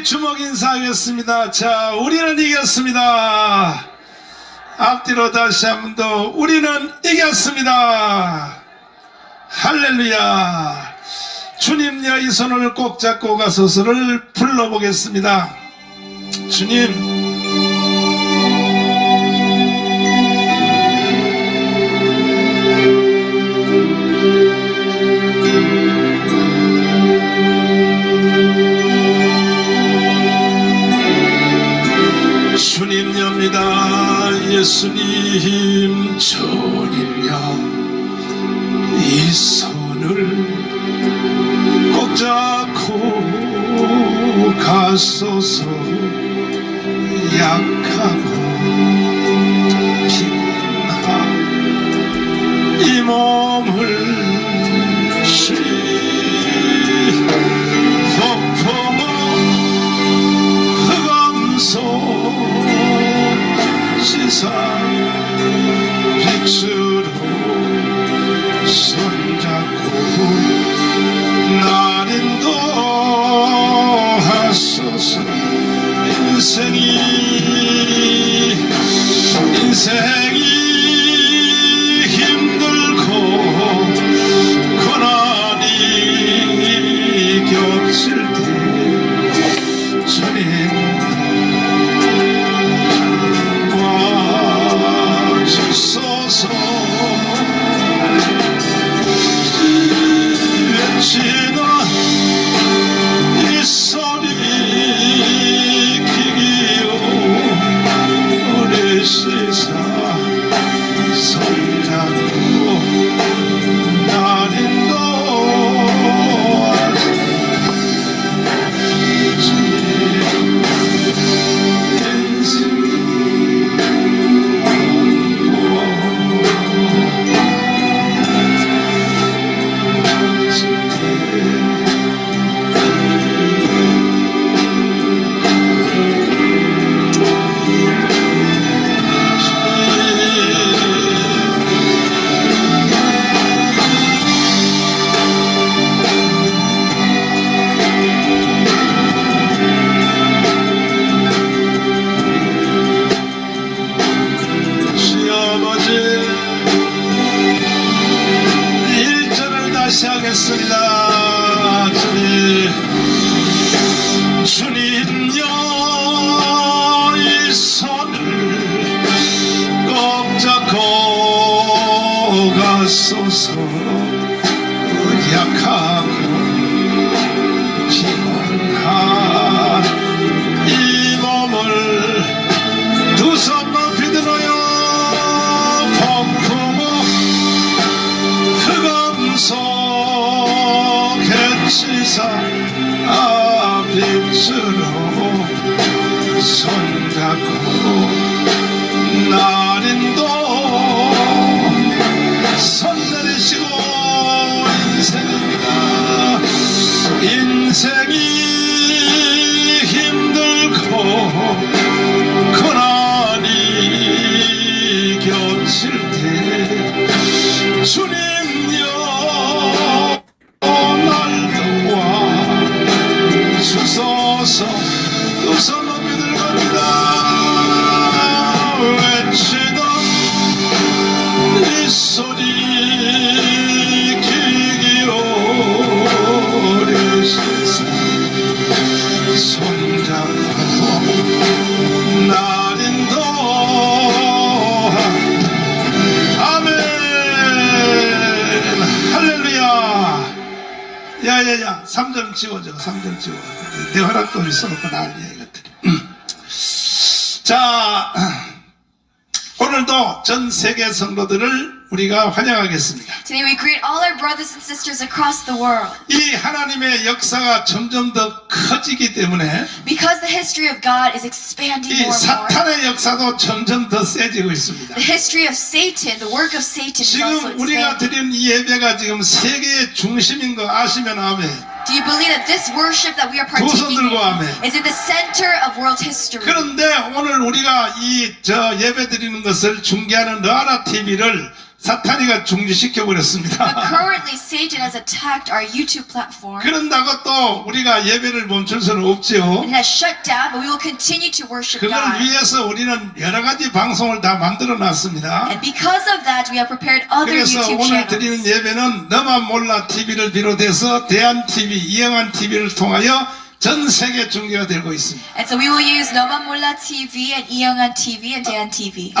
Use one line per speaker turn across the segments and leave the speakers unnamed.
주먹 인사하겠습니다. 자, 우리는 이겼습니다. 앞뒤로 다시 한 번 더, 우리는 이겼습니다. 할렐루야. 주님여, 이 손을 꼭 잡고 가소서를 불러보겠습니다. 주님, 주님여입니다. 예수님, 주님여, 이 손을 꼭 잡고 가소서. 약하고 피곤한 이 몸을 폭풍우 흑암소 씻어 빛으로 손잡고 날 인도하소서. 인생이 힘들고 고난이 겹칠 때 주님 와주소서. 외치는 이 소리 세상 손잡고 날 인도하소서. 하겠습니다. 주님여, 이 손을 꼭 잡고 가소서. 약하고 피곤한 이 몸을 두 손 높이 들어요. 폭풍우 흑암소 시사 빛으로 손잡고 날 인도. 손 내리시고 인생이 힘들고 고난이 겹칠 때 주님여 주소서. 두 손 높이 들갑니다. 외치던 이 소리 기기오. 우리 세상 손잡고 날 인도하. 아멘. 할렐루야. 야야야, 3점 찍어줘. 3점 찍어. 내 허락도 있어놓고 난리야 이것들이. 자, 오늘도 전 세계 성도들을 우리가 환영하겠습니다.
Today we greet all our brothers and sisters across the world.
이 하나님의 역사가 점점 더 커지기 때문에
Because the history of God is expanding
이
more and more.
사탄의 역사도 점점 더 세지고 있습니다.
The history of Satan, the work of Satan is also
지금 우리가
expanding.
드린 이 예배가 지금 세계의 중심인 거 아시면 아멘.
Do you believe that this worship that we are
두 손
partaking
들고 아멘.
in is in the center of world history?
그런데 오늘 우리가 이 예배 드리는 것을 중계하는 러하나 TV를 사탄이가 중지시켜 버렸습니다.
But currently, Satan has attacked our YouTube platform.
그런다고 또 우리가 예배를 멈출 수는 없지요.
It has shut down, but we will continue to worship
그걸
God.
위해서 우리는 여러 가지 방송을 다 만들어 놨습니다.
And because of that, we have prepared other
그래서
YouTube
오늘 드리는
channels.
예배는 너만 몰라 TV를 비롯해서 대한 TV, 이영환 TV를 통하여 전 세계 중계가 되고 있습니다.
And so we will use Noman Mullah TV and Iyeongan TV and Daehan TV.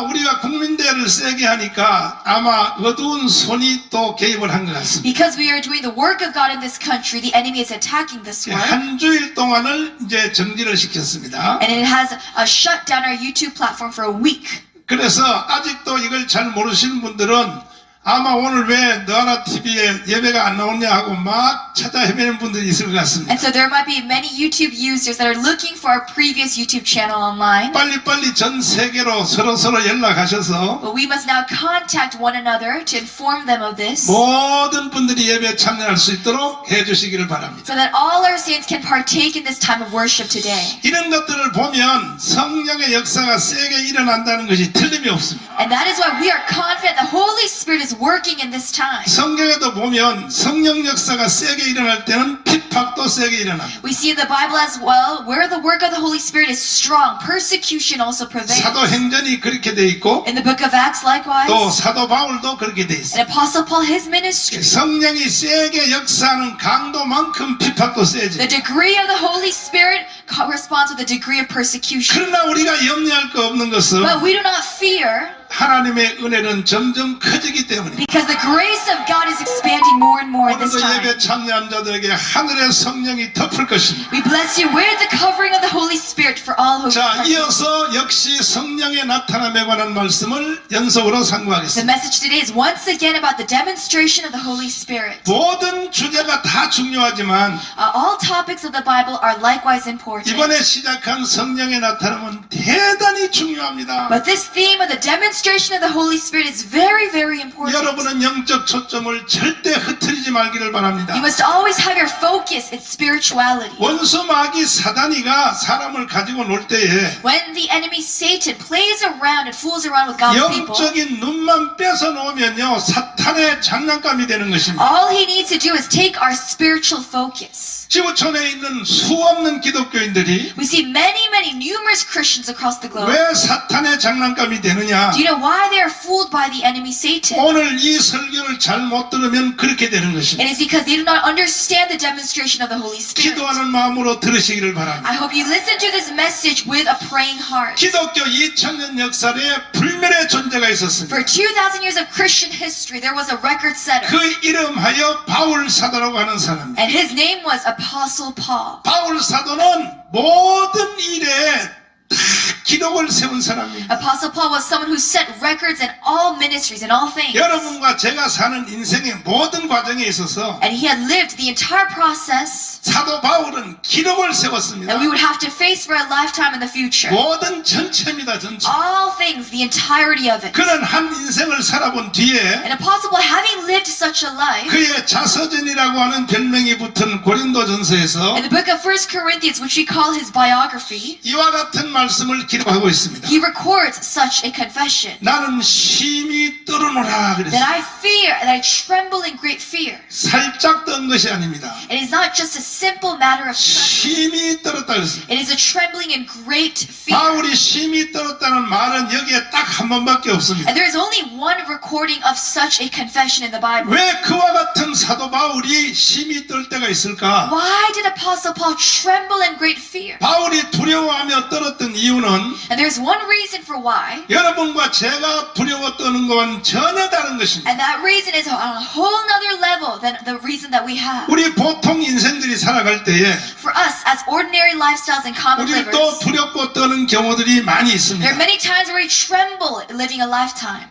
우리가 국민대회를 세게 하니까 아마 어두운 손이 또 개입을 한 것 같습니다.
Because we are doing the work of God in this country, the enemy is attacking this work.
한 주일 동안을 이제 정지를 시켰습니다.
And it has shut down our YouTube platform for a week.
그래서 아직도 이걸 잘 모르시는 분들은 아마 오늘 왜 너하나 TV에 예배가 안 나오냐 하고 막 찾아 헤매는 분들이 있을 것 같습니다.
And so there might be many YouTube users that are looking for our previous YouTube channel online.
빨리빨리 전 세계로 서로 연락하셔서
But we must now contact one another to inform them of this,
모든 분들이 예배에 참여할 수 있도록 해주시기를 바랍니다.
so that all our saints can partake in this time of worship today.
이런 것들을 보면 성령의 역사가 세게 일어난다는 것이 틀림이 없습니다.
And that is why we are confident the Holy Spirit is working in this time.
성경에도 보면 성령 역사가 세게 일어날 때는 핍박도 세게 일어납니다.
We see in the Bible as well, where the work of the Holy Spirit is strong, persecution also prevails.
사도행전이 그렇게 돼 있고
In the book of Acts likewise,
또 사도 바울도 그렇게 돼 있어요.
and Apostle Paul, his ministry.
성령이 세게 역사하는 강도만큼 핍박도 세지.
The degree of the Holy Spirit corresponds with the degree of persecution.
그러나 우리가 염려할 거 없는 것은
But we do not fear,
하나님의 은혜는 점점 커지기 때문입니다.
because the grace of God is expanding more and more in this
오늘도
time.
예배 참여한 자들에게 하늘의 성령이 덮을 것입니다.
We bless you with the covering of the Holy Spirit for all who
자,
partake.
이어서 역시 성령의 나타남에 관한 말씀을 연속으로
The
상고하겠습니다.
message today is once again about the demonstration of the Holy Spirit.
모든 주제가 다 중요하지만
All topics of the Bible are likewise important.
이번에 시작한 성령의 나타남은 대단히 중요합니다.
But this theme of the demonstration of the Holy Spirit is very, very important.
여러분은 영적 초점을 절대 흐트리지 말기를 바랍니다.
You must always have your focus in spirituality.
원수 마귀 사단이가 사람을 가지고 놀 때에
When the enemy Satan plays around and fools around with God's people,
영적인 눈만 뺏어 놓으면요 사탄의 장난감이 되는 것입니다.
all he needs to do is take our spiritual focus.
지구촌에 있는 수없는 기독교인들이
We see many, many numerous Christians across the globe.
왜 사탄의 장난감이 되느냐?
Do you know why they are fooled by the enemy Satan?
오늘 이 설교를 잘 못 들으면 그렇게 되는
It
것입니다.
is because they do not understand the demonstration of the Holy Spirit.
기도하는 마음으로 들으시기를 바랍니다.
I hope you listen to this message with a praying heart.
기독교 2000년 역사에 불멸의 존재가 있었습니다.
For 2,000 years of Christian history, there was a record setter.
그 이름하여 바울 사도라고 하는 사람입니다.
And his name was Apostle Paul.
바울 사도는 모든 일에 다 기록을 세운 사람입니다.
Apostle Paul was someone who set records in all ministries, in all things.
여러분과 제가 사는 인생의 모든 과정에 있어서
And he had lived the entire process
사도 바울은 기록을 세웠습니다.
that we would have to face for a lifetime in the future.
모든 전체입니다, 전체.
All things, the entirety of it.
그는 한 인생을 살아본 뒤에
And Apostle Paul, having lived such a life,
그의 자서전이라고 하는 별명이 붙은 고린도전서에서
in the book of 1 Corinthians, which we call his biography,
이와 같은 말씀을 기록하고 있습니다.
he records such a confession.
나는 심히 떨어노라
That
그랬어요.
I fear, that I tremble in great fear.
살짝 떤 것이 아닙니다.
It is not just a simple matter of trembling.
심히 떨었다 그랬어요.
It is a trembling in great fear.
바울이 심히 떨었다는 말은 여기에 딱 한 번밖에 없습니다.
And there is only one recording of such a confession in the Bible.
왜 그와 같은 사도 바울이 심히 떨 때가 있을까?
Why did Apostle Paul tremble in great fear?
바울이 두려워하며 떨었던 이유는
And there's one reason for why,
여러분과 제가 두려워 떠는 것은 전혀 다른 것입니다.
and that reason is on a whole nother level than the reason that we have.
우리 보통 인생들이 살아갈 때에
For us, as ordinary lifestyles and common
우리 또
livers,
두렵고 떠는 경우들이 많이
there
있습니다.
are many times where we tremble living a lifetime.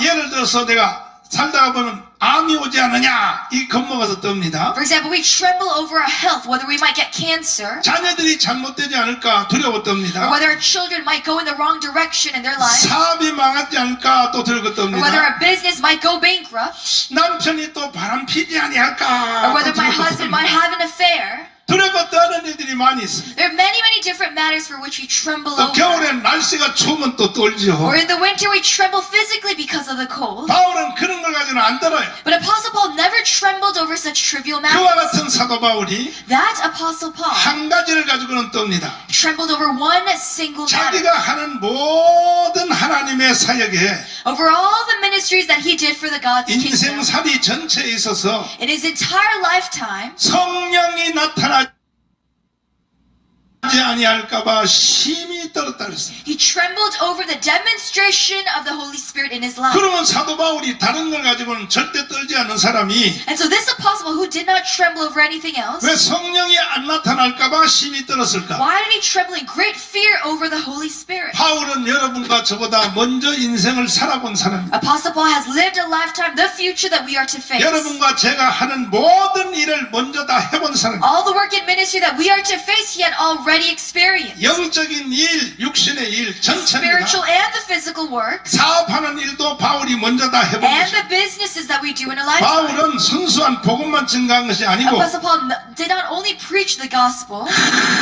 예를 들어서 내가 살다가 보면 암이 오지 않느냐 이 겁먹어서 떱니다.
For example, we tremble over our health, whether we might get cancer,
자녀들이 잘못되지 않을까 두려워
or
떱니다.
whether our children might go in the wrong direction in their lives,
사업이 망하지 않을까 또 두려워
or whether
떱니다.
our business might go bankrupt,
남편이 또 바람 피지 아니할까
or whether
또
my
두려워
husband
떱니다.
might have an affair.
두려워 떠는 일들이 많이 있습니다.
There are many, many different matters for which we tremble
또
over.
겨울엔 날씨가 추우면 또 떨죠.
Or in the winter we tremble physically because of the cold.
바울은 그런 걸 가지고는 안 떨어요.
But Apostle Paul never trembled over such trivial
그와
matters.
같은 사도 바울이
That Apostle Paul
한 가지를 가지고는 떱니다.
trembled over one single matter.
자기가 하는 모든 하나님의 사역에
Over all the ministries that he did for the God's kingdom.
인생살이 전체에 있어서
In his entire lifetime,
성령이 나타나지 아니할까봐 심히 떨었다 그랬어요.
he trembled over the demonstration of the Holy Spirit in his life.
그러면 사도 바울이 다른 걸 가지고는 절대 떨지 않는 사람이
And so this apostle who did not tremble over anything else,
왜 성령이 안 나타날까봐 심히 떨었을까?
why did he tremble in great fear over the Holy Spirit?
바울은 여러분과 저보다 먼저 인생을 살아본 사람입니다.
Apostle Paul has lived a lifetime, the future that we are to face.
여러분과 제가 하는 모든 일을 먼저 다 해본 사람입니다.
All the work in ministry that we are to face, he had already experienced.
영적인 일, 육신의 일, 전체입니다.
Spiritual and the physical work,
사업하는 일도 바울이 먼저 다 해본
and
것입니다.
the businesses that we do in a lifetime.
바울은 순수한 복음만 증가한 것이 아니고
Apostle Paul did not only preach the gospel,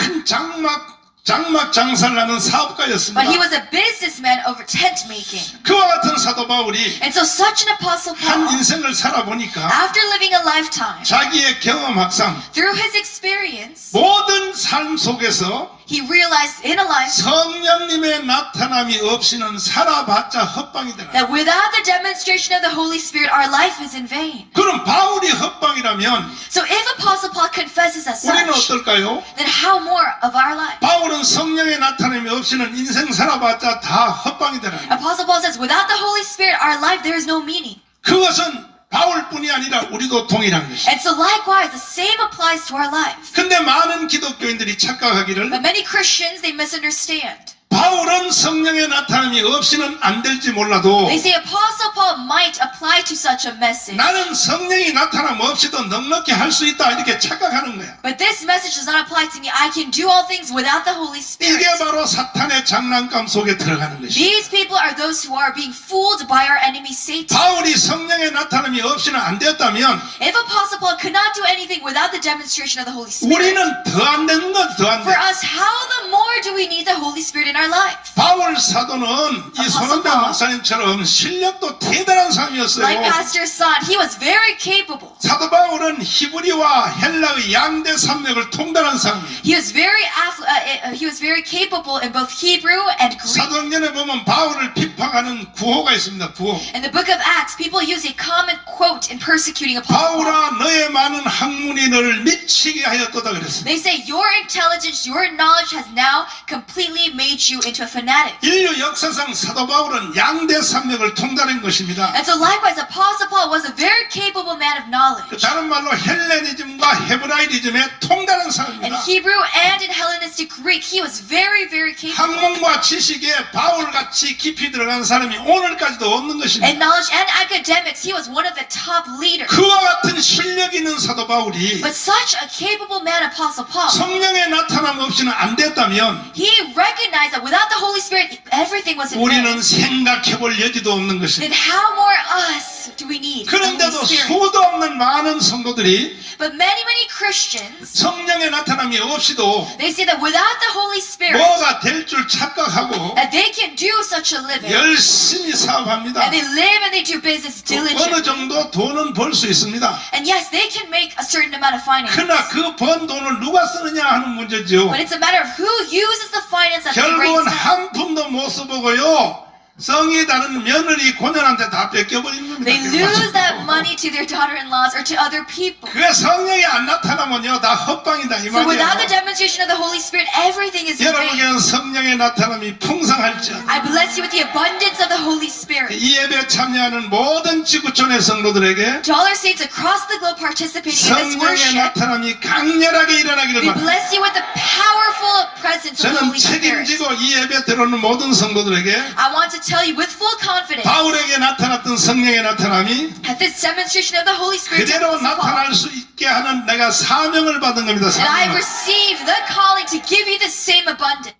큰 장막 장사를 하는 사업가였습니다.
but he was a businessman over tent making.
그와 같은 사도 바울이
And so such an Apostle
한
Paul,
인생을 살아보니까
after living a lifetime,
자기의 경험학상
through his experience,
모든 삶 속에서
he realized in a life
성령님의 나타남이 없이는 살아봤자 헛방이더라.
that without the demonstration of the Holy Spirit, our life is in vain.
그럼 바울이 헛방이라면
So if Apostle Paul confesses as
우리는
such,
어떨까요?
then how more of our life?
바울은 성령의 나타남이 없이는 인생 살아봤자 다 헛방이더라.
Apostle Paul says, without the Holy Spirit, our life, there is no meaning.
그것은 바울뿐이 아니라 우리도 동일한 것이다.
And so likewise, the same applies to our life.
근데 많은 기독교인들이 착각하기를
But many Christians, they misunderstand.
바울은 성령의 나타남이 없이는 안 될지 몰라도
They say Apostle Paul might apply to such a message.
나는 성령이 나타남 없이도 넉넉히 할 수 있다 이렇게 착각하는 거야.
But this message does not apply to me. I can do all things without the Holy Spirit.
이게 바로 사탄의 장난감 속에 들어가는 것이야.
These people are those who are being fooled by our enemy Satan.
바울이 성령의 나타남이 없이는 안 되었다면
If Apostle Paul could not do anything without the demonstration of the Holy Spirit,
우리는 더 안 되는 건 더 안
for
돼.
us, how the more do we need the Holy Spirit in our life?
바울 사도는 이 손원배
Paul.
목사님처럼 실력도 대단한
Like
사람이었어요.
Pastor Son, he was very capable.
사도 바울은 히브리와 헬라의 양대 산맥을 통달한 사람이에요.
He was very capable in both Hebrew and Greek.
사도행전에 보면 바울을 비판하는 구호가 있습니다. 구호.
In the book of Acts, people use a common quote in persecuting Apostle Paul.
바울아 너의 많은 학문이 너를 미치게 하였도다 그랬습니다.
They say your intelligence, your knowledge has now completely made you into a fanatic.
인류 역사상 사도 바울은 양대 산맥을 통달한 것입니다.
And so likewise, Apostle Paul was a very capable man of knowledge.
다른 말로 헬레니즘과 헤브라이즘에 통달한
In
사람입니다.
Hebrew and in Hellenistic Greek, he was very, very capable.
학문과 지식에 바울같이 깊이 들어간 사람이 오늘까지도 없는
In
것입니다.
knowledge and academics, he was one of the top leaders.
그와 같은 실력 있는 사도 바울이
But such a capable man, Apostle Paul,
성령의 나타남 없이는 안 됐다면
he recognized that without the Holy Spirit, everything was in
우리는
vain.
생각해 볼 여지도 없는
Then
것입니다.
how more us do we need the Holy
그런데도
Spirit?
수도 없는 많은 성도들이
But many Christians,
성령의 나타남이 없이도
they say that without the Holy Spirit,
뭐가 될 줄 착각하고
that they can do such a living,
열심히 사업합니다.
and they live and they do business
어느
diligently.
정도 돈은 벌 수 있습니다.
And yes, they can make a certain amount of finance.
그러나 그 번 돈을 누가 쓰느냐 하는 문제죠.
But it's a matter of who uses the finance that they raise
결국은
down.
한 푼도 못 써보고요. 성이 다른 며느리 고년한테 다 뺏겨버리는 겁니다.
They lose that money to their daughter-in-laws or to other people.
그 성령이 안 나타나면요 다 헛방이다 이
So without the
말이에요.
demonstration of the Holy Spirit, everything is in vain.
여러분에게는 성령의 나타남이 풍성할지어다.
I bless you with the abundance of the Holy Spirit.
이 예배에 참여하는 모든 지구촌의 성도들에게
To all our saints across the globe participating in this
성령의
worship,
나타남이 강렬하게 일어나기를
we
바랍니다.
bless you with the powerful presence of the
저는
Holy Spirit.
책임지고 이 예배 들어오는 모든 성도들에게
I want to tell you with full confidence
바울에게 나타났던 성령의 나타남이
that this demonstration of the Holy Spirit to
그대로
Apostle Paul,
나타날 수 있게 하는 내가 사명을 받은 겁니다.
and I
사명을.
received the calling to give you the same abundance.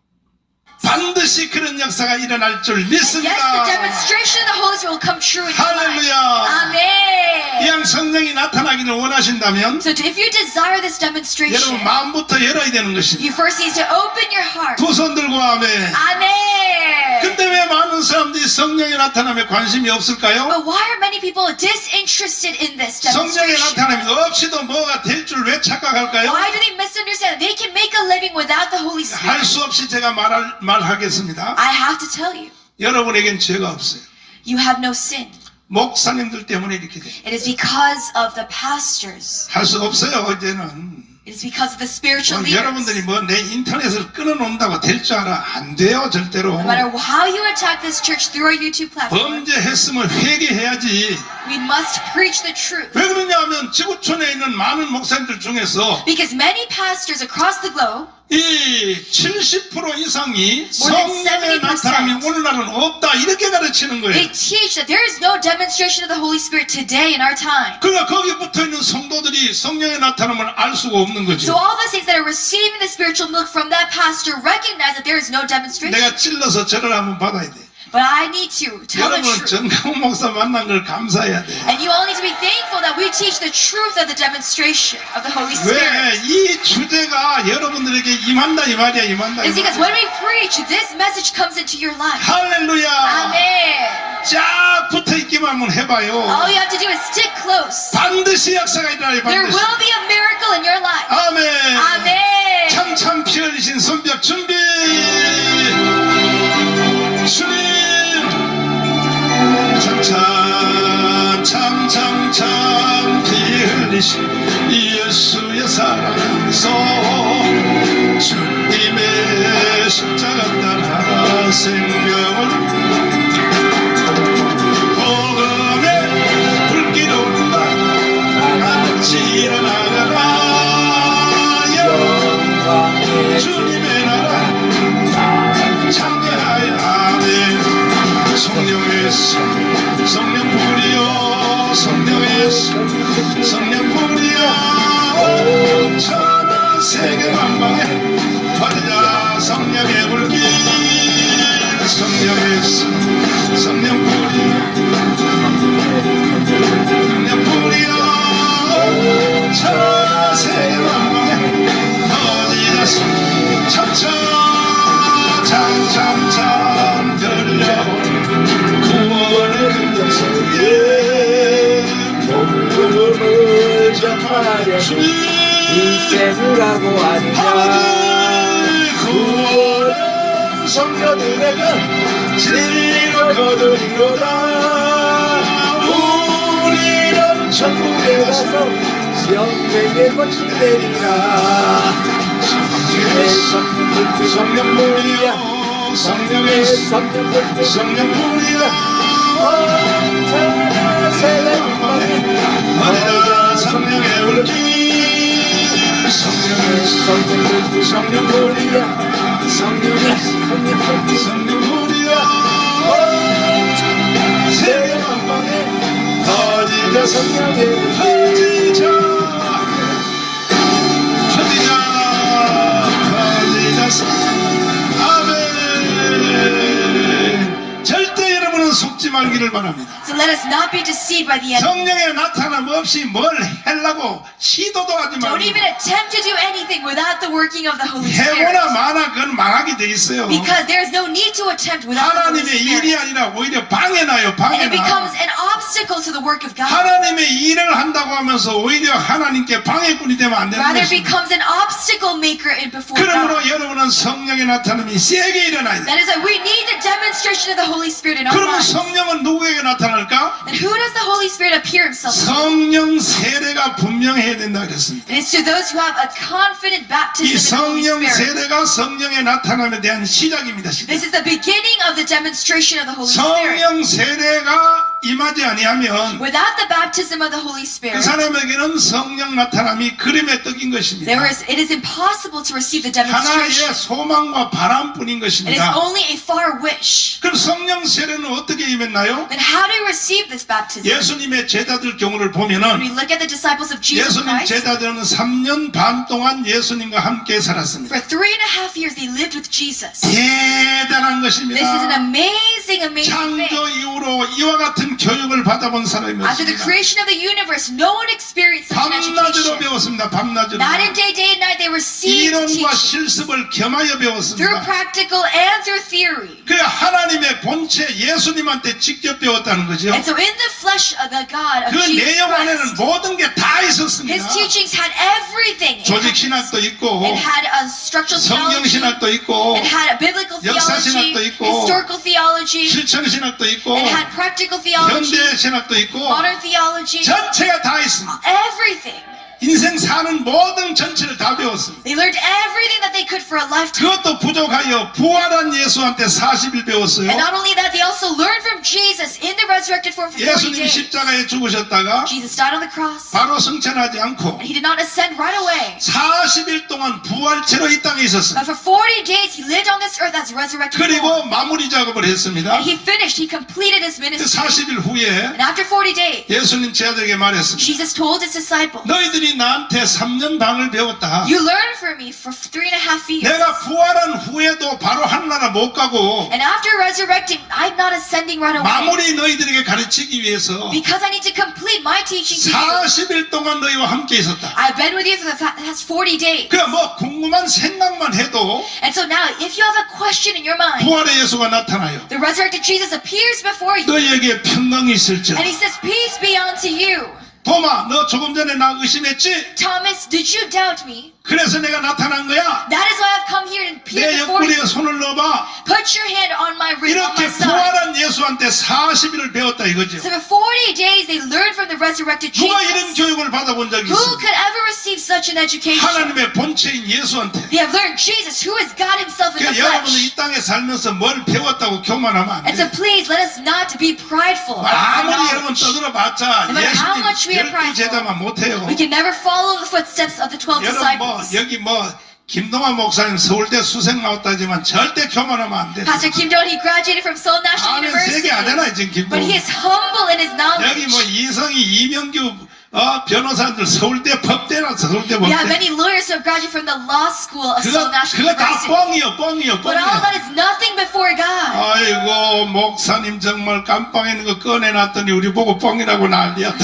반드시 그런 역사가 일어날 줄
Yes, the
믿습니다.
demonstration of the Holy Spirit will come true in your life.
할렐루야.
Amen.
이왕 성령이 나타나기를 원하신다면
So if you desire this demonstration,
여러분 마음부터 열어야 되는 것입니다.
you first need to open your heart.
두 손 들고 아멘.
Amen.
근데 왜 많은 사람들이 성령이 나타남에 관심이 없을까요?
But why are many people disinterested in this
성령의
demonstration?
나타남이 없이도 뭐가 될 줄 왜 착각할까요?
Why do they misunderstand? They can make a living without the Holy Spirit.
할 수 없이 제가 말하겠습니다.
I have to tell you,
여러분에겐 죄가 없어요.
you have no sin.
목사님들 때문에 이렇게 돼요.
It is because of the pastors.
할 수 없어요. 이제는
It is because of the spiritual
여러분들이
leaders.
뭐 내 인터넷을 끊어놓는다고 될 줄 알아? 안 돼요, 절대로.
No matter how you attack this church through our YouTube platform,
범죄했으면 회개해야지.
we must preach the truth.
왜 그러냐면 지구촌에 있는 많은 목사님들 중에서
Because many pastors across the globe,
이 70% 이상이
More than
성령의
70%
나타남이 오늘날은 없다 이렇게 가르치는 거예요.
they teach that there is no demonstration of the Holy Spirit today in our time.
그러니까 거기 붙어있는 성도들이 성령의 나타남을 알 수가 없는 거죠.
So all the saints that are receiving the spiritual milk from that pastor recognize that there is no demonstration.
내가 찔러서 절을 한번 받아야 돼.
But I need to tell the
여러분
truth.
정강훈 목사 만난 걸 감사해야 돼.
And you all need to be thankful that we teach the truth of the demonstration of the Holy Spirit.
왜 이 주제가 여러분들에게 임한다 이 말이야 임한다.
It's because when we preach, this message comes into your life.
할렐루야.
Amen.
쫙 붙어있기만 한번 해봐요.
All you have to do is stick close.
반드시 역사가 일어나요.
There
반드시.
will be a miracle in your life.
아멘.
Amen.
참참 피 흘리신 손뼉 준비. 주님 참참 피 흘리신 예수의 사랑소 주님의 십자가 따라 생명을 복음의 불길 온다 같이 일어나가라 주님의 나라 창대하여 아멘. 성령의 성령 불이여 성령의 성령 불이여 저 세계 만방에 퍼지자 성령의 불길 성령의 성령 불이여 성령 불이여 저 세계 만방에 퍼지자 참참 들려온 구원의 근정성에
복음을 전하려 인생을 가고 아니냐 구원은 성도들에게 진리로 거두리로다 우리는 천국에 가서 영생의 꽃이 되리라 성령물이야
성령의
성령물이야
성령불이여 어디나 성령의 울기 성령의 성령불이여 성령불이여 세계 만방에 터지자
성령의
터지자 아멘. 절대 여러분은 속지 말기를 바랍니다.
So let us not be deceived by the enemy.
성령의 나타남 없이 뭘 하려고 시도도 하지
Don't
말고
even attempt to do anything without the working of the Holy Spirit.
해보나 마나 그건 망하게 돼 있어요.
Because there is no need to attempt without the Holy
하나님의 일이
Spirit.
아니라 오히려 방해나요.
And it
방해나.
becomes an obstacle to the work of God.
하나님의 일을 한다고 하면서 오히려 하나님께 방해꾼이 되면 안 되는
Rather, it
것입니다.
becomes an obstacle maker in before
그러므로
God.
여러분은 성령의 나타남이 세게 일어나야 돼.
That is why we need the demonstration of the Holy Spirit in our
그러면
lives.
성령은 누구에게 나타날까?
And who does the Holy Spirit appear himself to?
성령 세례가 분명해야 된다 그랬습니다.
It is to those who have a confident
이
baptism in the Holy
성령
Spirit.
세례가 성령의 나타남에 대한 시작입니다. 시작.
This is the beginning of the demonstration of the Holy Spirit.
성령 세례가 임하지 아니하면
Without the baptism of the Holy
그
Spirit,
사람에게는 성령 나타남이 그림의 떡인 것입니다.
it is impossible to receive the
하나의
demonstration.
소망과 바람뿐인
It is
것입니다.
only a far wish.
그럼 성령 세례는 어떻게 임했나요?
Then how do you receive this baptism?
예수님의 제자들 경우를
When we
보면은
look at the disciples of Jesus
예수님
Christ,
제자들은 3년 반 동안 예수님과 함께 살았습니다.
for 3.5 years they lived with Jesus.
대단한
This is an
것입니다.
amazing, amazing thing.
창조 이후로 이와 같은 교육을 받아본 사람이
After the
없습니다.
creation of the universe, no one experienced such an
밤낮으로
education.
배웠습니다. 밤낮으로.
Night and day, day and night, they received
이론과
teaching
실습을 겸하여
through
배웠습니다.
practical and through theory.
그 하나님의 본체 예수님한테 직접 배웠다는 거죠.
And so in the flesh of the God of
그
Jesus
내용 안에는
Christ,
모든 게 다
his
있었습니다.
teachings had everything.
조직 신학도 있고
It had a structural
성경
theology.
신학도 있고
It had a biblical
역사
theology,
신학도 있고,
historical theology.
실천 신학도 있고
It had practical theology,
현대 신학도 있고
modern theology,
전체가 다 있습니다.
everything.
인생 사는 모든 전체를 다 배웠습니다.
They learned everything that they could for a lifetime.
그것도 부족하여 부활한 예수한테 40일 배웠어요.
And not only that, they also learned from Jesus in the resurrected form for 40
예수님이
days.
십자가에 죽으셨다가
Jesus died on the cross,
바로 승천하지 않고
and he did not ascend right away.
40일 동안 부활체로 이 땅에 있었습니다.
But for 40 days, he lived on this earth as resurrected form.
그리고 마무리 작업을 했습니다.
And he finished, he completed his
그
ministry.
40일 후에
And after 40 days,
예수님 제자들에게 말했습니다.
Jesus told his disciples,
너희들이 나한테 3년 반을 배웠다.
you learned from me for 3.5 years.
내가 부활한 후에도 바로 하늘나라 못 가고
And after resurrecting, I'm not ascending right away.
마무리 너희들에게 가르치기 위해서
Because I need to complete my teaching to you.
40일 동안 너희와 함께 있었다.
I've been with you for the past 40 days.
그래 뭐 궁금한 생각만 해도
And so now, if you have a question in your mind,
부활의 예수가 나타나요.
the resurrected Jesus appears before you.
너희에게 평강이 있을지어다.
And he says, peace be unto you.
도마, 너 조금 전에 나 의심했지?
Thomas, did you doubt me?
그래서 내가 나타난 거야.
That is why I've come here and appeared
내
before you.
옆구리에 손을 넣어봐.
Put your hand on my rib, on
이렇게
my side.
부활한 예수한테 40일을 배웠다 이거죠.
So for 40 days, they learned from the resurrected
누가 이런
Jesus.
교육을 받아본 적이
Who
있습니까?
could ever receive such an education?
하나님의 본체인 예수한테.
They have learned Jesus, who is God himself in the
그러니까 여러분은
flesh.
이 땅에 살면서 뭘 배웠다고 교만하면 안
And so
돼.
please, let us not be prideful of our
아무리 여러분
knowledge.
떠들어봤자
No matter how much we are
예수님
prideful,
제자만 못해요.
We can never follow the footsteps of the 12
여러분 뭐
disciples.
여기 뭐 김동환 목사님 서울대 수생 나왔다지만 절대 교만하면 안 돼.
Pastor Kim Jong, he graduated from Seoul National
아멘
University.
세게 안 해놔 지금
But he
김동환.
is humble in his
여기
knowledge.
뭐 이성희, 이명규 변호사들 서울대 법대나 서울대
We have
법대.
many lawyers who have graduated from the law school of Seoul National
그거 다
University.
뻥이요.
But all that is nothing before God.
아이고 목사님 정말 깜빵에 있는 거 꺼내놨더니 우리 보고 뻥이라고 난리야.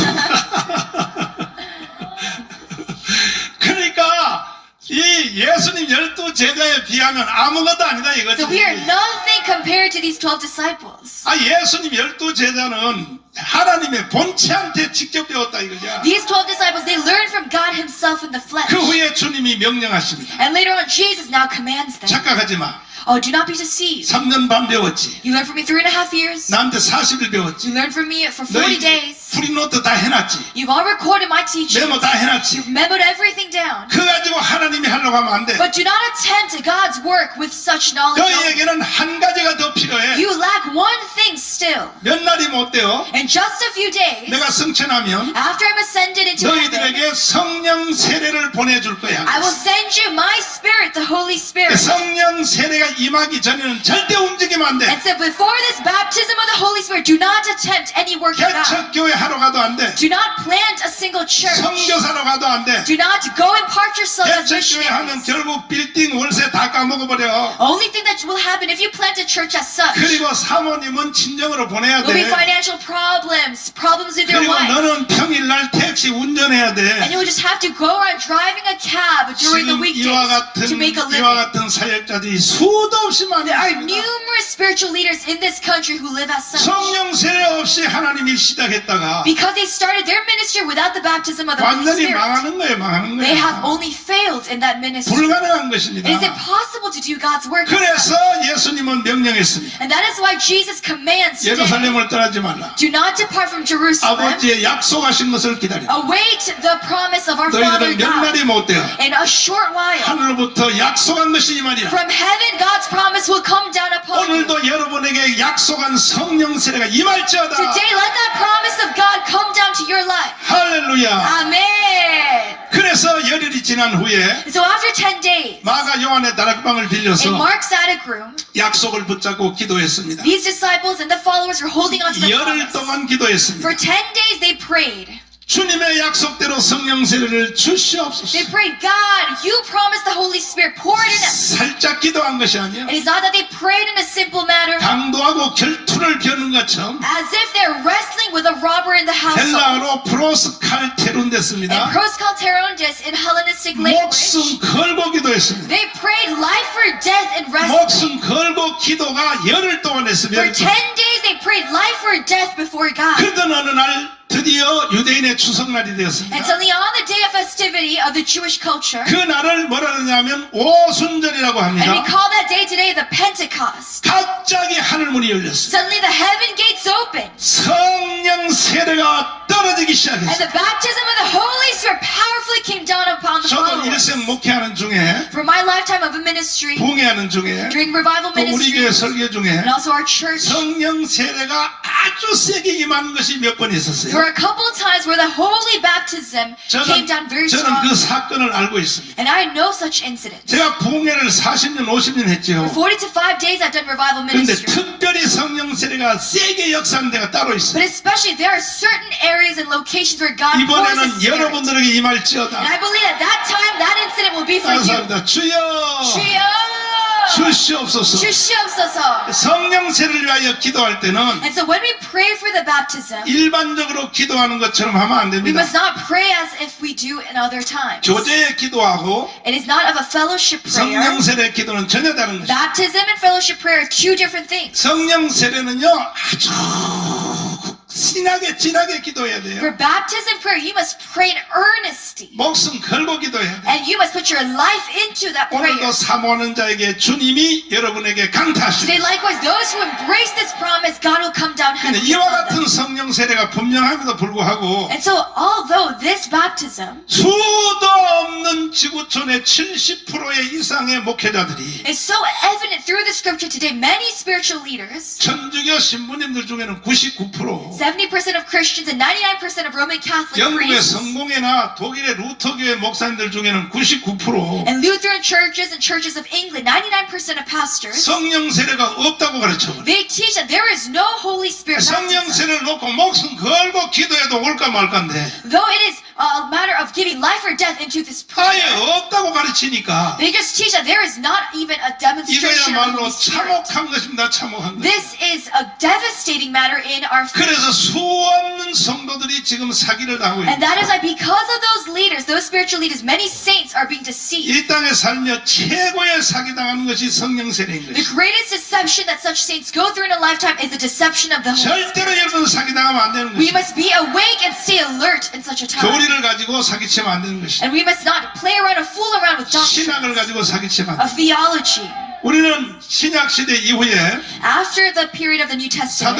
그러니까 이 예수님 12 제자에 비하면 아무것도 아니다 이거지.
So we are nothing compared to these 12 disciples.
예수님 12 제자는 하나님의 본체한테 직접 배웠다 이거죠.
These 12 disciples, they learned from God himself in the flesh.
그 후에 주님이 명령하십니다.
And later on, Jesus now commands them.
착각하지 마.
Oh, do not be deceived.
3년 반 배웠지.
You learned from me 3.5 years.
나한테 40일 배웠지.
You learned from me for 40
너희
days.
프리노트 다 해놨지.
You've all recorded my teachings.
메모 다 해놨지.
You've memoed everything down.
그거 가지고 하나님이 하려고 하면 안 돼.
But do not attempt God's work with such knowledge. only.
너희에게는 한 가지가 더 필요해.
You lack one thing still.
몇 날이 못 돼요.
In just a few days,
내가 승천하면
after I'm ascended into heaven,
너희들에게 성령 세례를 보내줄 거야.
I will send you my spirit, the Holy Spirit.
성령 세례가 임하기 전에는 절대 움직이면 안 돼.
And so before this baptism of the Holy Spirit, do not attempt any work of God.
개척교회 하러 가도 안 돼.
Do not plant a single church.
선교사로 가도 안 돼.
Do not go and part yourself as
개척교회 하면
missionaries.
결국 빌딩 월세 다 까먹어버려.
Only thing that will happen if you plant a church as such
그리고 사모님은 친정으로 보내야
will be
돼.
financial problems with your
그리고
wife.
너는 평일날 택시 운전해야 돼.
And you will just have to go around driving a cab during the
지금
weekdays to make a
이와
living.
같은 사역자들이 수도 없이
There are
많습니다.
numerous spiritual leaders in this country who live as such.
성령 세례 없이 하나님이 시작했다가
Because they started their ministry without the baptism of the Holy
완전히
Spirit.
망하는 거예요, 망하는
They have
거예요.
only failed in that ministry.
불가능한
It is
것입니다.
impossible impossible to do God's work.
그래서 예수님은 명령했습니다.
And that is why Jesus commands today,
예루살렘을 떠나지 말라.
do not depart from Jerusalem.
아버지의 약속하신 것을 기다리라.
Await the promise of our Father
너희들은 몇
God.
날이 못 되어
In a short while,
하늘로부터 약속한 것이 임하리라.
from heaven, God's promise will come down upon you.
오늘도 여러분에게 약속한 성령 세례가 임할지어다.
Today, let that promise of God come down to your life.
할렐루야.
Amen.
그래서 열흘이 지난 후에
So after 10 days,
마가 요한의 다락방을
in
빌려서
Mark's attic room,
약속을 붙잡고 기도했습니다.
these disciples and the followers were holding on to the
열흘
promise.
동안 기도했습니다.
For 10 days they prayed.
주님의 약속대로 성령 세례를 주시옵소서.
They prayed, God, you promised the Holy Spirit, pour it in us.
살짝 기도한 것이 아니야.
It is not that they prayed in a simple matter,
강도하고 결투를 벼는 것처럼
as if they're wrestling with a robber in the household.
헬라어로 프로스칼테룬 됐습니다.
And proskalterondes in Hellenistic language,
목숨 걸고 기도했습니다.
they prayed life or death in wrestling.
목숨 걸고 기도가 열흘 동안
For
했으면
10 days they prayed life or death before God.
그러던 어느 날 드디어 유대인의 추석날이 되었습니다.
And suddenly on the day of festivity of the Jewish culture,
그 날을 뭐라 그러냐면 오순절이라고
and we
합니다.
call that day today the Pentecost.
갑자기 하늘문이 열렸습니다.
Suddenly the heaven gates opened,
성령 세례가 떨어지기
and
시작했어요.
the baptism of the Holy Spirit powerfully came down upon the
저도
followers.
일생 목회하는 중에
For my lifetime of a ministry,
봉회하는 중에
during revival
또 우리 교회
ministries,
설교 중에
and also our church,
성령 세례가 아주 세게 임하는 것이 몇 번 있었어요.
there were a couple of times where the holy baptism came down very
저는
strong.
그 사건을 알고 있습니다.
And I know such incidents.
제가 봉회를 40년 50년 했죠.
40 to 5 days I've done revival
그런데
ministry.
특별히 성령 세례가 세게 역사하는 데가 따로
But
있어요.
especially there are certain areas and locations where God pours His
이번에는
Spirit.
여러분들에게
And
임할지어다.
I believe at that time that incident will be for you.
감사합니다. 주여
주여
주시옵소서.
주시옵소서.
성령 세례를 위하여 기도할 때는
And so when we pray for the baptism,
일반적으로 기도하는 것처럼 하면 안
we
됩니다.
must not pray as if we do in other times.
교제의 기도하고
It is not of a fellowship prayer.
성령 세례 기도는 전혀 다른 것입니다.
Baptism and fellowship prayer are two different things.
성령 세례는요 아주 진하게 기도해야 돼요.
For baptism prayer, you must pray in earnesty.
목숨 걸고 기도해야 돼요.
And you must put your life into that prayer.
오늘도 사모하는 자에게 주님이 여러분에게 강타하시고
Today, likewise, those who embrace this promise, God will come down
근데
heavenly
이와
upon them.
같은 성령 세례가 분명함에도 불구하고
And so, although this baptism
수도 없는 지구촌의 70% 이상의 목회자들이
is so evident through the scripture today, many spiritual leaders,
천주교 신부님들 중에는 99%,
70% of Christians and 99% of Roman Catholic
영국의
priests,
성공회나 독일의 루터교회 목사님들 중에는 99%
and Lutheran churches and churches of England, 99% of pastors,
성령 세례가 없다고 가르쳐버려요.
they teach that there is no Holy Spirit
성령
baptism.
세례를 놓고 목숨 걸고 기도해도 올까 말까인데
Though it is a matter of giving life or death into this
아예
prayer,
없다고 가르치니까
they just teach that there is not even a demonstration of the
이거야말로
Holy Spirit.
참혹한 것입니다. 참혹한 것.
This is a devastating matter in our faith.
그래서 수없는 성도들이 지금 사기를 당하고
And
있습니다.
that is why because of those leaders, those spiritual leaders, many saints are being deceived.
이 땅에 살며 최고의 사기당하는 것이 성령 세례인
The
것이죠.
greatest deception that such saints go through in a lifetime is the deception of the Holy Spirit.
절대로 여러분 사기당하면 안 되는
We
것이죠.
must be awake and stay alert in such a time.
교리를 가지고 사기치면 안 되는 것이죠.
And we must not play around or fool around with
신학을
doctrines
가지고 사기치면 안
of
돼요.
theology.
우리는 신약 시대 이후에
After the period of the New Testament,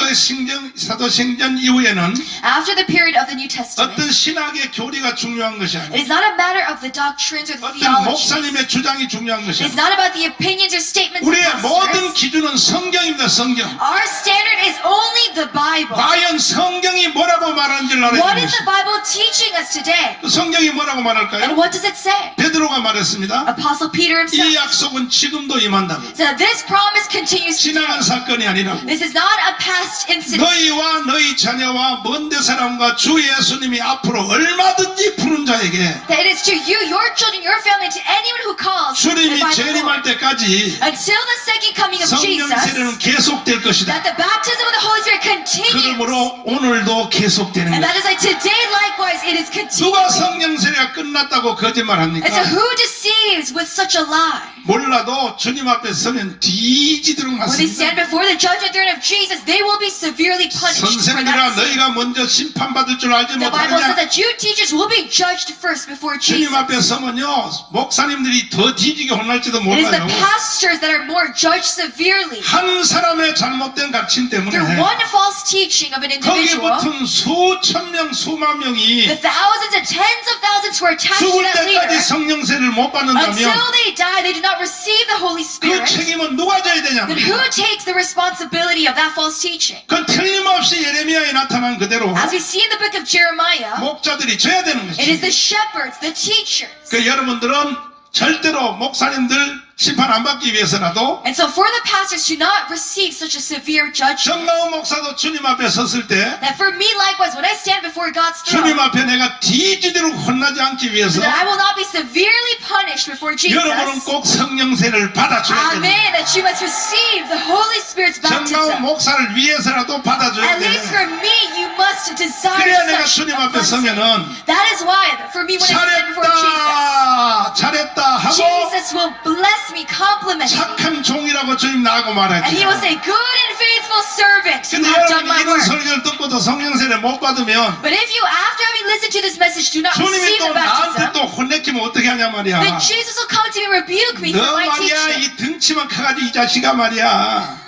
사도신전 이후에는
after the period of the New Testament,
어떤 신학의 교리가 중요한 것이
it
아니에요.
is not a matter of the doctrines or the
어떤
theology.
목사님의 주장이 중요한 것이
It's
아니에요.
not about the opinions or statements of
우리의 모든
pastors.
기준은 성경입니다. 성경.
Our standard is only the Bible.
과연 성경이 뭐라고 말하는지를
What
알아야
is
됩니다.
the Bible teaching us today?
그 성경이 뭐라고
And
말할까요?
what does it say?
베드로가 말했습니다.
Apostle Peter
이
himself
약속은 지금도 임한다고.
said this promise continues today.
지나간 사건이 아니라고.
This is not a past incident.
너희와 너희 자녀와 먼데 사람과 주 예수님이 앞으로 얼마든지 부른 자에게
That it is to you, your children, your family, to anyone who calls
주님이
by the
재림할
Lord.
때까지
Until the second coming of
성령
Jesus,
세례는 계속될 것이다.
that the baptism of the Holy Spirit continues.
그러므로 오늘도 계속되는
And
거다.
that is like today, likewise, it is
누가
continuing.
성령 세례가 끝났다고 거짓말합니까?
And so who deceives with such a lie?
몰라도 주님 앞에 앞에 서면 뒤지도록
When they stand
맞습니다.
before the judgment throne of Jesus, they will be severely punished for
선생님이라
that sin.
너희가 먼저 심판받을 줄 알지
The Bible says
못하느냐.
that you teachers will be judged first before
주님
Jesus.
앞에 서면요 목사님들이 더 뒤지게 혼날지도
It is the
몰라요.
pastors that are more judged severely.
한 사람의 잘못된 가르침 때문에
Through one false teaching of an
거기에
individual,
붙은 수천 명 수만 명이
the thousands and tens of thousands who are attached to
죽을
that leader,
때까지 성령세를 못
until
받는다면
they die, they do not receive the Holy
그
Spirit.
책임은 누가 져야 되냐?
Then who takes the responsibility of that false teaching?
그건 틀림없이 예레미야에 나타난 그대로
As we see in the book of Jeremiah,
목자들이 져야 되는
it is
것이죠.
the shepherds, the teachers.
그 여러분들은 절대로 목사님들 심판 안 받기 위해서라도
And so for the pastors to not receive such a severe judgment,
정가운 목사도 주님 앞에 섰을 때
that for me likewise, when I stand before God's
주님
throne,
앞에 내가 뒤지도록 혼나지 않기 위해서
that I will not be severely punished before
여러분은
Jesus.
꼭 성령세를 받아줘야 됩니다.
Amen. That you must receive the Holy Spirit's
정가운
baptism.
목사를 위해서라도 받아줘야
At least for
돼.
me, you must desire
그래야 내가
such
주님
a
앞에
blessing.
서면은
That is why, for me, when I stand before
잘했다 잘했다 하고
Jesus will bless me, compliment me.
착한 종이라고 주님 나하고
And he will
말하지.
say, good and faithful servant, you
근데
have done
여러분이
my
이런
work.
소리를 듣고도 성령세를 못 받으면
But if you, after having listened to this message, do not
주님이
receive
또
the
나한테
baptism,
또 혼내키면 어떻게 하냐 말이야.
then Jesus will come to me and rebuke me
너
for my
말이야
teaching.
이 등치만 커가지고 이 자식아 말이야.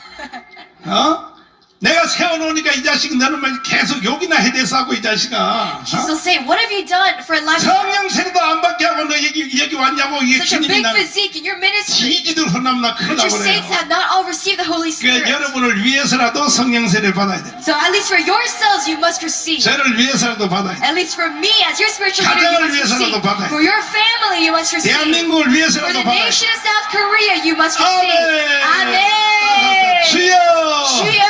어? 내가 세워놓으니까 이 자식 너는 말 계속 욕이나 해대서 하고 이 자식아.
Jesus will say, what have you done for a life
성령세례도 안 받게 하고 너 여기 왔냐고 이게
such a
주님이
big
나
physique in your ministry?
뒤지들 혼나면 나 큰일
But your saints
나버려요.
have not all received the Holy
그러니까
Spirit.
여러분을 위해서라도 성령세를 받아야 돼.
So at least for yourselves, you must receive.
저를 위해서라도 받아야 돼.
At least for me, as your spiritual leader,
가정을
you must receive.
위해서라도 받아야 돼.
For your family, you must receive.
대한민국을
For
위해서라도
the
받아야 돼.
nation of South Korea, you must receive.
아멘.
아멘.
주여
주여.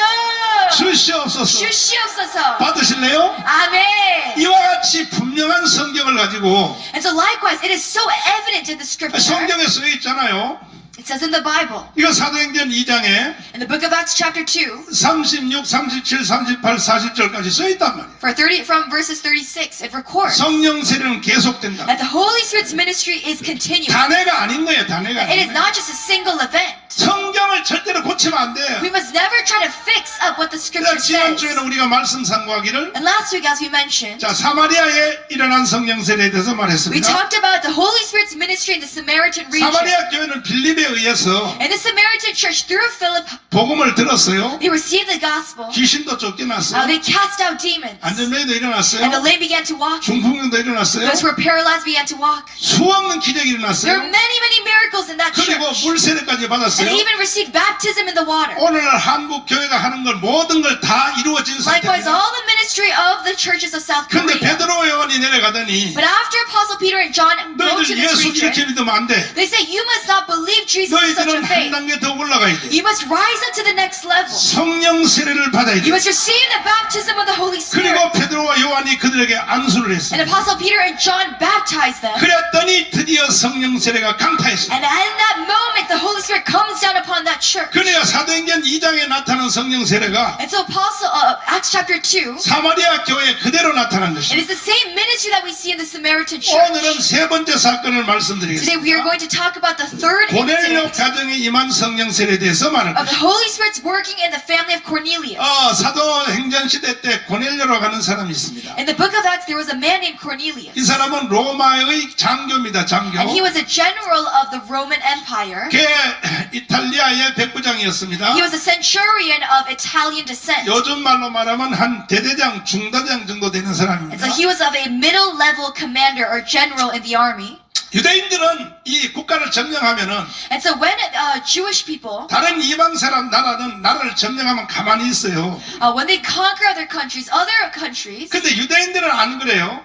주시옵소서.
주시옵소서.
받으실래요?
아멘.
이와 같이 분명한 성경을 가지고
And so likewise, it is so evident in the scripture.
성경에 쓰여 있잖아요.
It says in the Bible,
이거 사도행전 2장에
in the book of Acts chapter 2,
36, 37, 38, 40절까지 써 있단 말이에요.
for 30, from verses 36, it records
성령 세례는 계속된다.
that the Holy Spirit's ministry is continuing.
단회가 아닌 거예요. 단회가
It
아닌
is
거예요.
not just a single event.
성경을 절대로 고치면 안 돼요.
We must never try to fix up what the scripture says.
지난주에는 우리가 말씀 상고하기를
And last week, as we mentioned,
자 사마리아에 일어난 성령 세례에 대해서
we
말했습니다.
talked about the Holy Spirit's ministry in the Samaritan region.
사마리아 교회는 빌립에 의해서
In the Samaritan church, through Philip,
복음을 들었어요.
they received the gospel.
귀신도 쫓겨났어요.
They cast out demons.
안전매도 일어났어요.
And the lame began to walk.
중풍병도 일어났어요.
Those who were paralyzed began to walk.
수없는 기적이
There were
일어났어요.
many, many miracles in that
그리고
church.
물 세례까지
And
받았어요.
they even received baptism in the water.
오늘날 한국 교회가 하는 걸 모든 걸 다 이루어진
Likewise,
상태입니다.
all the ministry of the churches of South
근데
Korea.
베드로 요한이 내려가더니
But after Apostle Peter and John go to
너희들
this
예수
region,
이렇게 믿으면 안 돼.
they say, you must not believe Jesus in such a
너희들은 한
faith.
단계 더 올라가야 돼.
You must rise up to the next level.
성령 세례를 받아야 돼.
You must receive the baptism of the Holy Spirit.
그리고 베드로와 요한이 그들에게 안수를
And
했습니다.
Apostle Peter and John baptized them.
그랬더니 드디어 성령 세례가 강타했습니다.
And in that moment, the Holy Spirit comes down upon that church.
그러니까 사도행전 2장에 나타난 성령 세례가
And so Acts chapter 2,
사마리아 교회에 그대로 나타난
it
것입니다.
is the same ministry that we see in the Samaritan
오늘은
church.
세 번째 사건을
Today we are
말씀드리겠습니다.
going to talk about the third
고넬료
incident
가정에 임한 성령 세례에 대해서 말할
of the
것입니다.
Holy Spirit's working in the family of Cornelius.
사도행전 시대 때 고넬료로 가는 사람이 있습니다.
In the book of Acts, there was a man named Cornelius.
이 사람은 로마의 장교입니다. 장교.
And he was a general of the Roman Empire.
그게 이탈리아의 백부장이었습니다.
He was a centurion of Italian descent.
요즘 말로 말하면 한 대대장, 중대장 정도 되는
And
사람입니다.
so he was of a middle level commander or general in the army.
유대인들은 이 국가를 점령하면은
And so when Jewish people,
다른 이방 사람 나라를 점령하면 가만히 있어요.
when they conquer other countries,
근데 유대인들은 안 그래요.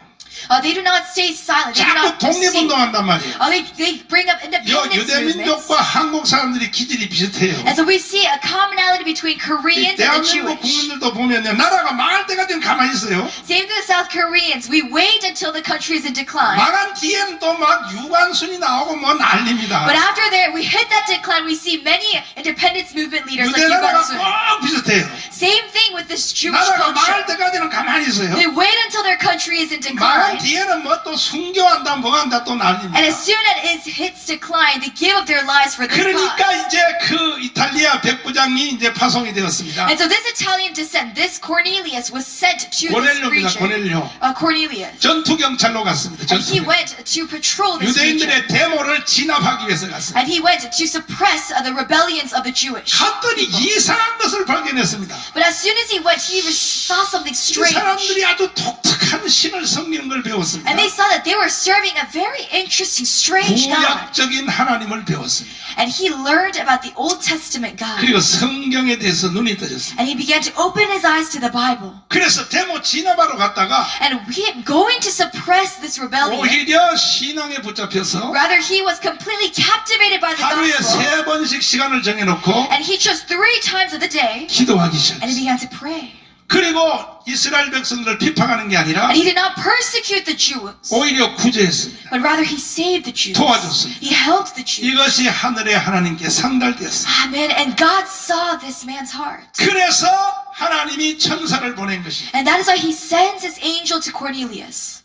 they do not stay silent. They do
자꾸
not deceive.
독립운동한단 말이에요.
They bring up
요
independence movements.
유대민족과 한국 사람들이 기질이 비슷해요.
And so we see a commonality between
이
Koreans and the
대한민국
Jewish.
국민들도 보면요, 나라가 망할 때까지는 가만히 있어요.
Same to the South Koreans. We wait until the country is in decline.
망한 뒤에는 또 막 유관순이 나오고 뭐 난립니다.
But after that, we hit that decline, we see many independence movement leaders like
유대나라가
Yubansun.
꼭 비슷해요.
Same thing with this Jewish
나라가 망할
culture.
때까지는 가만히 있어요.
They wait until their country is in
망한
decline.
뒤에는 뭐 또 순교한다 뭐한다 또 난립니다.
And as soon as it hits decline, they give up their lives for this
그러니까
cause.
이제 그 이탈리아 백부장이 이제 파송이 되었습니다.
And so this Italian descent, this Cornelius was sent to this
고넬료입니다.
region.
고넬료.
Cornelius.
전투 경찰로 갔습니다.
And he
전투.
went to patrol this region.
유대인들의 데모를 진압하기 위해서 갔습니다.
And he went to suppress the rebellions of the Jewish.
갔더니 이상한 것을 발견했습니다.
But as soon as he went, he saw something
이
strange.
사람들이 아주 독특한 신을 섬기는 걸 배웠습니다.
And they saw that they were serving a very interesting, strange God.
구약적인 하나님을 배웠습니다.
And he learned about the Old Testament God.
그리고 성경에 대해서 눈이 떠졌습니다.
And he began to open his eyes to the Bible.
그래서 데모 진압하러 갔다가
And going to suppress this rebellion,
오히려 신앙에 붙잡혀서
rather he was completely captivated by the
하루에
gospel.
3번씩 시간을 정해놓고
And he chose 3 times of the day,
기도하기
and he
시작했어요.
began to pray.
그리고 이스라엘 백성들을 비판하는 게 아니라
And he did not persecute the Jews,
오히려 구제했습니다.
but rather he saved the Jews.
도와줬습니다.
He helped the Jews.
이것이 하늘의 하나님께 상달되었습니다.
Amen. And God saw this man's heart.
그래서 하나님이 천사를 보낸 것입니다.
And that is why he sends his angel to Cornelius.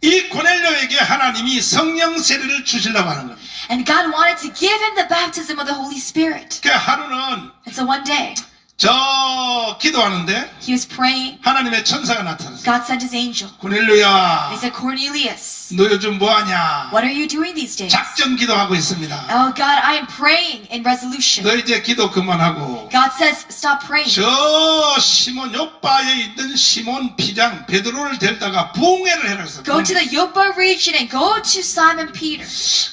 이 고넬료에게 하나님이 성령 세례를 주시려고 하는 겁니다.
And God wanted to give him the baptism of the Holy Spirit.
그 하루는
And so one day,
저 기도하는데
he was praying.
하나님의 천사가 나타났어요.
God sent his angel.
고넬료야,
He said, Cornelius,
너 요즘 뭐하냐?
what are you doing these days?
작정 기도하고 있습니다.
Oh God, I am praying in resolution.
너 이제 기도 그만하고
God says, stop praying.
저 시몬 요바에 있는 시몬 피장 베드로를 데려다가 부흥회를 해라 했어요.
Go to the Yopa region and go to Simon Peter.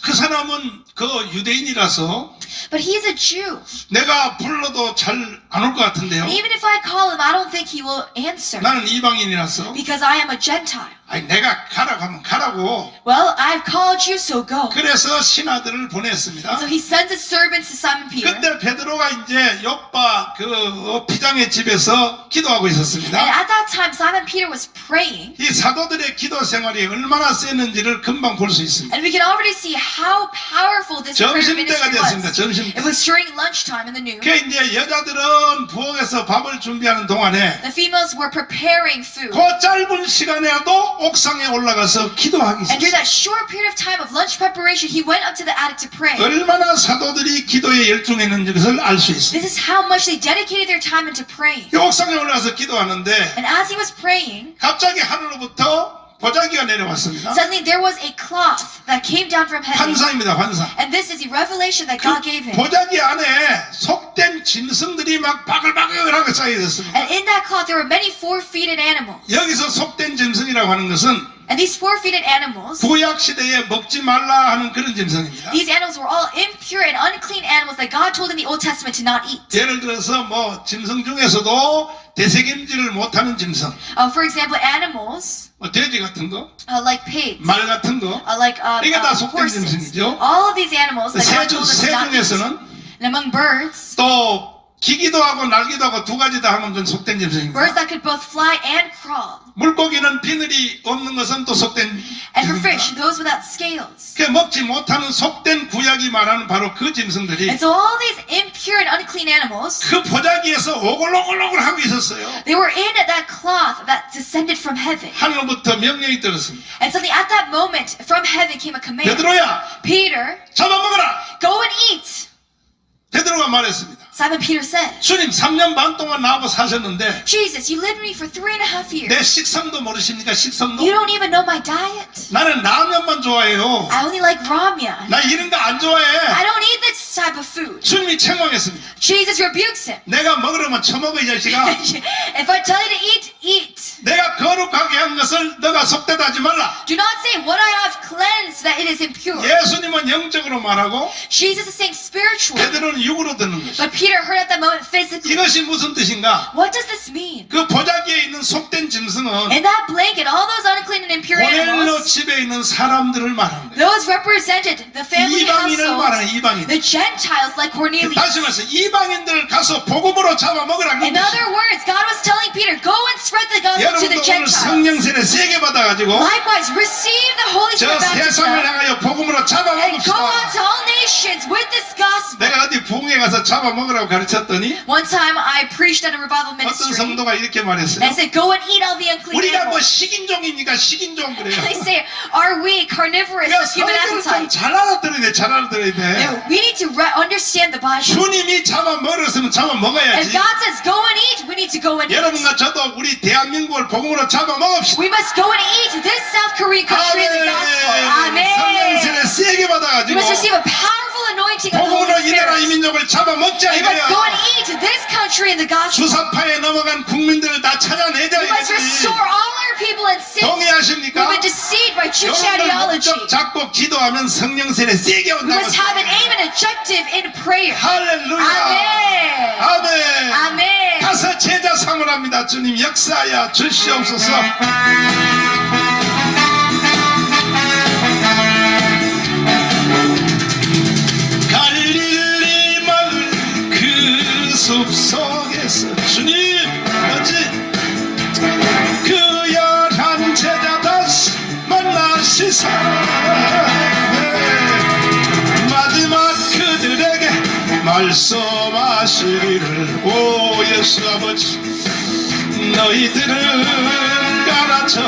그 사람은 그 유대인이라서
But he's a Jew.
내가 불러도 잘 안 올 것 같은데요.
And even if I call him, I don't think he will answer.
나는 이방인이라서
Because I am a Gentile.
아니 내가 가라고 하면 가라고.
Well, I've called you, so go.
그래서 신하들을 보냈습니다.
So he sends his servants to Simon Peter.
그때 베드로가 이제 요바 그 피장의 집에서 기도하고
And
있었습니다.
at that time, Simon Peter was praying.
이 사도들의 기도 생활이 얼마나 셌는지를 금방 볼 수 있습니다.
And we can already see how powerful this prayer
점심때가
ministry
됐습니다.
was.
점심때.
It was during lunchtime in the noon.
그 이제 여자들은 부엌에서 밥을 준비하는 동안에
The females were preparing food.
그 짧은 시간에도 옥상에 올라가서 기도하기
And during
시작했어요.
that short period of time of lunch preparation, he went up to the attic to pray.
얼마나 사도들이 기도에 열중했는지 것을 알 수 있어요.
This is how much they dedicated their time into praying.
이 옥상에 올라가서 기도하는데
And as he was praying,
갑자기 하늘로부터 보자기가 내려왔습니다.
suddenly there was a cloth that came down from heaven.
환상입니다. 환상.
And this is the revelation that God gave him.
보자기 안에 속된 짐승들이 막 바글바글하게 쌓여졌습니다.
And in that cloth there were many four-feeted animals.
여기서 속된 짐승이라고 하는 것은
And these four-feeted animals,
구약 시대에 먹지 말라 하는 그런 짐승입니다.
these animals were all impure and unclean animals that God told in the Old Testament to not eat.
예를 들어서 뭐 짐승 중에서도 되새김질을 못하는 짐승,
For example, animals
뭐 돼지 같은 거,
like pigs,
말 같은 거,
like
이게 다 속된
horses.
짐승이죠.
All of these animals that God told us
새
to not eat.
중에서는
And among birds,
또 기기도 하고 날기도 하고 두 가지 다 하면 그건 속된 짐승입니다.
birds that could both fly and crawl.
물고기는 비늘이 없는 것은 또 속된
And for fish,
짐승입니다.
those without scales.
그 먹지 못하는 속된 구약이 말하는 바로 그 짐승들이
And so all these impure and unclean animals,
그 보자기에서 오글오글오글 하고 있었어요.
they were in that cloth that descended from heaven.
하늘로부터 명령이 떨어졌습니다.
And suddenly at that moment, from heaven came a command.
베드로야,
Peter,
잡아먹어라.
go and eat.
베드로가 말했습니다.
Simon Peter said,
주님 3년 반 동안 나하고 사셨는데
Jesus, you lived with me for 3.5 years.
내 식성도 모르십니까? 식성도?
You don't even know my diet.
나는 라면만 좋아해요.
I only like ramyun.
나 이런 거 안 좋아해.
I don't eat this type of food.
주님이 책망했습니다.
Jesus rebukes him.
내가 먹으려면 처먹어 이 자식아.
If I tell you to eat, eat.
내가 거룩하게 한 것을 너가 속되다 하지 말라.
Do not say what I have cleansed that it is impure.
예수님은 영적으로 말하고
Jesus is saying spiritual.
베드로는 육으로 듣는 것이.
But Peter heard at that moment physically.
이것이 무슨 뜻인가?
What does this mean?
그 보자기에 있는 속된 짐승은
In that blanket, all those unclean and impure
고넬료
animals,
집에 있는 사람들을 말하는 거예요.
those represented the family
이방인을 말하는
households,
이방인.
the Gentiles like Cornelius.
다시 말해서 이방인들 가서 복음으로 잡아먹으라.
In other words, God was telling Peter, go and spread the gospel to
여러분도
the
오늘
Gentiles.
성령 세례 세게 받아가지고
Likewise, receive the Holy
저
Spirit
세상을
baptism
향하여 복음으로
and go out
잡아먹읍시다.
to all nations with this
가서 잡아먹으라고 가르쳤더니
One time I preached at a revival
어떤
ministry.
성도가 이렇게
And
말했어요.
I said, go and eat all the unclean
우리가 뭐
animals.
식인종입니까? 식인종 그래요.
They say, are we carnivorous
그러니까
of human
성경을 좀
appetite?
잘 알아들어야 돼. 잘 알아들어야 돼.
And we need to understand the Bible.
주님이 잡아먹었으면
If
잡아먹어야지.
God says go and eat, we need to go and eat.
여러분과 저도 우리 대한민국을 복음으로 잡아먹읍시다.
We must go and eat this South Korean country in the gospel. Amen.
성령세를 세게
We
받아가지고
must receive a powerful anointing of the
복음으로
Holy
이 나라 이
Spirit.
민족을 잡아먹자
We must go and
이거야.
eat this country in the gospel.
주사파에 넘어간 국민들을 다 찾아내자
We must
이거지.
restore all our people and sins. We've
동의하십니까?
been deceived by Jewish
여러분들
ideology.
목적 잡고 기도하면 성령세를 세게
We
온다고.
must have an aim and objective in prayer.
할렐루야.
Amen.
아멘.
Amen.
가서 제자 삼으랍니다. 주님 역사하여 주시옵소서. 갈릴리 마을 그 숲속에서 주님 뭐지 그 11 제자 다시 만나시사 마지막 그들에게 말씀하시기를 오 예수 아버지 너희들은 가라쳐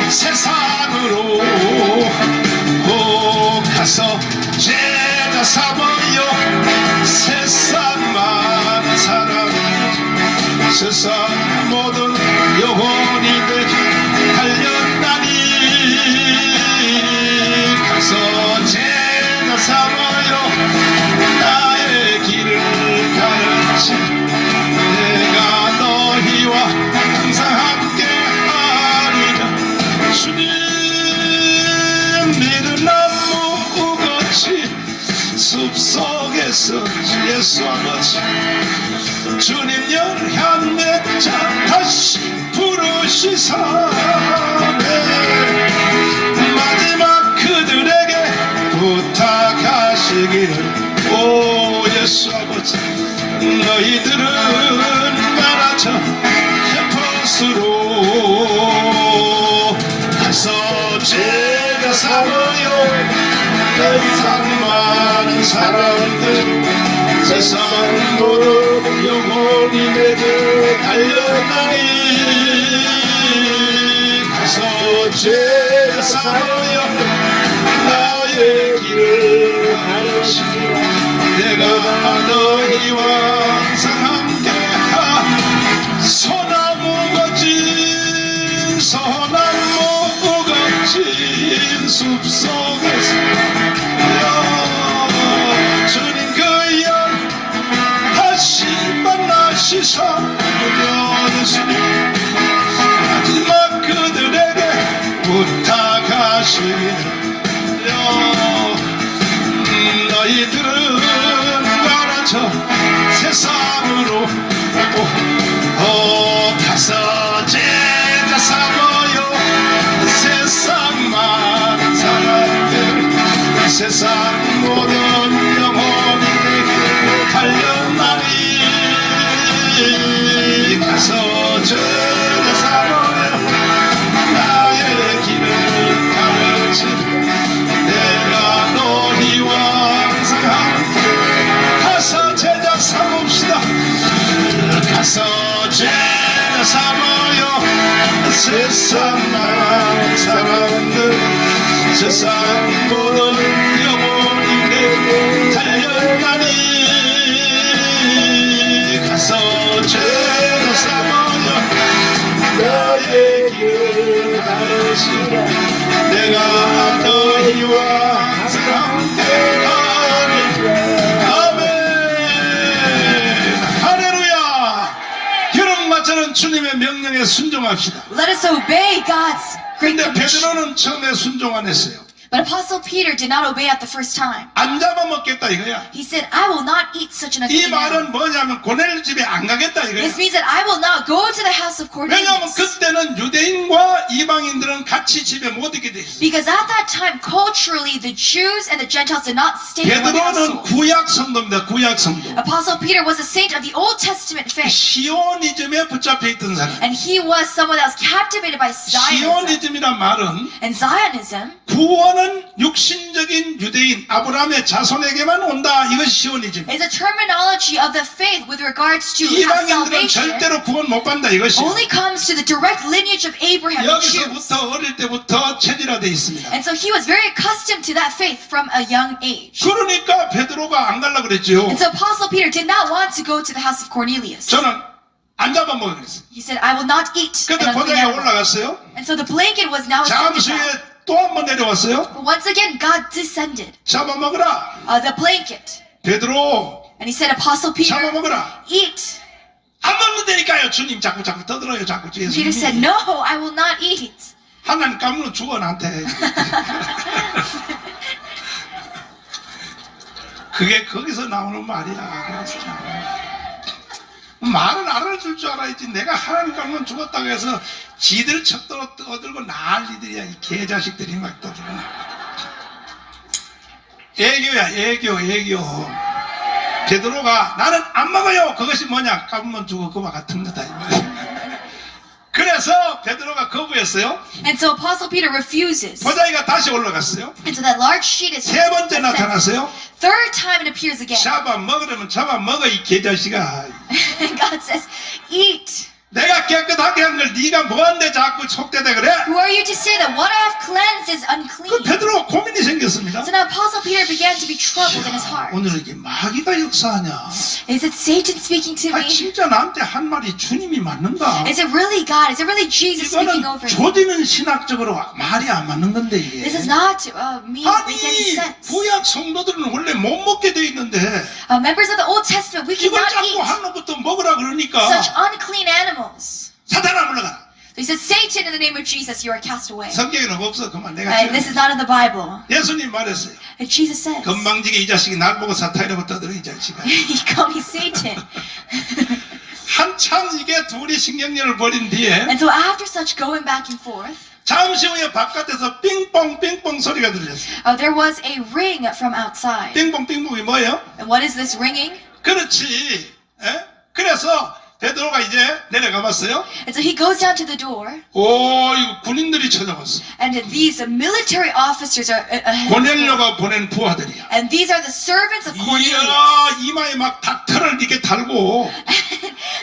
세상으로 가서 제자 삼아요 세상 많은 사람 세상 모든 영혼이 달렸나니 가서 제자 삼아요 나의 길을 가르치 내가 너희와 항상 함께 하리라 주님 믿는 나무 같이 숲속에서 예수 아버지 주님 열한 맺자 다시 부르시사 마지막 그들에게 부탁하시기를 오 예수 아버지 너희들은 가라쳐 햇볕으로 가서 제자 삼아요 세상 많은 사람들 세상 모든 영혼이 내게 달려나니 가서 제자 삼아요 나의 길을 가르치라 내가 너희와 항상 함께하 소나무 거친 숲속에서 주님 그영 다시 만나시사 예수님 마지막 그들에게 부탁하시기를 너희들은 가라쳐 세상으로 가서 제자 삼아요 세상 많은 사람들 세상 모든 영혼이 달려나니 가서 제자 삼아요 나의 길을 가르치 내가 너희와 항상 함께 가서 제자 삼읍시다 가서 제자 삼아요 세상 많은 사람들 세상 모든 영혼이 내게 달려나니 가서 제자 삼아요 나의 길을 가르치라 내가 너희와 항상 함께하리 아멘 할렐루야 여러분과 저는 주님의 명령에 순종합시다.
Let us obey God's great
근데
commission.
베드로는 처음에 순종 안 했어요.
But Apostle Peter did not obey at the first time.
안 잡아먹겠다 이거야.
He said, I will not eat such an
이
unclean animal.
말은 뭐냐면 고넬 집에 안 가겠다 이거야.
This means that I will not go to the house of
왜냐하면
Cornelius.
그때는 유대인과 이방인들은 같이 집에 못 있게 돼 있어.
Because at that time, culturally, the Jews and the Gentiles did not stay in one
베드로는
household.
구약 성도입니다. 구약 성도.
Apostle Peter was a saint of the Old Testament faith.
시오니즘에 붙잡혀 있던 사람.
And he was someone that was captivated by Zionism.
시오니즘이란 말은
And Zionism
구원을 시온은 육신적인 유대인 아브라함의 자손에게만 온다. 이것이 시온이즘.
It's a terminology of the faith with regards to
이방인들은
salvation.
절대로 구원 못 받는다. 이것이.
Only comes to the direct lineage of Abraham and Jews.
여기서부터 어릴 때부터 체질화되어 있습니다.
And so he was very accustomed to that faith from a young age.
그러니까 베드로가 안 갈라 그랬죠.
And so Apostle Peter did not want to go to the house of Cornelius.
저는 안 잡아먹어 그랬어요.
He said, I will not eat
근데
an unclean
고대가
animal.
올라갔어요.
And so the blanket was now ascended
잠수에
back.
또 한 번 내려왔어요.
But once again, God descended
잡아먹으라.
the blanket.
베드로
And he said, Apostle Peter,
잡아먹으라.
eat.
안 먹는다니까요. 주님 자꾸 떠들어요. 자꾸
Peter said,
예수님이.
no, I will not eat.
하나님 까물어 죽어 나한테. 그게 거기서 나오는 말이야. 거기서 나오는. 말은 알아줄 줄 알아야지. 내가 하나님 까물면 죽었다고 해서 지들 척도로 떠들고 난리들이야. 이 개자식들이 막 떠들고. 애교야, 애교. 베드로가 나는 안 먹어요. 그것이 뭐냐? 까불면 죽어. 그와 같은 거다. 이 말이야. 그래서 베드로가 거부했어요.
And so Apostle Peter refuses.
보자기가 다시 올라갔어요.
And so that large sheet is
세 번째
ascended.
나타났어요.
Third time it appears again.
잡아먹으려면 잡아먹어 이 개자식아.
And God says, eat.
내가 깨끗하게 한 걸 네가 뭐한데 자꾸 속되다 그래?
Who are you to say that what I have cleansed is
그
unclean?
베드로가 고민이 생겼습니다.
So now Apostle Peter began to be troubled in his heart.
오늘 이게 마귀가 역사하냐?
Is it Satan speaking to
아
me?
진짜 나한테 한 말이 주님이 맞는가?
Is it really God? Is it really Jesus speaking
이거는
over me?
조지는 신학적으로 말이 안 맞는 건데 이게.
This is not me make
아니
any sense.
구약 성도들은 원래 못 먹게 돼 있는데
Members of the Old Testament, we
이걸
cannot
자꾸
eat
하나부터 먹으라 그러니까
such unclean animals.
사탄아 물러가라.
So he says, Satan, in the name of Jesus, you are cast away.
성경에는 없어. 그만 내가
And this is not in the Bible.
예수님 말했어요.
And Jesus says,
건방지게 이 자식이 날 보고 사탄이라고 떠들어 이 자식아.
he called me Satan.
한참 이게 둘이 신경전을 벌인 뒤에
And so after such going back and forth,
잠시 후에 바깥에서 삥뽕 삥뽕 소리가 들렸어요.
there was a ring from outside.
삥뽕 삥뽕이 뭐예요?
And what is this ringing?
그렇지. 에? 그래서 베드로가 이제 내려가 봤어요.
And so he goes down to the door,
오, 이거 군인들이 찾아왔어.
and these military officers are ahead.
고넬료가 보낸 부하들이야.
And these are the servants of Cornelius.
이야, 이마에 막 닭털을 이렇게 달고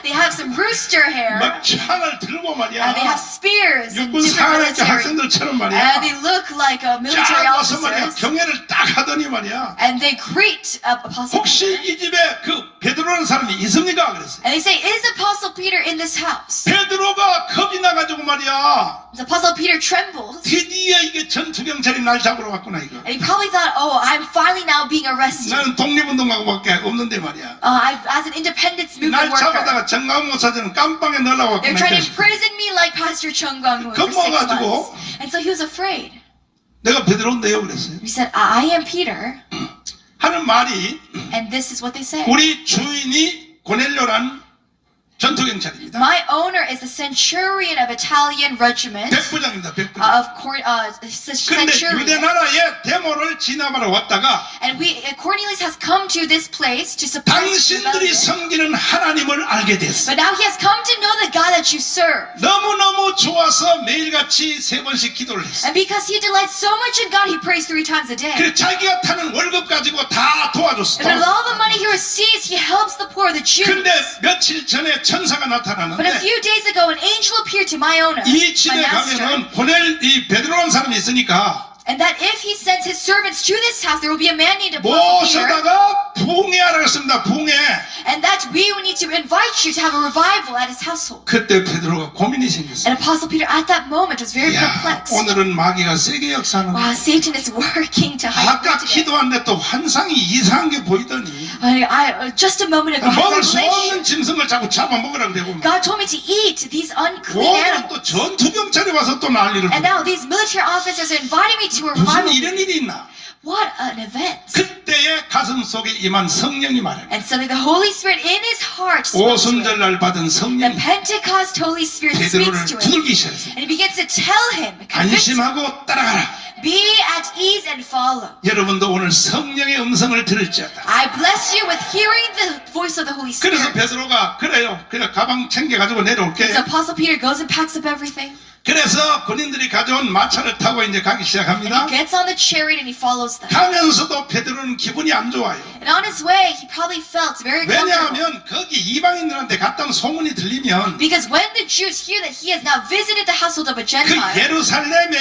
They have some rooster hair,
막 창을 들고 말이야.
and they have spears and
육군
different
사관학교
military.
학생들처럼 말이야.
And they look like military
쫙 와서 말이야.
officers.
경애를 딱 하더니 말이야.
And they greet Apostle
혹시
Peter.
이 집에 그 베드로라는 사람이 있습니까? 그랬어요.
And they say, is Apostle Peter in this house?
베드로가 겁이 나가지고 말이야.
So Apostle Peter trembled.
드디어 이게 전투경찰이 날 잡으러 왔구나 이거.
And he probably thought, oh, I'm finally now being arrested.
나는 독립운동가고밖에 없는데 말이야.
As an independence
날
movement worker.
잡아다가 정강모 사진은 깜빵에 넣으려고
They're
왔구나.
trying to imprison me like Pastor Chung Gang-ho for 6
겁먹어가지고.
months. And so he was afraid.
내가 베드로인데요 그랬어요.
He said, I am Peter.
하는 말이
And this is what they say.
우리 주인이 고넬료란 전투경찰입니다.
My owner is the centurion of Italian regiment
백부장입니다. 백부장. 근데
centurion.
유대 나라의 데모를 진압하러 왔다가
And Cornelius has come to this place to suppress
당신들이
rebellion.
섬기는 하나님을 알게 됐어요.
But now he has come to know the God that you serve.
너무너무 좋아서 매일같이 3번씩 기도를 했어요.
And because he delights so much in God, he prays 3 times a day.
그래 자기가 타는 월급 가지고 다 도와줬어.
And with all the money he receives, he helps the poor, the Jews.
근데 며칠 전에 천사가
But a
나타나는데
few days ago, an angel appeared to my owner,
이
my
집에
master,
가면은 보낼 이 베드로라는 사람이 있으니까
and that if he sends his servants to this house, there will be a man named Apostle Peter,
모셔다가 부흥회하라고 했습니다. 부흥회.
and that we will need to invite you to have a revival at his household.
그때 베드로가 고민이 생겼어요.
And Apostle Peter at that moment was very
야,
perplexed.
오늘은 마귀가 세게 역사하는 거야.
Wow, Satan is working to hide
아까
me today.
기도하는데 또 환상이 이상한 게 보이더니
Just a moment ago, I had
먹을 수
revelation.
없는 짐승을 자꾸 잡아먹으라고 되고
God told me to eat these unclean
오늘
animals.
또 전투경찰이 와서 또 난리를
And
부르고
now these military officers are inviting me to a
무슨
revival.
이런 일이 있나.
What an event.
그때의 가슴 속에 임한 성령이 말해요.
And suddenly the Holy Spirit in his heart spoke to him.
오순절날 받은
The
성령이
Pentecost Holy Spirit
베드로를
speaks to him.
두들기 시작했어요.
And he begins to tell him, convict him,
안심하고 따라가라.
be at ease and follow.
여러분도 오늘 성령의 음성을 들을지어다.
I bless you with hearing the voice of the Holy
그래서
Spirit.
베드로가 그래요. 그래 가방 챙겨가지고 내려올게.
So Apostle Peter goes and packs up everything.
그래서 군인들이 가져온 마차를 타고 이제 가기 시작합니다.
He gets on the chariot and he follows them.
가면서도 베드로는 기분이 안 좋아요.
And on his way, he probably felt very comfortable.
왜냐하면 거기 이방인들한테 갔다는 소문이 들리면
Because when the Jews hear that he has now visited the household of a
그
Gentile,
예루살렘의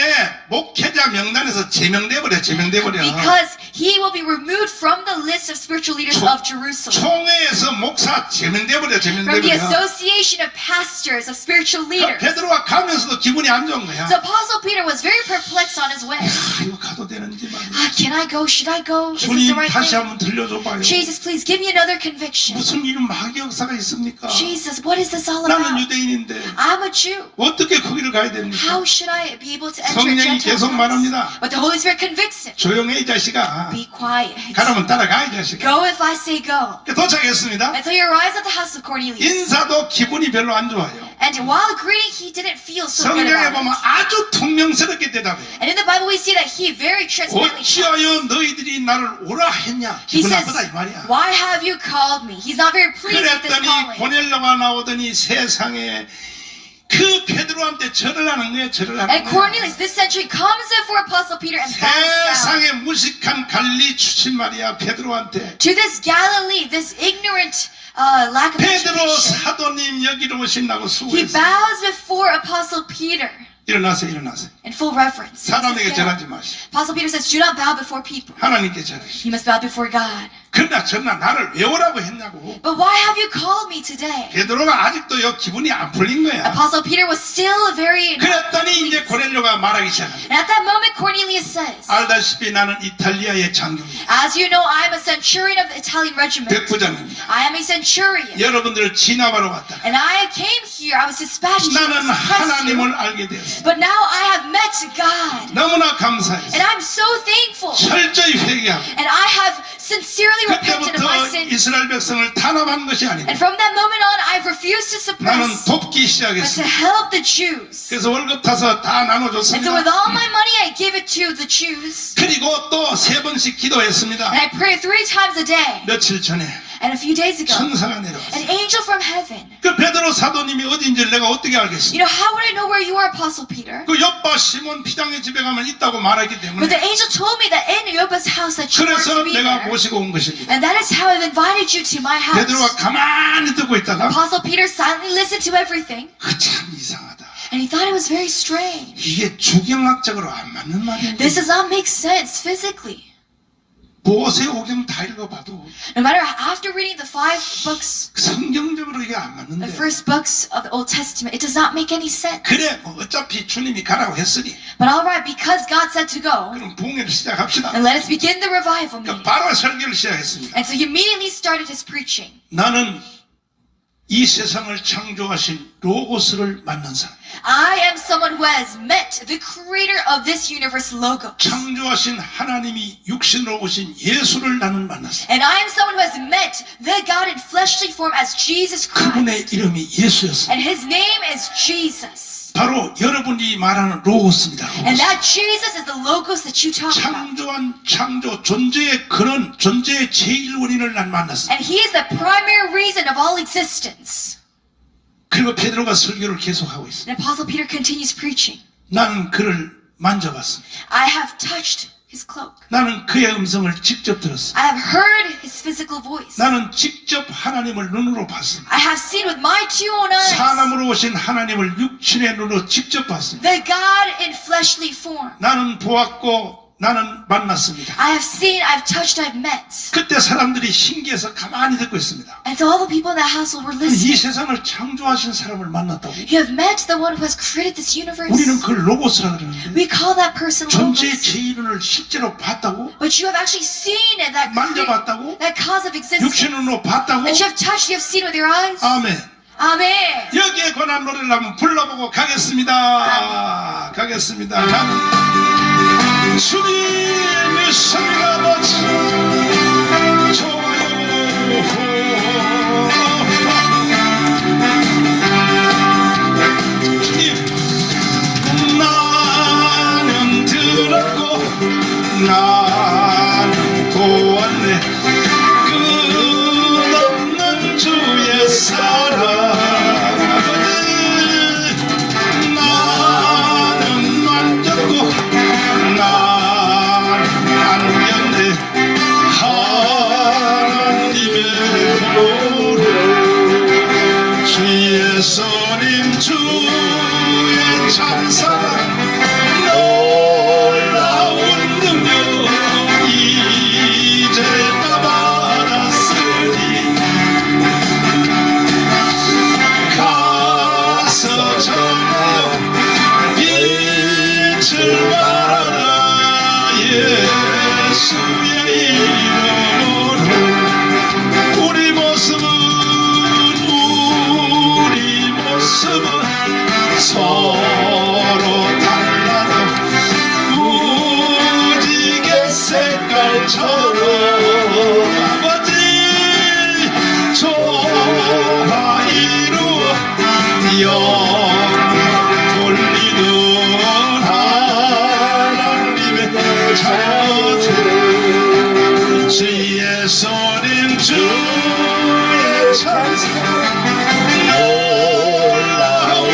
목회자 명단에서 제명돼 버려.
because he will be removed from the list of spiritual leaders of Jerusalem,
총회에서 목사 제명돼 버려.
from the association of pastors, of spiritual leaders.
베드로가 가면서도 기분이 안 좋은 거야.
So Apostle Peter was very perplexed on his way.
이거 가도 되는지 말이야.
Can I go? Should I go? Is this
주님
the right
다시
thing?
한번 들려줘 봐요.
Jesus, please give me another conviction.
무슨 이런 마귀 역사가 있습니까?
Jesus, what is this all
나는
about?
유대인인데
I'm a Jew.
어떻게 거기를 가야 됩니까?
How should I be able to enter a
성령이
Gentile
계속
house?
말합니다.
But the Holy Spirit convicts him.
조용해 이 자식아.
Be quiet.
가라면 따라가 이 자식아.
Go if I say go.
도착했습니다.
And so he arrives at the house of Cornelius.
인사도 기분이 별로 안 좋아요.
And while greeting, he didn't feel so good
성경에
about
보면
it.
아주 퉁명스럽게 대답해요.
And in the Bible, we see that he very transparently tells.
어찌하여 너희들이 나를 오라 했냐?
He
기분
says,
나쁘다 이 말이야.
why have you called me? He's not very pleased with this
그랬더니
calling.
고넬료가 나오더니 세상에 그 베드로한테 절을 하는 거예요. 절을 하는
And
거예요.
Cornelius, this century, comes in for Apostle Peter and bows down.
세상에 무식한 갈리 출신 말이야 베드로한테.
To this Galilee, this ignorant lack of
베드로
education,
사도님 여기로 오신다고
he
수고했어.
bows before Apostle Peter
일어나세요.
in full reverence. He
사람에게
says, "Get up."
절하지 마시오.
Apostle Peter says, do not bow before people.
하나님께 절하시오.
You must bow before God.
그러나 저나 나를 왜 오라고 했냐고.
But why have you called me today?
베드로가 아직도 요 기분이 안 풀린 거야.
Apostle Peter was still very...
그랬더니 이제 고넬료가 말하기 시작합니다.
And at that moment, Cornelius says,
알다시피 나는 이탈리아의 장교입니다.
as you know, I am a centurion of the Italian regiment.
백부장입니다.
I am a centurion.
여러분들을 진압하러 왔다.
And I came here, I was dispatched to
나는
suppress you.
하나님을 알게 되었어.
But now I have met God.
너무나 감사했어.
And I'm so thankful.
철저히 회개하고
And I have sincerely repented of my
그때부터
sins.
이스라엘 백성을 탄압한 것이 아니고
And from that moment on, I've refused to
나는
suppress,
돕기
but to
시작했어.
help the Jews.
그래서 월급 타서 다
And so
나눠줬습니다.
with all my money, I give it to the Jews.
그리고 또 3번씩 기도했습니다.
And I pray 3 times a day.
며칠 전에
And a few days ago,
천사가 내려왔어.
an angel from heaven.
그 베드로 사도님이 어디인지를 내가 어떻게 알겠어?
You know, how would I know where you are, Apostle Peter?
그 옆바 시몬 피장의 집에 가면 있다고 말하기
But the
때문에
angel told me that in Yoba's house that you are
그래서
to be
내가
there.
모시고 온 것입니다.
And that is how I've invited you to my house.
베드로가 가만히 듣고 있다가
Apostle Peter silently listened to everything.
그 참 이상하다.
And he thought it was very strange.
이게 주경학적으로 안 맞는 말인데
This does not make sense physically.
모세오경 다 읽어봐도
No matter after reading the 5 books,
성경적으로 이게 안
the
맞는데
first books of the Old Testament, it does not make any sense.
그래 뭐 어차피 주님이 가라고 했으니
But alright, because God said to go,
그럼 부흥회를 시작합시다.
then let us begin the revival meeting.
바로 설교를 시작했습니다.
And so he immediately started his preaching.
나는 이 세상을 창조하신 로고스를 만난 사람.
I am someone who has met the creator of this universe, Logos.
창조하신 하나님이 육신으로 오신 예수를 나는 만났어.
And I am someone who has met the God in fleshly form as Jesus
그분의
Christ.
이름이 예수였어.
And his name is Jesus.
바로 여러분이 말하는 로고스입니다.
And
로고스.
that Jesus is the Logos that you talk about.
창조한 창조 존재의 근원 존재의 제일 원인을 난 만났어.
And he is the primary reason of all existence.
그리고 베드로가 설교를 계속하고 있어.
And Apostle Peter continues preaching.
나는 그를 만져봤습니다.
I have touched his cloak.
나는 그의 음성을 직접 들었어.
I have heard his physical voice.
나는 직접 하나님을 눈으로 봤습니다.
I have seen with my 2 own eyes
사람으로 오신 하나님을 육신의 눈으로 직접 봤습니다.
the God in fleshly form.
나는 보았고 나는 만났습니다.
I have seen, I've touched, I've met.
그때 사람들이 신기해서 가만히 듣고 있습니다.
And so all the people in that household were
이
listening.
세상을 창조하신 사람을 만났다고.
You have met the one who has created this universe.
우리는 그걸 로고스라 그러는데
We call that person
존재의
Logos.
제일원을 실제로 봤다고?
But you have actually seen it,
만져봤다고?
that cause of existence.
육신으로 봤다고?
That you have touched, you have seen with your eyes.
아멘.
Amen.
여기에 관한 노래를 한번 불러보고 가겠습니다. 가겠습니다. 주님의 소리가 마치 주님 나는 들었고 나는 보았네 끝없는 주의 사랑 나는 하나님의 도로 주의 손님 주의 참사랑 놀라운 능력 이제 다 받았으니 가서 전하여 빛을 발하라 예수의 이름으로 우리 모습은 서로 달라도 무지개 색깔처럼 아버지 조화 이루어 영광 돌리는 하나님의 자녀들 주의 손님 주의 찬송 놀라운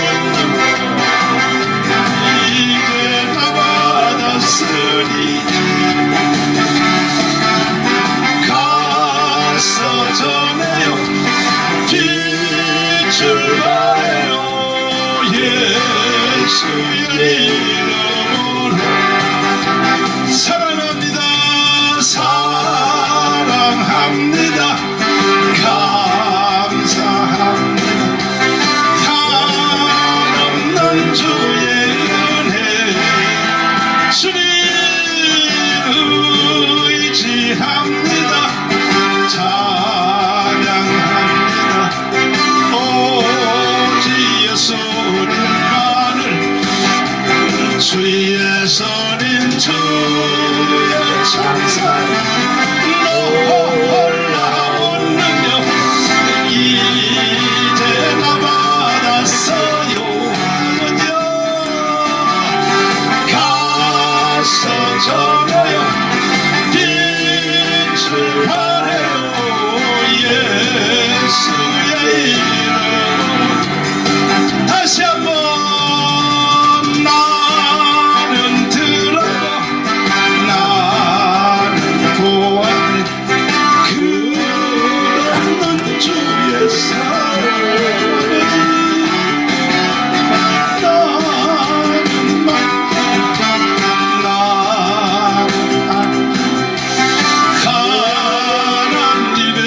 이제 다 받았으니 가서 전해요 빛을 발해요 예수의 이름으로 사랑합니다 사랑합니다 감사합니다 한없는 주의 은혜 주님 의지합니다 찬양합니다 오직 예수님만을 주의 손인 주의 찬사 놀라운 능력 이제 다 받았어요 가서 전해요 빛을 발해요 예수의 이름 다시 한번 나는 들었고 나는 보았네 끝없는 주의 사랑 하나님의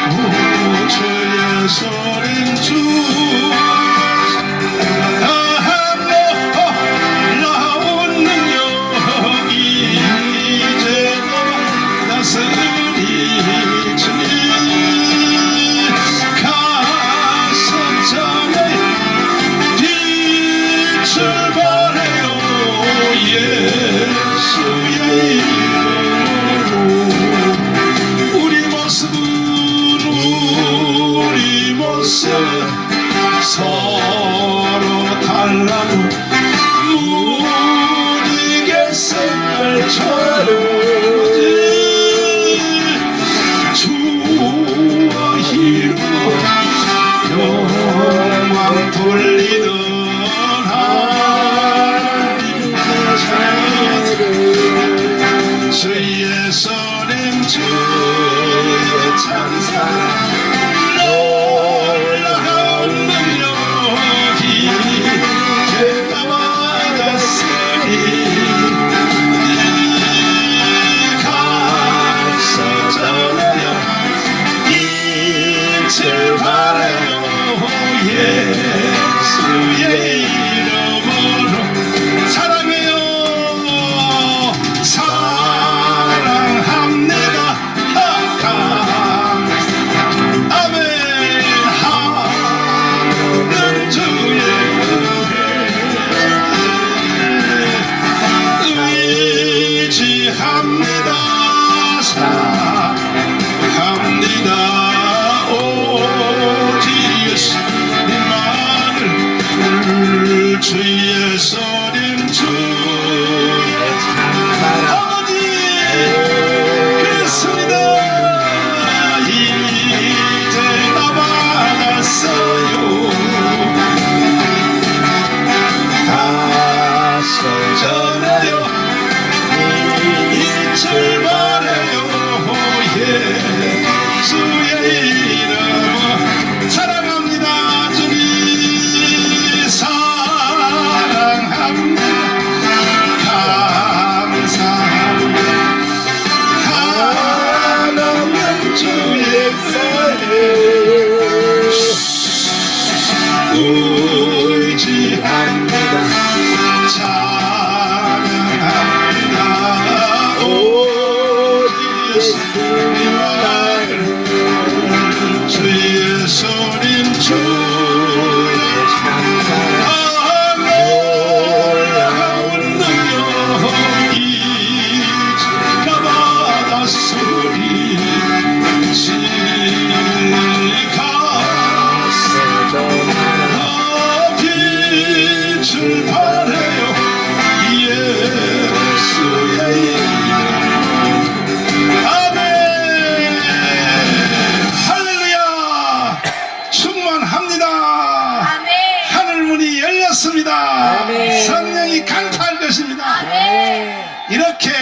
도로 주의 손인 주 놀라운 능력이 이제 나서니 주님 가서 전해 빛을 발해요 예수의 이름으로 우리 모습은 서로 달라도 무지개 색깔처럼 주와 이루어 영광 돌리는 하나님의 자녀들 주의 손님 주의 찬사 놀라운 능력이 제가 받았으니 가서 전하여 빛을 발해요 예수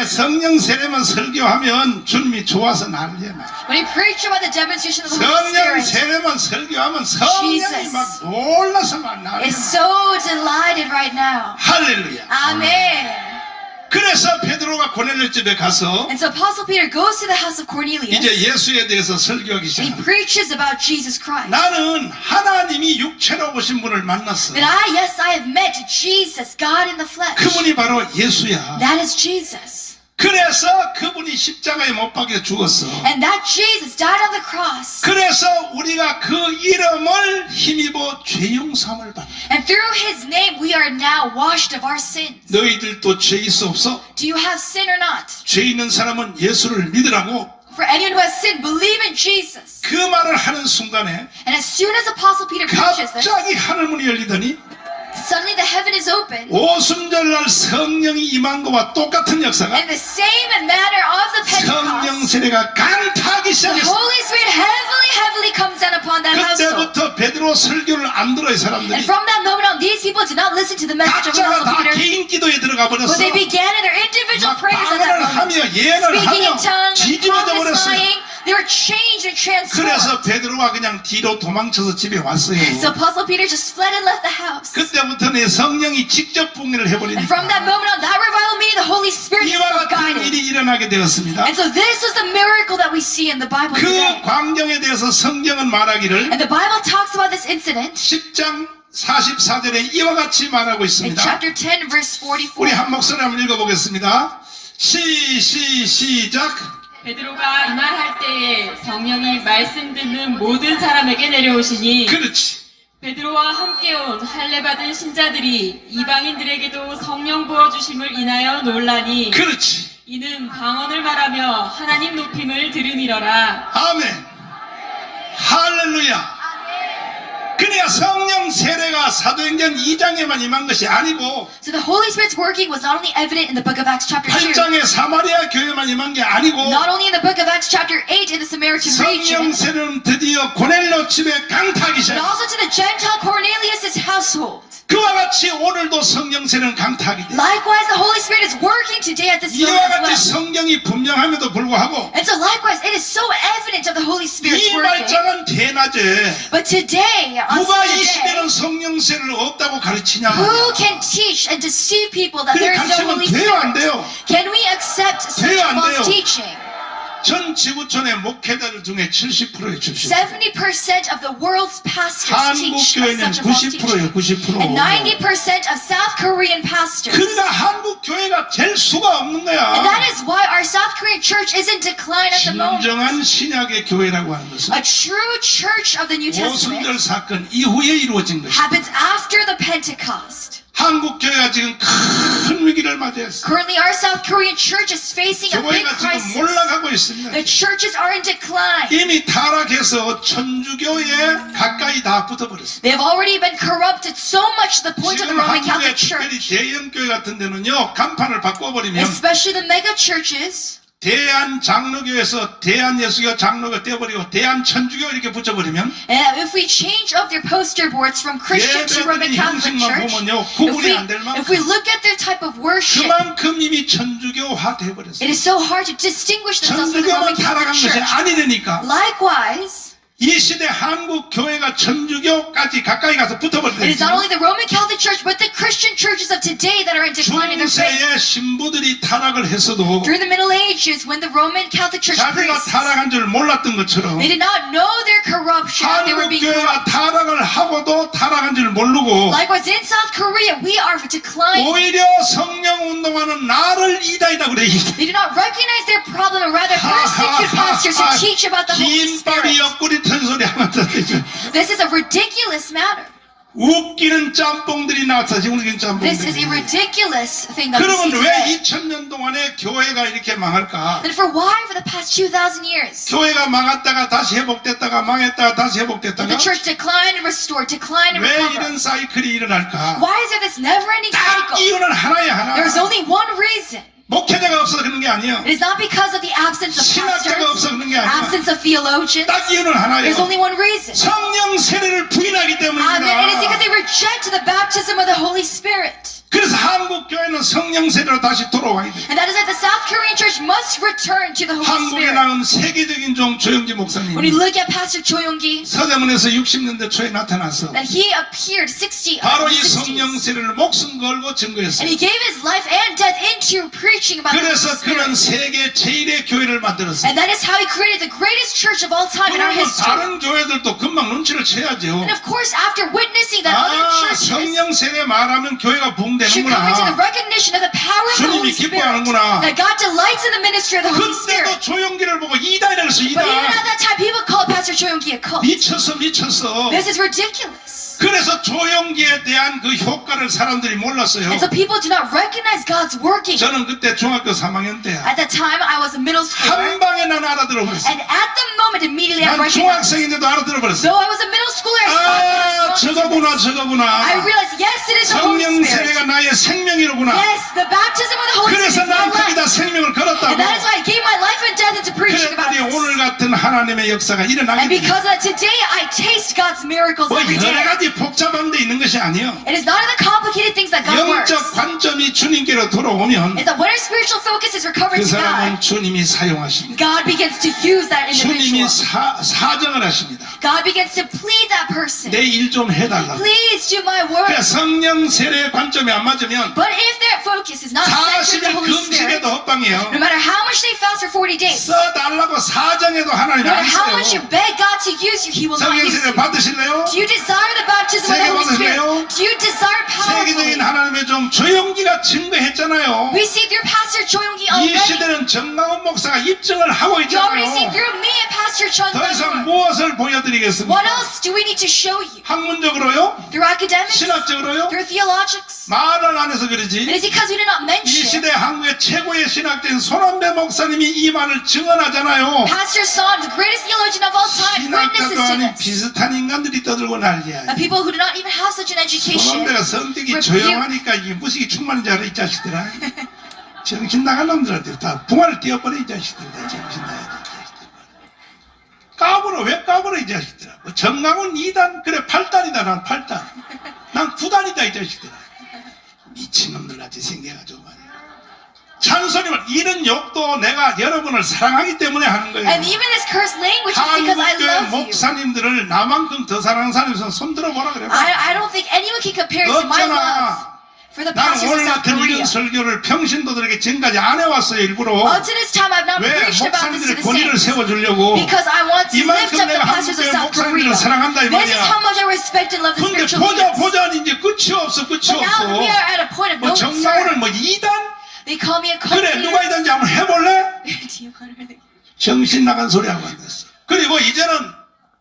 교회에 성령 세례만 설교하면 주님이 좋아서 난리야.
When you preach about the demonstration of the Holy
성령
Spirit,
세례만 설교하면 성령이 막 놀라서 막 난리야.
is so delighted right now.
할렐루야.
Amen.
그래서 베드로가 고넬료 집에 가서
And so Apostle Peter goes to the house of Cornelius
이제 예수에 대해서 설교하기
and he
시작합니다.
preaches about Jesus Christ.
나는 하나님이 육체로 오신 분을 만났어.
That yes, I have met Jesus, God in the flesh.
그분이 바로 예수야.
That is Jesus.
그래서 그분이 십자가에 못 박혀 죽었어.
And that Jesus died on the cross.
그래서 우리가 그 이름을 힘입어 죄 용서함을 받는.
And through his name we are now washed of our sins.
너희들도 죄 있어 없어?
Do you have sin or not?
죄 있는 사람은 예수를 믿으라고
For anyone who has sinned, believe in Jesus.
그 말을 하는 순간에
And as soon as Apostle Peter preaches this,
갑자기 하늘문이 열리더니
suddenly the heaven is open.
오순절날 성령이 임한 것과 똑같은 역사가
And the same manner of the
성령
Pentecost,
세례가 강타하기
the
시작했어.
Holy Spirit heavily comes down upon that household.
그때부터 베드로 설교를 안 들어요,
And
사람들이.
from that moment on, these people did not listen to the message of
각자가
Apostle
다
Peter,
개인 기도에 들어가 버렸어.
but they began in their individual
막
prayers at that
방언을
moment.
하며 예언을
Speaking
하며
in tongues,
뒤집어져 버렸어요.
prophesying, they were changed and transformed.
그래서 베드로가 그냥 뒤로 도망쳐서 집에 왔어요.
So Apostle Peter just fled and left the house.
그때부터는 성령이 직접 봉인을
And
해버리니까
from that moment on, that revival meeting, the Holy Spirit
이와
himself
같은
guided.
일이 일어나게 되었습니다.
And so this was the miracle that we see in the Bible
그
today.
광경에 대해서 성경은 말하기를
And the Bible talks about this incident
10장 44절에 이와 같이 말하고
in
있습니다.
chapter 10, verse
우리
44.
한 목소리 한번 읽어보겠습니다. 시작.
베드로가 이 말 할 때에 성령이 말씀 듣는 모든 사람에게 내려오시니
그렇지.
베드로와 함께 온 할례 받은 신자들이 이방인들에게도 성령 부어주심을 인하여 놀라니
그렇지.
이는 방언을 말하며 하나님 높임을 들음이러라.
아멘. 할렐루야. 그래야 성령 세례가 사도행전 2장에만 임한 것이 아니고
So the Holy Spirit's working was not only evident in the book of Acts chapter 2,
8장에 사마리아 교회만 임한 게 아니고
not only in the book of Acts chapter 8 in the Samaritan
성령
region,
세례는 드디어 고넬료 집에 강타하기
but
시작.
also to the Gentile Cornelius' household.
그와 같이 오늘도 성령 세례는 강타하게 돼.
Likewise, the Holy Spirit is working today at this moment
이와
as
같이
well.
성령이 분명함에도 불구하고
And so likewise, it is so evident of the Holy Spirit's
이
working.
말장은 대낮에
But today, on
누가
such
이
a day,
시대는 성령 세례를 없다고 가르치냐
who
말이야.
can teach and deceive people that
그게
there is no
가르치면
Holy
돼요, 안
Spirit?
돼요?
Can we accept such
돼요, 안 돼요?
false teaching?
전 지구촌의 목회자들 중에 70%의 70%.
70% of the world's pastors
한국
teach
교회는
such a false teaching.
90%예요, 90%.
And 90% of South Korean pastors.
그러니까 한국 교회가 될 수가 없는
And that
거야.
is why our South Korean church is in decline at the moment.
진정한 신약의 교회라고 하는 것은
A true church of the New Testament
오순절 사건 이후에 이루어진 것이다.
happens after the Pentecost.
한국 교회가 지금 큰 위기를 맞이했어.
Currently, our South Korean church is facing a big
교회가 지금
crisis.
몰락하고 있습니다.
The churches are in decline.
이미 타락해서 천주교에 가까이 다 붙어버렸어.
They've already been corrupted so much to the point of the
지금
Roman
한국의
Catholic
특별히
Church,
대형 교회 같은 데는요 간판을 바꿔버리면
especially the mega churches.
대한 장로교에서 대한 예수교 장로교 떼버리고 대한 천주교 이렇게 붙여버리면
And if we change up their poster boards from Christian to Roman
예배드린
Catholic
형식만
Church,
보면요 구분이 안 될
if we
만큼
look at their type of worship,
그만큼 이미 천주교화
it
돼버렸어요.
is so hard to distinguish themselves from the
천주교만
Roman
타락한
Catholic
것이
Church.
아니되니까
Likewise,
이 시대 한국 교회가 천주교까지 가까이 가서
it is not
붙어버렸어요.
only the Roman Catholic Church, but the Christian churches of today that are in decline in their faith.
중세의 신부들이 타락을 했어도
During the Middle Ages, when the Roman Catholic Church
자기가
priests,
타락한 줄 몰랐던 것처럼
they did not know their corruption, they were
한국
being
교회가
corrupt.
타락을 하고도 타락한 줄 모르고
Likewise, in South Korea, we are declining.
오히려 성령 운동하는 나를 이다이다 그래.
They do not recognize their problem and rather persecute pastors who teach about the Holy
긴발이
Spirit.
옆구리 튼 소리 하면서
This is a ridiculous matter.
웃기는 짬뽕들이 나왔어. 지금 웃기는
This is a
짬뽕들이.
ridiculous thing that we see
그러면 왜
today.
2000년 동안에 교회가 이렇게 망할까?
Then for why, for the past 2,000 years,
교회가 망했다가 다시 회복됐다가 망했다가 다시
did
회복됐다가
the church decline and restore, decline and
왜
recover?
이런 사이클이 일어날까?
Why is there this never-ending
딱
cycle?
이유는 하나야 하나.
There is only one reason.
목회자가 없어서 그런 게 아니에요.
It is not because of the absence of
신학자가 없어
pastors,
그런 게 아니야.
absence of theologians.
딱 이유는 하나예요.
There's only one reason.
성령 세례를 부인하기
Amen. It is because
때문입니다.
they reject the baptism of the Holy Spirit.
그래서 한국 교회는 성령 세례로 다시 돌아와야 돼.
And that is that the South Korean church must return to the Holy
한국에
Spirit.
나온 세계적인 종 조영기 목사님
When you look at Pastor Choi Young-gi,
서대문에서 60년대 초에 나타났어.
that he appeared
바로 이
60s.
성령 세례를 목숨 걸고 증거했어요.
And he gave his life and death into preaching about the Holy
그래서 그는
Spirit.
세계 제일의 교회를 만들었어요.
And that is how he created the greatest church of all time in our
그러면
history.
다른 교회들도 금방 눈치를 채야죠.
And of course, after witnessing that other
아,
churches
성령 세례 말하면 교회가
should come into the
부흥되는구나.
recognition of the power of the
주님이
Holy Spirit,
기뻐하는구나.
that God delights in the ministry of the Holy Spirit.
그때도 조용기를 보고 이다이라고 해서
But even
이다.
at that time, people called Pastor Choi Young-gi a cult.
미쳤어.
This is ridiculous.
그래서 조용기에 대한 그 효과를 사람들이 몰랐어요.
And so people do not recognize God's working.
저는 그때 중학교 3학년 때야.
At that time, I was a middle schooler.
한 방에 난 알아들어 버렸어.
And at the moment, immediately I
난
recognized.
중학생인데도 알아들어 버렸어.
Though I was a middle schooler, I
아,
saw God. I
저거구나.
realized, yes, it is the Holy
성령
Spirit.
세례가 나의 생명이로구나.
Yes, the baptism of the Holy Spirit
그래서
is my
난 거기다
life.
생명을
And
걸었다고.
that is why I gave my life and death into preaching about
그랬더니 오늘
this.
같은 하나님의 역사가
And
일어나게 돼.
because of that, today I taste God's miracles
뭐
every
여러
day.
가지 복잡한 데 있는 것이 아니에요.
It is not in the complicated things that God works.
영적 관점이 주님께로 돌아오면
It's that when our spiritual focus is recovered
그
to
사람은
God,
주님이 사용하십니다.
God begins to use that
주님이
individual.
사정을 하십니다.
God begins to plead that person.
내 일 좀 해달라고.
Please do my work.
그러니까 성령 세례 관점이 안 맞으면
But if their focus is not centered
40일
on the Holy Spirit,
금식에도 헛방이에요.
no matter how much they fast for 40 days,
써달라고 사정해도 하나님
no
안
matter how much
써요.
you beg God to use you, He will not
성령
use
세례
you.
받으실래요?
Do you desire the baptism of the Holy Spirit?
받으실래요?
Do you desire
세계적인
power?
하나님의 종 조용기가 증거했잖아요.
We see through Pastor Choi Young-gi
이
already.
시대는 정강훈 목사가 입증을 하고
You already see
있잖아요.
through me and Pastor Choi
더 이상
Young-gi.
무엇을 보여드리겠습니까?
What else do we need to show you?
학문적으로요?
Through academics?
신학적으로요?
Through theologics?
말을 안 해서
It
그러지.
is because we do not
이
mention
시대 한국의 최고의 신학자인 손원배 목사님이 이 말을 증언하잖아요.
Pastor Son, the greatest theologian of all time, witnesses
신학자도
to
아닌
this.
비슷한 인간들이 떠들고 난리야.
The people who do not even have such an education.
손원배가 성격이
rebuke.
조용하니까 이게 무식이 충만인 줄 알아, 이 자식들아. 정신 나간 놈들한테 다 붕어를 띄워버려, 이 자식들. 내 정신 나야 돼, 이 자식들. 까불어, 왜 까불어, 이 자식들아. 뭐 정강훈 2단, 그래, 8단이다, 난 8단. 난 9단이다, 이 자식들아. 미친놈들 같이 생겨가지고 말이야. 찬소리만, 이런 욕도 내가 여러분을 사랑하기 때문에 하는 거예요.
And even this cursed language is because I
한국교회
love you.
목사님들을 나만큼 더 사랑하는 사람이 있으면 손 들어보라 그래.
I don't think anyone can compare it to my love
없잖아.
for the
나는
pastors of
오늘
South
같은
Korea.
이런 설교를 평신도들에게 지금까지 안 해왔어요, 일부러.
Up to this time, I've not
왜?
preached about this to
목사님들의
the
권위를
saints.
세워주려고.
Because I want to lift
이만큼
up the
내가
pastors of
한국교회
South Korea.
목사님들을 사랑한다, 이
This is
말이야.
how much I respect and love the
근데
spiritual leaders.
보자니 이제 끝이 없어.
But now that we are at a point of
뭐
no
정강훈을
return,
뭐 2단?
they call me a
그래, 누가
cult
이든지 한번 해볼래?
leader.
정신 나간 소리 하고 앉았어. 그리고 이제는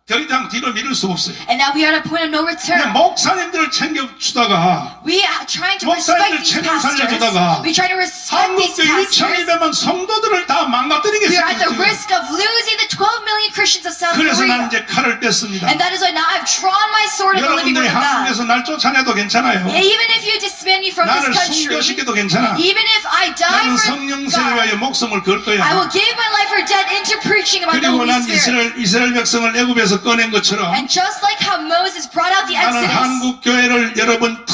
더 이상 뒤로 미룰 수 없어요.
And now we are at a point of no
근데
return.
목사님들을 챙겨주다가
We are trying to
목사님들
respect these
책임
pastors.
살려주다가
We try to respect these
한국교
pastors.
1,200만 성도들을 다
We are at the
망가뜨리겠습니다.
risk of losing the 12 million Christians of South
그래서 나는
Korea.
이제 칼을 뺐습니다.
And that is why now I've drawn my sword of the living
여러분들이
word of God.
한국에서 날 쫓아내도 괜찮아요.
Even if you disband me from
나를
this country,
순교시켜도 괜찮아.
even if I die
나는
for
성령
God,
세례와의 목숨을 걸 거야.
I will give my life or death into preaching about the
그리고
Holy
난
Spirit.
이스라엘 백성을 애굽에서 꺼낸 것처럼
And just like how Moses brought out the
나는
Exodus,
한국 교회를 여러분 다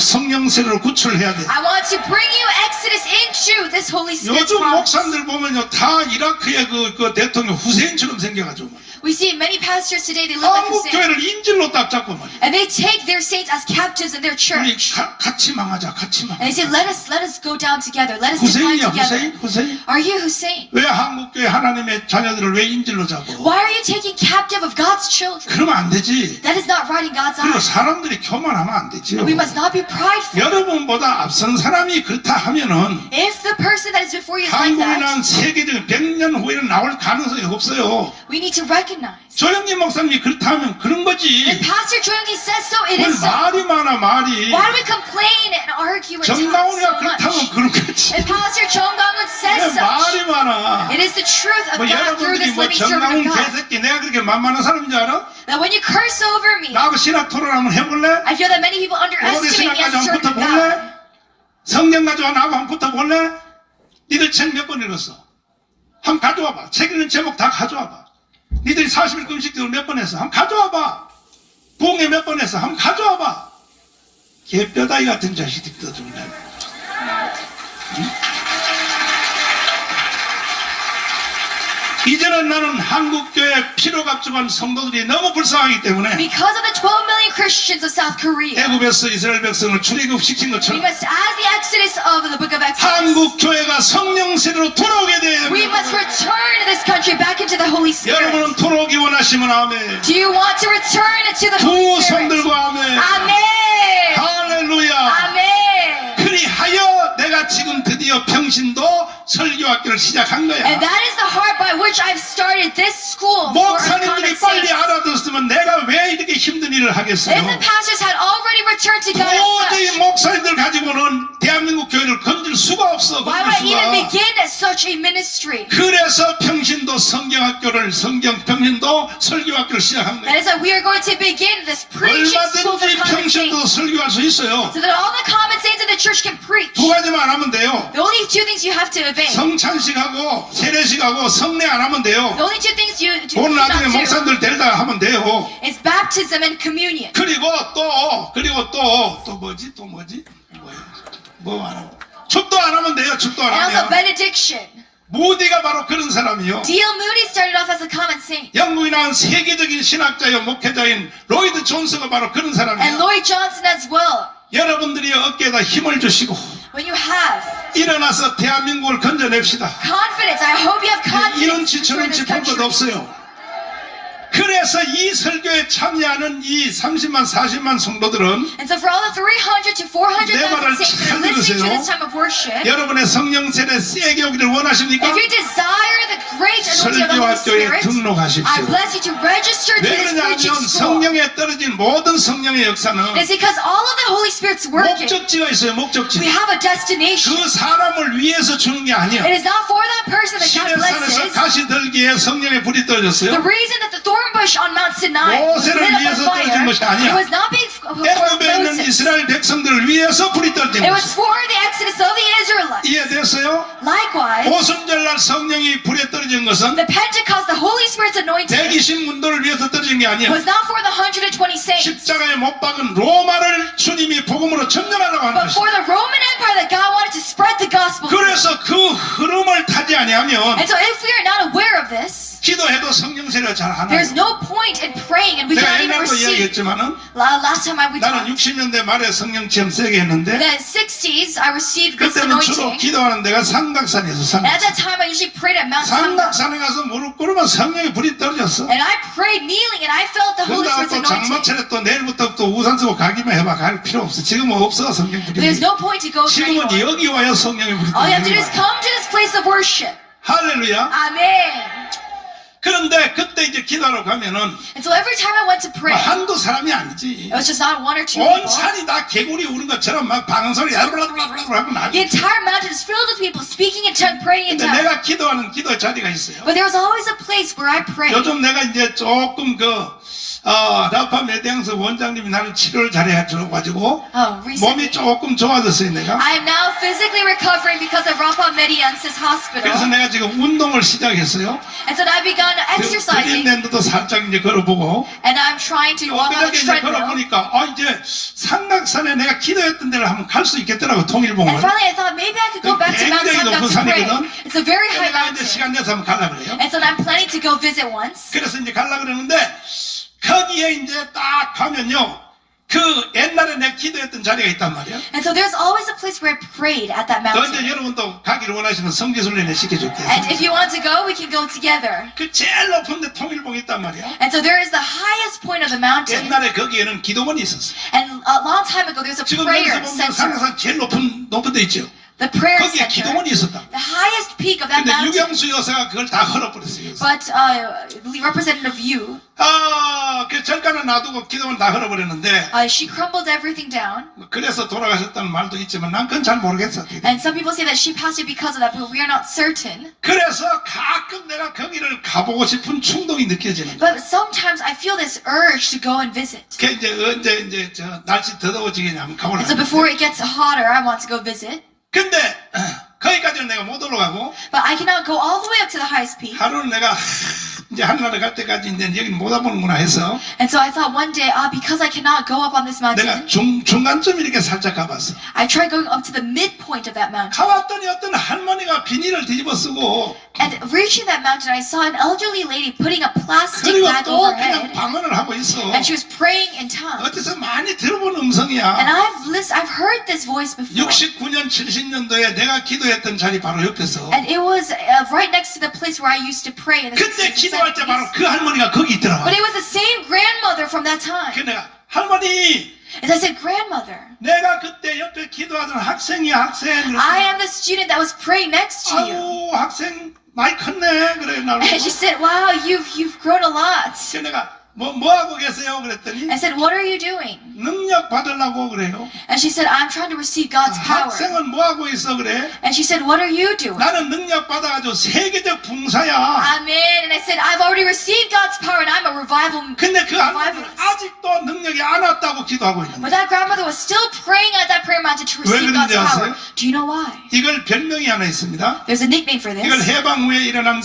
성령 세례로 구출해야 돼.
I want to bring you Exodus into this Holy Spirit
요즘
promise.
목사님들 보면요 다 이라크의 그 대통령 후세인처럼 생겨가지고 말이야.
We see many pastors today, they look like
한국
Hussein.
교회를 인질로 딱 잡고 말이야.
And they take their saints as captives in their
우리
church.
같이 망하자, 같이
And
망하자.
they say, let us go down together. Let us decline
후세인이야,
together.
후세인.
Are you Hussein?
왜 한국 교회 하나님의 자녀들을 왜 인질로 잡어?
Why are you taking captive of God's children?
그러면 안 되지.
That is not right in God's
그리고
eyes.
사람들이 교만하면 안 되죠.
We must not be prideful.
여러분보다 앞선 사람이 그렇다 하면은
If the person that is before you is like that,
한국이란 세계적인 100년 후에는 나올 가능성이 없어요.
we need to recognize.
조영기 목사님이 그렇다 하면 그런
If
거지.
Pastor Joyong says so, it
왜
is so.
말이 많아, 말이.
Why do we complain and argue and talk
정강훈이가
so
그렇다 하면
much?
그런 거지.
If Pastor Chong Gang-un
왜
says
말이
such,
많아.
it is the truth of
뭐
God through
여러분들이
this
뭐
living servant
정강훈
of God.
개새끼 내가 그렇게 만만한 사람인 줄 알아?
That when you curse over me,
나하고 신학 토론 한번 해볼래?
I feel that many people
고대
underestimate me
신학까지
as a
한번
servant of God.
붙어볼래? 성경 가져와 나하고 한번 붙어볼래? 니들 책 몇 번 읽었어? 한번 가져와봐. 책 읽는 제목 다 가져와봐. 니들이 40일 금식들을 몇 번 했어? 한번 가져와봐. 부흥회 몇 번 했어? 한번 가져와봐. 개뼈다귀 같은 자식이 떠들네. 이제는 나는 한국교회 피로갑주한 성도들이 너무 불쌍하기 때문에
Because of the 12 million Christians of South Korea,
애굽에서 이스라엘 백성을 출애굽시킨
we
것처럼
must, as the Exodus of the book of Exodus,
한국교회가 성령 세대로 돌아오게 돼야
we
됩니다.
must return this country back into the Holy Spirit.
여러분은 돌아오기 원하시면 아멘.
Do you want to return into the
두
Holy
손
Spirit?
들고 아멘.
Amen.
할렐루야.
Amen.
그리하여 내가 지금 드디어 평신도 설교학교를 시작한 거야.
And that is the heart by which I've started this school for uncommon
목사님들이 빨리
saints.
알아들었으면 내가 왜 이렇게 힘든 일을 하겠어요?
If the pastors had already returned to God as
도저히
such,
목사님들 가지고는 대한민국 교회를 건질 수가 없어.
why
건질
would I even
수가.
begin at such a ministry?
그래서 평신도 성경학교를 평신도 설교학교를 시작한
That
거예요.
is why we are going to begin this preaching school for
얼마든지
common
평신도
saints,
설교할 수 있어요.
so that all the common saints in the church can preach.
두 가지만 하면 돼요.
The only two things you have to obey.
성찬식하고 세례식하고 성례 안 하면 돼요.
The only two things you do
오늘
not
나중에
do
목사님들 데려다 하면 돼요.
is baptism and communion.
그리고 또 뭐지? 뭐예요? 뭐 안 하고. 축도 안 하면 돼요. 축도 안
And also
하면.
benediction.
무디가 바로 그런 사람이요.
D.L. Moody started off as a common saint.
영국에 나온 세계적인 신학자요 목회자인 로이드 존스가 바로 그런
And
사람이에요.
Lloyd Johnson as well.
여러분들이 어깨에다 힘을 주시고
When you have
일어나서 대한민국을 건져냅시다.
confidence, I hope you have confidence
이런
for
지처럼
this
짚은 것
country.
없어요. 그래서 이 설교에 참여하는 이 30만 40만 성도들은
And so for all the 300 to 400,000
내 말을
saints that
잘
are listening to
들으세요.
this time of worship,
여러분의 성령 세대 세게 오기를 원하십니까?
if you desire the great anointing of the Holy
설교학교에
Spirit,
등록하십시오.
I bless you to register to
왜
this preaching
그러냐면
school.
성령에 떨어진 모든 성령의 역사는
It's because all of the Holy Spirit's working.
목적지가 있어요. 목적지.
We have a destination.
그 사람을 위해서 주는 게 아니야.
It is not for that person that God
시내산에서
blesses.
가시 들기에 성령의 불이
The
떨어졌어요.
reason that the thorn bush on Mount Sinai was
모세를
lit up
위해서
with
떨어진
fire,
것이 아니야.
it was not being for
애굽에 있는
Moses.
이스라엘 백성들을 위해서 불이 떨어진
It was
것이.
for the exodus of the Israelites.
이해됐어요?
Likewise,
오순절날 성령이 불에 떨어진 것은
the Pentecost, the Holy Spirit's anointing,
120 문도를 위해서 떨어진 게 아니야.
was not for the 120 saints,
십자가에 못 박은 로마를 주님이 복음으로 전념하려고 하는
but
것이.
for the Roman Empire that God wanted to spread the gospel.
그래서 그 흐름을 타지 아니하면
And so if we are not aware of this,
기도해도 성령 세례가 잘 안
there's
와요.
no point in praying and we
내가
cannot even
옛날도
receive.
이야기했지만은
Last time we
나는
talked,
60년대 말에 성령 체험 세게
in
했는데
the 60s, I received this
그때는 주로
anointing.
기도하는 데가 삼각산에서
And at
삼각산.
that time, I usually prayed at Mount Sinai.
삼각산에 가서 무릎 꿇으면 성령의 불이 떨어졌어.
And I prayed kneeling, and I felt the Holy
그러다가
Spirit's
또
anointing.
장마철에 또 내일부터 또 우산 쓰고 가기만 해봐. 갈 필요 없어. 지금은 없어 성령 불이.
There's no point to go to
지금은
anyone.
여기 와야 성령의 불이
All you have to do is
떨어지는 거야.
come to this place of worship.
할렐루야.
Amen.
그런데 그때 이제 기도하러 가면은
And so every time I went to
뭐
pray,
한두 사람이 아니지.
it was just not one or two
온
people.
산이 다 개구리 우는 것처럼 막 방언소리 야르라라라라 하고
The
나지.
entire mountain is filled with people speaking in tongues, praying in
근데
tongues.
내가 기도하는 기도 자리가 있어요.
But there was always a place where I prayed.
요즘 내가 이제 조금 라파 메대항서 원장님이 나를 치료를 잘해가지고
Recently.
몸이 조금 좋아졌어요 내가.
I am now physically recovering because of Rapa Mediensis
그래서
Hospital.
내가 지금 운동을 시작했어요.
And so I begun exercising,
그린랜드도 살짝 이제 걸어보고
and I'm trying to walk on the
그저께 이제
treadmill.
걸어보니까 이제 삼각산에 내가 기도했던 데를 한번 갈 수 있겠더라고 통일봉을.
And finally I thought maybe I could go back to Mount
굉장히
Samdak
높은
to pray.
산이거든.
It's a very high
내가 이제
mountain.
시간 내서 한번 가려고 그래요.
And so I'm planning to go visit once.
그래서 이제 가려고 그러는데 거기에 이제 딱 가면요 그 옛날에 내가 기도했던 자리가 있단 말이야.
And so there's always a place where I prayed at that
또 이제
mountain.
여러분도 가기를 원하시면 성지순례를 시켜줄게.
And if you want to go, we can go together.
그 제일 높은 데 통일봉이 있단 말이야.
And so there is the highest point of the mountain.
옛날에 거기에는 기도원이 있었어.
And a long time ago, there's a
지금
prayer
여기서 보면
center.
상상 제일 높은 데 있죠.
The prayer
거기에
center.
기도원이 있었다.
The highest peak of that
근데
mountain.
유경수 여사가 그걸 다 헐어버렸어요.
But Representative Yu,
그 절간을 놔두고 기도원 다 헐어버렸는데
she crumbled everything down.
그래서 돌아가셨다는 말도 있지만 난 그건 잘 모르겠어.
And some people say that she passed it because of that, but we are not certain.
그래서 가끔 내가 거기를 가보고 싶은 충동이 느껴지는 거야.
But sometimes I feel this urge to go and visit.
그 이제 언제 이제 저 날씨 더더워지겠냐 하면 가보려고.
And so before it gets hotter, I want to go visit.
근데 거기까지는 내가 못 올라가고
But I cannot go all the way up to the highest peak.
하루는 내가 이제 하늘나라 갈 때까지 이제 여기 못 와보는구나 해서
And so I thought one day, because I cannot go up on this
내가
mountain,
중간쯤 이렇게 살짝 가봤어.
I tried going up to the midpoint of that mountain.
가봤더니 어떤 할머니가 비닐을 뒤집어 쓰고
And reaching that mountain, I saw an elderly lady putting a plastic
그리고
bag
또
over her
그냥
head,
방언을 하고 있어.
and she was praying in tongues.
어디서 많이 들어본
And
음성이야.
I've heard this voice before.
69년 70년도에 내가 기도했던 자리 바로 옆에서
And it was right next to the place where I used to pray in the
그때
60s and
기도할 때 바로
70s.
그 할머니가 거기 있더라.
But it was the same grandmother from that time.
그 내가 할머니
And I said, grandmother,
내가 그때 옆에 기도하던 학생이야 학생.
I am the student that was praying next to you.
아유 학생 많이 컸네 그래 나를.
And she said, wow, you've grown a lot.
그 내가 뭐 하고 계세요 그랬더니
I said, what are you doing?
능력 받으려고 그래요.
And she said, I'm trying to receive God's power.
학생은 뭐 하고 있어 그래?
And she said, what are you doing?
나는 능력 받아가지고 세계적 붕사야.
Amen. And I said, I've already received God's power and I'm a revival.
근데 그 할머니는
revivalist.
아직도 능력이 안 왔다고 기도하고 있는
But
거야.
that grandmother was still praying at that prayer mountain to
왜
receive God's
그런지
power.
아세요?
Do you know why?
이걸 별명이 하나 있습니다.
There's a nickname for
이걸
this.
해방 후에 일어난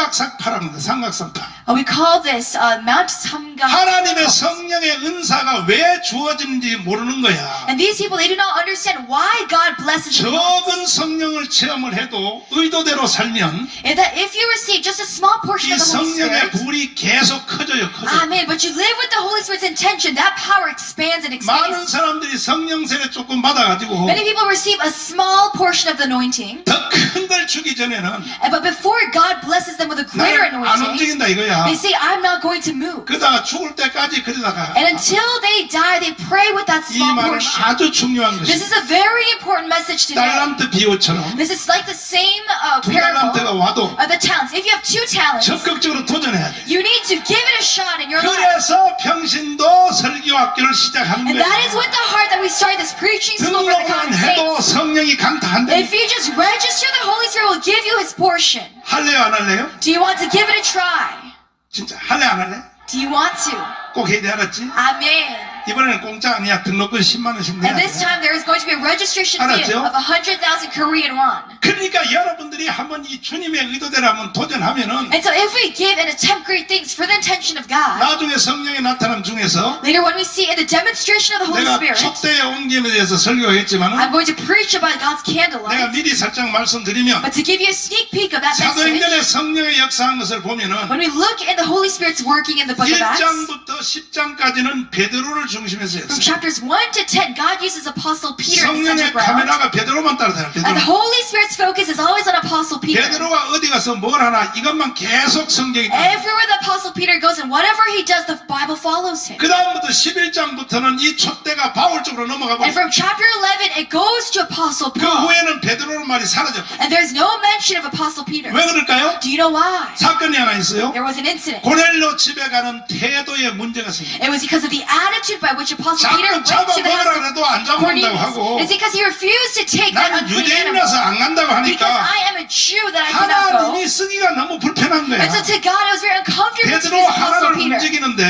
삼각삭파랍니다. 삼각삭파.
We call this Mount Samgak.
하나님의 성령의 은사가 왜 주어지는지 모르는 거야.
And these people, they do not understand why God blesses them.
적은 성령을 체험을 해도 의도대로 살면
And that if you receive just a small portion
이
of the Holy
성령의
Spirit,
불이 계속 커져요. 커져.
Amen, but you live with the Holy Spirit's intention, that power expands and
많은
expands.
사람들이 성령 세례 조금 받아가지고
Many people receive a small portion of the anointing,
더 큰 걸 주기 전에는
but before God blesses them with a greater
나는 안
anointing,
움직인다 이거야.
they say, I'm not going to move.
그러다가 죽을 때까지 그러다가
And until they die, they pray with that
이
small
말은
portion.
아주 중요한
This
것이다.
is a very important message today.
달란트 비유처럼
This is like the same
두
parable
달란트가 와도
of the talents. If you have 2 talents,
적극적으로 도전해야 돼.
you need to give it a shot in your life.
그래서 평신도 설교학교를 시작하는
And
거야.
that is with the heart that we start this preaching school for the
등록만
common
해도
saints.
성령이 강타한다.
If you just register, the Holy Spirit will give you His portion.
할래요 안 할래요?
Do you want to give it a try?
진짜 할래 안 할래?
Do you want to?
꼭 해야 돼 알았지?
Amen.
이번에는 공짜 아니야. 등록금 10만 원씩 내야
And this
돼.
time there is going to be a registration fee
알았죠?
of 100,000 Korean won.
그러니까 여러분들이 한번 이 주님의 의도대로 한번 도전하면은
And so if we give and attempt great things for the intention of God,
나중에 성령의 나타남 중에서
later when we see in the demonstration of the Holy
내가
Spirit,
촛대의 옮김에 대해서 설교했지만은
I'm going to preach about God's
내가
candlelight.
미리 살짝 말씀드리면
But to give you a sneak peek of that message,
사도행전의 성령의 역사한 것을 보면은
when we look in the Holy Spirit's working in the book of Acts,
1장부터 10장까지는 베드로를 중심해서
from
했어요.
chapters 1 to 10, God uses Apostle Peter in the center
성령의
ground.
카메라가 베드로만 따라다녀요.
And the
베드로.
Holy Spirit's focus is always on Apostle Peter.
베드로가 어디 가서 뭘 하나 이것만 계속 성경이 따라.
Everywhere the Apostle Peter goes and whatever he does, the Bible follows him.
그 다음부터 11장부터는 이 촛대가 바울 쪽으로 넘어가
And
버려.
from chapter 11, it goes to Apostle
그
Paul.
후에는 베드로는 말이 사라져.
And there's no mention of Apostle Peter.
왜 그럴까요?
Do you know why?
사건이 하나 있어요.
There was an incident.
고넬로 집에 가는 태도에 문제가 생겨.
It was because of the attitude by which Apostle Peter
자꾸
went to the
잡아먹으라
house
그래도 안
of
잡아먹는다고
Cornelius.
하고
It's because he refused to take that
나는
unclean
유대인이라서
animal.
안 간다고
Because
하니까
I am a Jew that I cannot go.
하나님이 쓰기가 너무 불편한 거야.
And so to God, it was very uncomfortable to
베드로
use Apostle
하나를
Peter.
움직이는데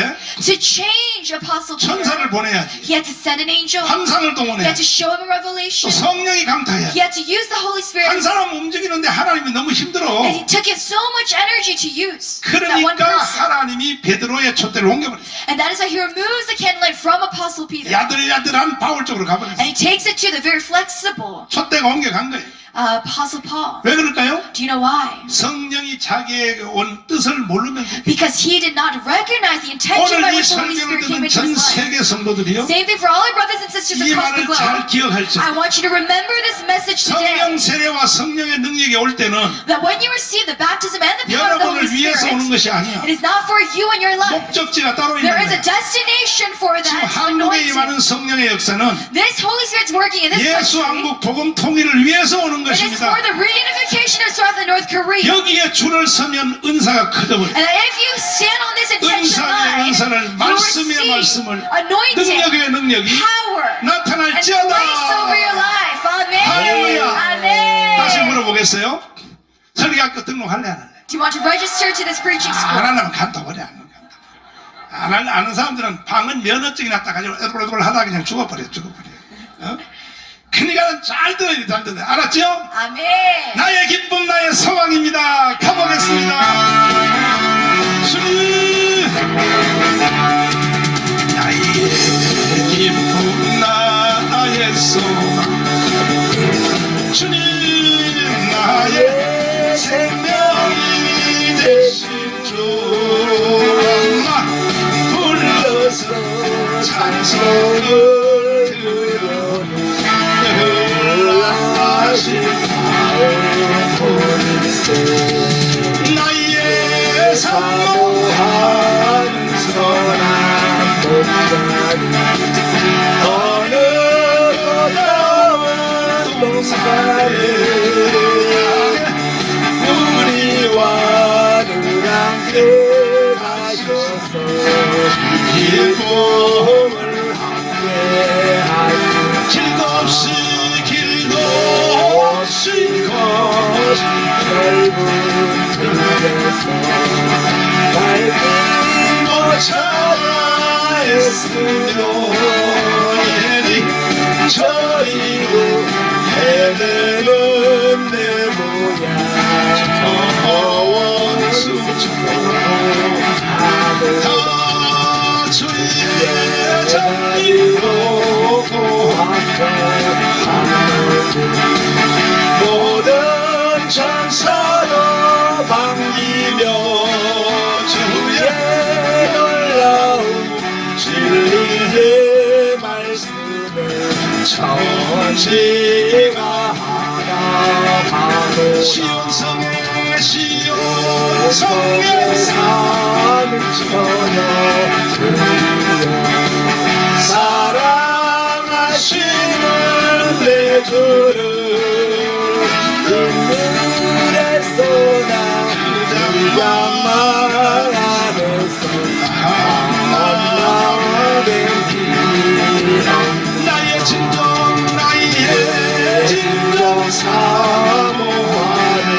To change Apostle
천사를
Peter,
보내야지.
he had to send an angel.
환상을
He had
동원해야지.
to show him a
또
revelation.
성령이
He
강타해야지.
had to use the Holy
한
Spirit.
사람 움직이는데 하나님이 너무 힘들어.
And it took him so much energy to use that one
그러니까
person.
하나님이 베드로의 촛대를 옮겨버렸어.
And that is why he removes the candlelight from Apostle Peter.
야들야들한 바울 쪽으로 가버렸어.
And he takes it to the very flexible
촛대가 옮겨간 거예요.
Apostle Paul.
왜 그럴까요?
Do you know why?
성령이 자기에게 온 뜻을 모르면 돼.
Because he did not recognize the intention by
오늘 이
which the Holy
설교를
Spirit came
듣는
into
전
his life.
세계 성도들이요.
Same thing for all our brothers and sisters
이
across the
말을 잘
globe.
기억할지.
I want you to remember this message today.
성령 세례와 성령의 능력이 올 때는
That when you receive the baptism and the power of the Holy
여러분을 위해서 오는
Spirit,
것이 아니야.
it is not for you and your life.
목적지가 따로 있는
There is a
거야.
destination for
지금
that
한국에
anointing.
임하는 성령의 역사는
This Holy Spirit's working in this
예수
country.
한국 복음 통일을 위해서 오는
It is
것입니다.
for the reunification of South and North Korea.
여기에 줄을 서면 은사가 커져버려.
And if you stand on this intention
은사의
line,
은사를
you will
말씀의
receive
말씀을
anointing,
능력의 능력이
power, and
나타날지어다.
grace over your life. Amen.
할렐루야.
Amen.
다시 물어보겠어요? 설교학교 등록할래 안 할래?
Do you want to register to this preaching
안
school?
하려면 간다 버려. 안 할래. 아는 사람들은 방은 면허증이나 따가지고 애들애들 하다 그냥 죽어버려. 어? 그러니까 잘 들어야 돼. 잘 들어야 돼. 알았죠?
Amen.
나의 기쁨 나의 소망입니다. 가보겠습니다.
선한 목자리 어느 꽃다운 동산에 우리와 늘 함께 하셔서 기쁨을 함께 하시고
길도 없이
넓은 들에서 밝은 못 찾아 애쓰며 저리고 헤매는 내 모양
다 주의 자비로
모든 천사로 반기며 주의 놀라운 진리의 말씀에 천지가 하나 바로
시온성에
사는 처녀 사랑하시는 내 주를 눈물에서 나 그장만 안에서 만나된
나의 진정
사모하는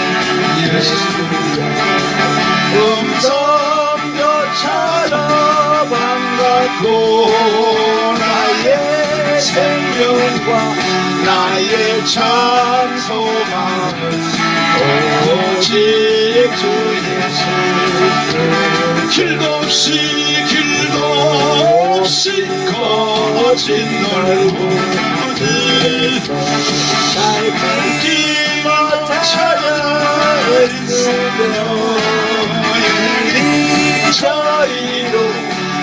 음성조차도 반갑고 나의 생명과 나의 찬송함은 오직 주 예수
길도 없이 거친 넓은 길
날 끊기 못하여 애쓰며 이 저리로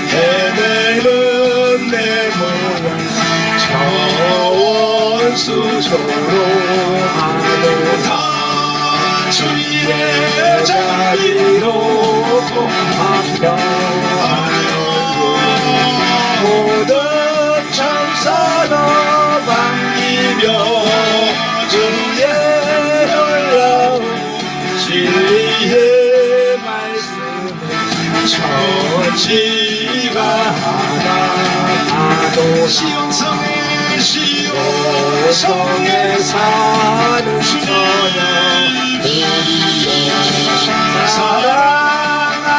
헤매는 내 모양 원수처럼 하도
다 주의 자비로
모든 천사로 반기며 주의 놀라운 진리의 말씀을 천지가 하나 파도
시온성에
성에 사는 처녀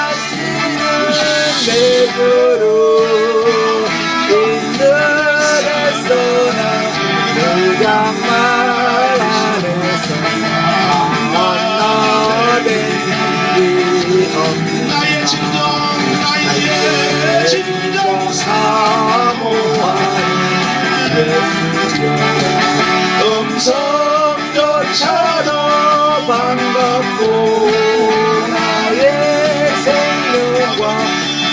사랑하시는 내 주를 인들에서 나 그장말 안에서 만나된 일이 없는
나의 진정
사모하는 음성조차도 반갑고 나의 생명과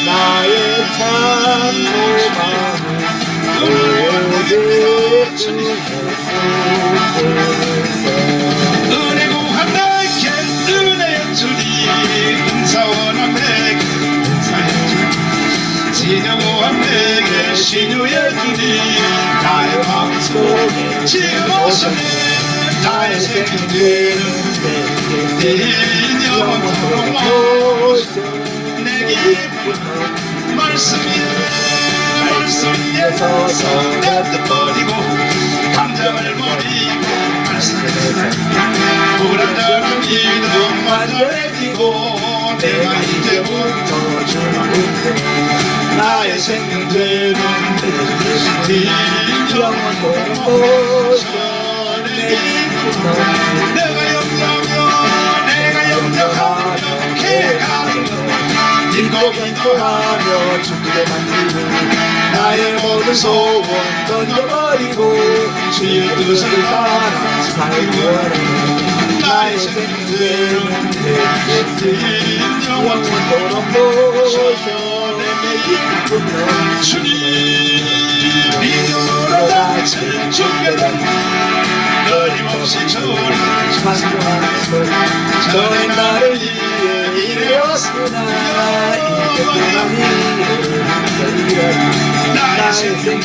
나의 찬송함은 오직 주
은혜 구한 내게 은혜의 주리 은사원한 내게 은사의 주리 진정한 내게 신유의 주리 나의 마음속에 지금 오셨네 나의 생명되는 네 영원토록 내 기쁨 말씀 위에 서서 내 뜻 버리고 감정을 버리고 불안전한 믿음 완전해지고 내가 이제부터 주님께 나의 생명되는 네 영원토록 내 기쁨 내가 영접하며 개가는 인도하며 죽게 만들고 나의 모든 소원 던져버리고 주의 뜻을 따라 살기 원해 나의 생명되는 내 영원토록 모셔 내 기쁨 주님 믿음으로 다칠 주게 된 끊임없이 주를 찬송하는 전에 나를 위해 일하였으나 이제 그만이
나의 생명은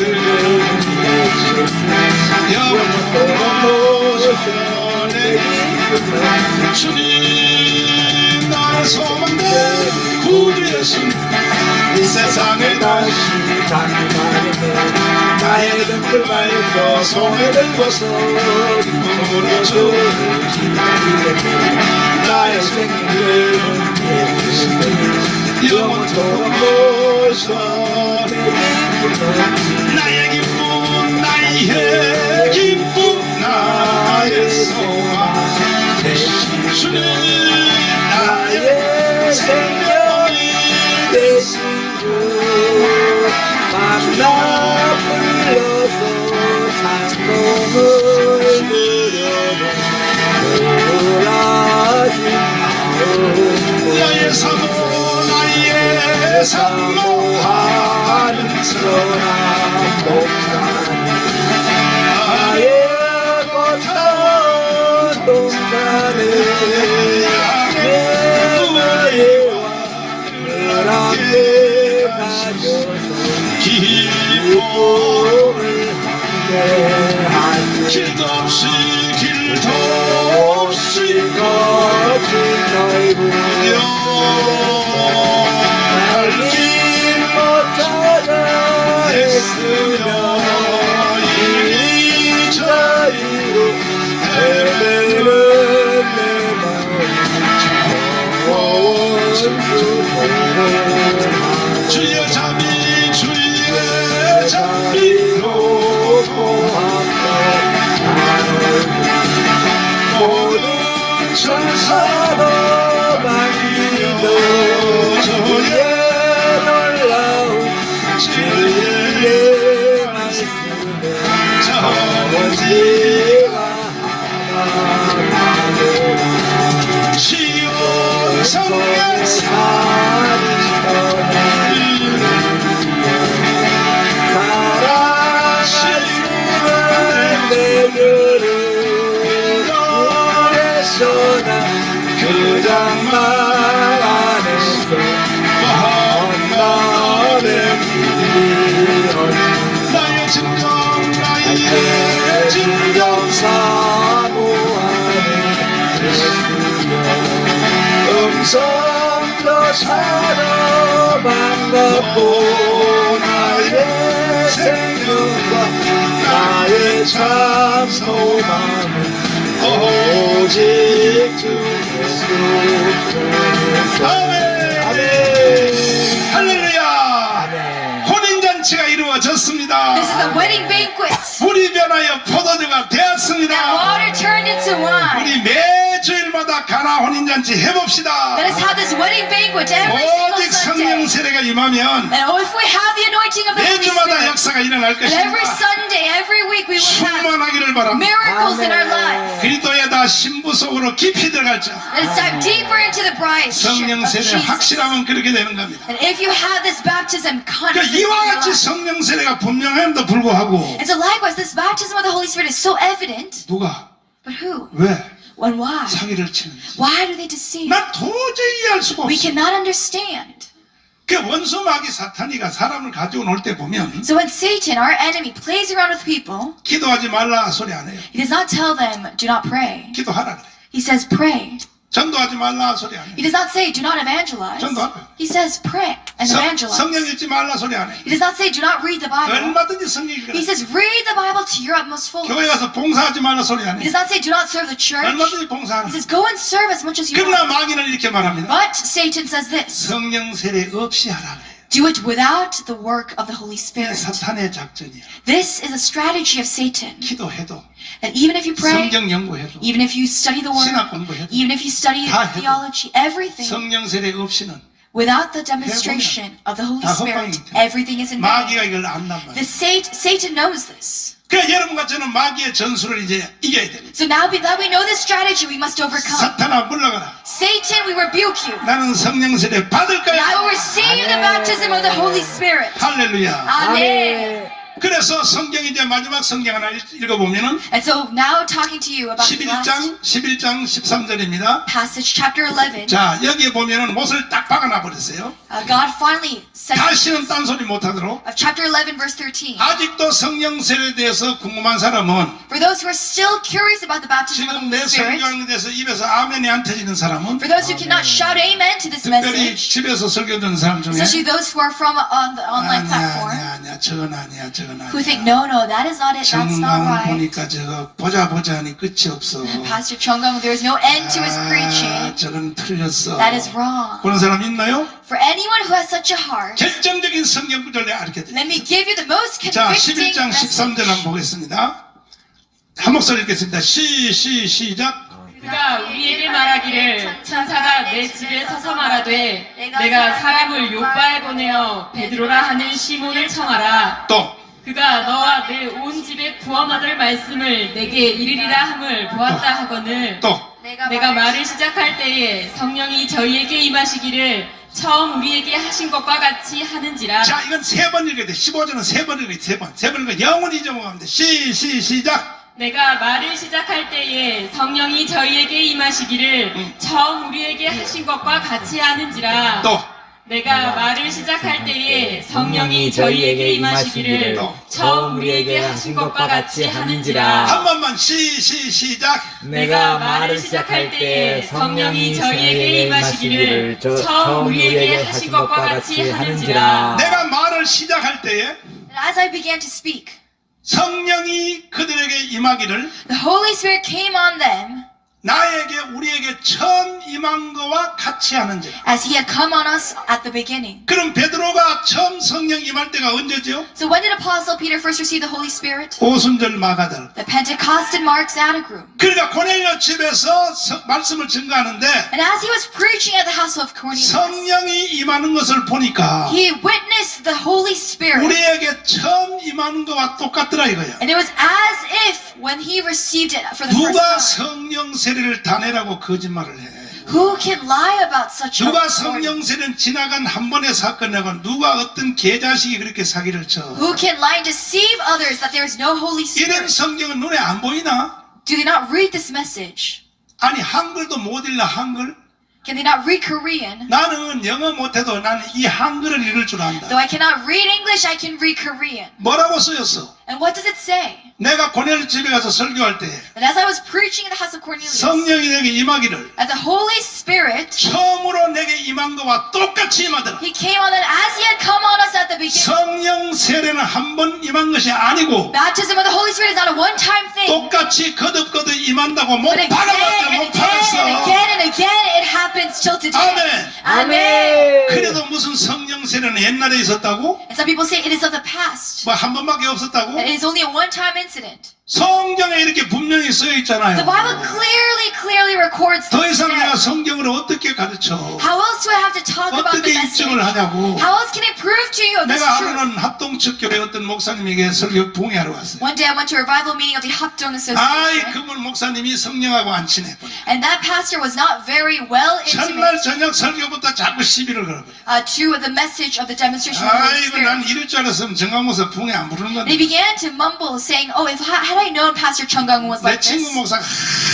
영원토록 내 기쁨은
주님 나의 소망된 구주 예수 이 세상에
다시 강림하네 나의 등불 말고 손에 들고서 기쁨으로 주를 기다리네 나의 생명은 예수님 영원토록 모셔 내 기쁨은
나의 기쁨 나의 기쁨 나의 소망 되신 주님 나의 생명이
되신 주 만나 불러서 찬송을 부려도 놀라지 마오
나의 사모 나의 사모하는
그러나 동산 나의 꽃다운 동산에 내 나의 왕을 함께 가져서 기쁨을 함께 하세
길도 없이 길도 없이
거친 넓은 길 못 찾아 애쓰며 이 자리로 헤매는 내 마음
주여 잠이 주의 잠비로 모든 천사도
만기도 주의 놀라운 주의 말씀에
전지가
하나하나
시온 성령
사랑하시는 내 그를 노래서나 그 장막 안에서 만남의 길이
나의 진정
사모하는 음성도 살아 반갑고 나의 생명과 나의 참 소망은 오직 주 예수
아멘.
아멘
할렐루야.
아멘
혼인잔치가 이루어졌습니다.
This is a wedding banquet.
물이 변하여 포도주가
That
되었습니다.
water turned into wine.
우리 매주일마다 가나 혼인잔치 해봅시다.
Let us have this wedding banquet every single
오직
Sunday.
성령 세례가 임하면
And if we have the anointing of the Holy
매주마다
Spirit,
역사가 일어날
and every
것입니다.
Sunday, every week, we will have
충만하기를 바랍니다.
miracles in our lives.
그리스도에다 신부 속으로 깊이 들어갈 자.
Let us dive deeper into the bride
성령
of
세례
Jesus.
확실하면 그렇게 되는 겁니다.
And if you have this baptism
그러니까
confident in
이와
your
같이
life.
성령 세례가 분명함에도 불구하고
And so likewise, this baptism of the Holy Spirit is so evident.
누가
But who?
왜
When why?
사기를 치는지
Why do they deceive?
난 도저히 이해할 수가
We
없어.
cannot understand.
그 원수 마귀 사탄이가 사람을 가지고 놀 때 보면
So when Satan, our enemy, plays around with people,
기도하지 말라 소리 안 해요.
he does not tell them, do not pray.
기도하라 그래.
He says, pray.
전도하지 말라 소리 안
He
해요.
does not say, do not evangelize.
전도하라.
He says, pray and evangelize.
성경 읽지 말라 소리 안 해요.
He does not say, do not read the Bible.
얼마든지 성경 읽으라.
He says, read the Bible to your utmost fullest.
교회 가서 봉사하지 말라 소리 안
He
해요.
does not say, do not serve the church.
얼마든지
He
봉사하라.
says, go and serve as much as you
그러나
want.
마귀는 이렇게 말합니다.
But Satan says this,
성령 세례 없이 하라 그래요.
do it without the work of the Holy
이게
Spirit.
사탄의 작전이야.
This is a strategy of Satan.
기도해도
And even if you pray,
성경 연구해도
even if you study the Word,
신학 공부해도
even if you study
다 해도
theology, everything,
성령 세례 없이는
without the demonstration of the Holy
다
Spirit,
헛방이기 때문에
everything is in vain.
마귀가 이걸 안단 말이야.
Satan knows this.
그러니까 여러분과 저는 마귀의 전술을 이제 이겨야 됩니다.
So now that we know this strategy, we must overcome.
사탄아 물러가라.
Satan, we rebuke you.
나는 성령 세례 받을
And I
거야.
will receive the baptism of the Holy Spirit.
할렐루야.
Amen.
그래서 성경 이제 마지막 성경 하나 읽어보면은
And so now talking to you about the last
11장 13절입니다.
passage, chapter 11,
자, 여기에 보면은 못을 딱 박아놔 버렸어요.
God finally said,
다시는 딴소리 못하도록.
of chapter 11, verse 13.
아직도 성령 세례에 대해서 궁금한 사람은
For those who are still curious about the baptism of
지금
the
내
Holy Spirit,
설교하는 데서 입에서 아멘이 안 터지는 사람은
for those who cannot shout amen to this
특별히
message,
집에서 설교 듣는 사람 중에
especially those who are from on the online platform,
아니야 저건 아니야 저건
who think,
아니야
no, that is not it, that's not
정강
right.
보니까 저거 보자 하니 끝이 없어.
Pastor Chunggang, there is no end to his
아,
preaching.
저건 틀렸어.
That is wrong.
그런 사람 있나요?
For anyone who has such a heart,
결정적인 성경 구절을 알게
let me
돼.
give you the most
자,
convicting
11장
message.
13절 한번 보겠습니다. 한 목소리 읽겠습니다. 시작.
그가 우리에게 말하기를 천사가 내 집에 서서 말하되 내가 사람을 요바에 보내어 베드로라 하는 시몬을 청하라.
또
그가 너와 내 온 집에 구원 얻을 말씀을 내게 이르리라 함을 보았다 하거늘
또.
내가 말을 시작할 때에 성령이 저희에게 임하시기를 처음 우리에게 하신 것과 같이 하는지라.
자, 이건 세 번 읽어야 돼. 15절은 세 번 읽어야 돼. 세 번 읽어. 영원히 잊어먹으면 돼. 시작.
내가 말을 시작할 때에 성령이 저희에게 임하시기를 처음 우리에게 하신 것과 같이 하는지라.
또.
내가 말을 시작할 때에 성령이 저희에게 임하시기를 처음 우리에게 하신 것과 같이 하는지라.
한 번만 시작.
내가 말을 시작할 때 성령이 저희에게 임하시기를 처음 우리에게 하신 것과 같이 하는지라.
내가 말을 시작할 때에
And as I began to speak,
성령이 그들에게 임하기를
the Holy Spirit came on them
나에게 우리에게 처음 임한 거와 같이 하는지라.
as He had come on us at the beginning.
그럼 베드로가 처음 성령 임할 때가 언제죠?
So when did Apostle Peter first receive the Holy Spirit?
오순절 마가다.
The Pentecost in Mark's Attic-room.
그러니까 고넬료 집에서 말씀을 증거하는데
And as he was preaching at the house of Cornelius,
성령이 임하는 것을 보니까
he witnessed the Holy Spirit.
우리에게 처음 임하는 거와 똑같더라 이거야.
And it was as if when he received it for the first
누가
time.
성령 세례를 다 내라고 거짓말을 해.
Who can lie about such a
누가
authority?
성령 세례는 지나간 한 번의 사건이라고 누가 어떤 개자식이 그렇게 사기를 쳐.
Who can lie and deceive others that there is no Holy
이런
Spirit?
성경은 눈에 안 보이나?
Do they not read this message?
아니 한글도 못 읽나 한글?
Can they not read Korean?
나는 영어 못해도 나는 이 한글을 읽을 줄 안다.
Though I cannot read English, I can read Korean.
뭐라고 쓰였어?
And what does it say?
내가 고넬 집에 가서 설교할 때
And as I was preaching in the house of Cornelius,
성령이 내게 임하기를
that the Holy Spirit,
처음으로 내게 임한 거와 똑같이 임하더라.
He came on them as He had come on us at the beginning.
성령 세례는 한 번 임한 것이 아니고
Baptism of the Holy Spirit is not a one-time thing.
똑같이 거듭거듭 임한다고 못
But again
박아봤자
and
못
again and
박았어.
again and again, it happens till today.
아멘.
Amen.
그래도 무슨 성령 세례는 옛날에 있었다고?
And some people say it is of the past.
뭐 한 번밖에 없었다고?
That it is only a one-time incident.
성경에 이렇게 분명히 쓰여
The
있잖아요.
Bible clearly records
더
this
이상 내가
today.
성경을 어떻게 가르쳐?
How else do I have to talk about
어떻게
the message?
입증을 하냐고?
How else can I prove to you this
내가
truth?
하루는 합동측교회 어떤 목사님에게 설교 봉해하러 왔어요.
One day I went to a revival meeting of the Hapdong
아이
Association,
그분 목사님이 성령하고 안 친해 버려.
and that pastor was not very well
첫날
intimate
저녁 설교부터 자꾸 시비를 걸어버려.
to the message of the demonstration of the Holy
아이고 난
Spirit.
이럴 줄 알았으면 정강모사 붕에 안 부르는
And he
건데.
began to mumble, saying, "Oh, if had I known Pastor Chung Gang was
내
like this,
친구 목사가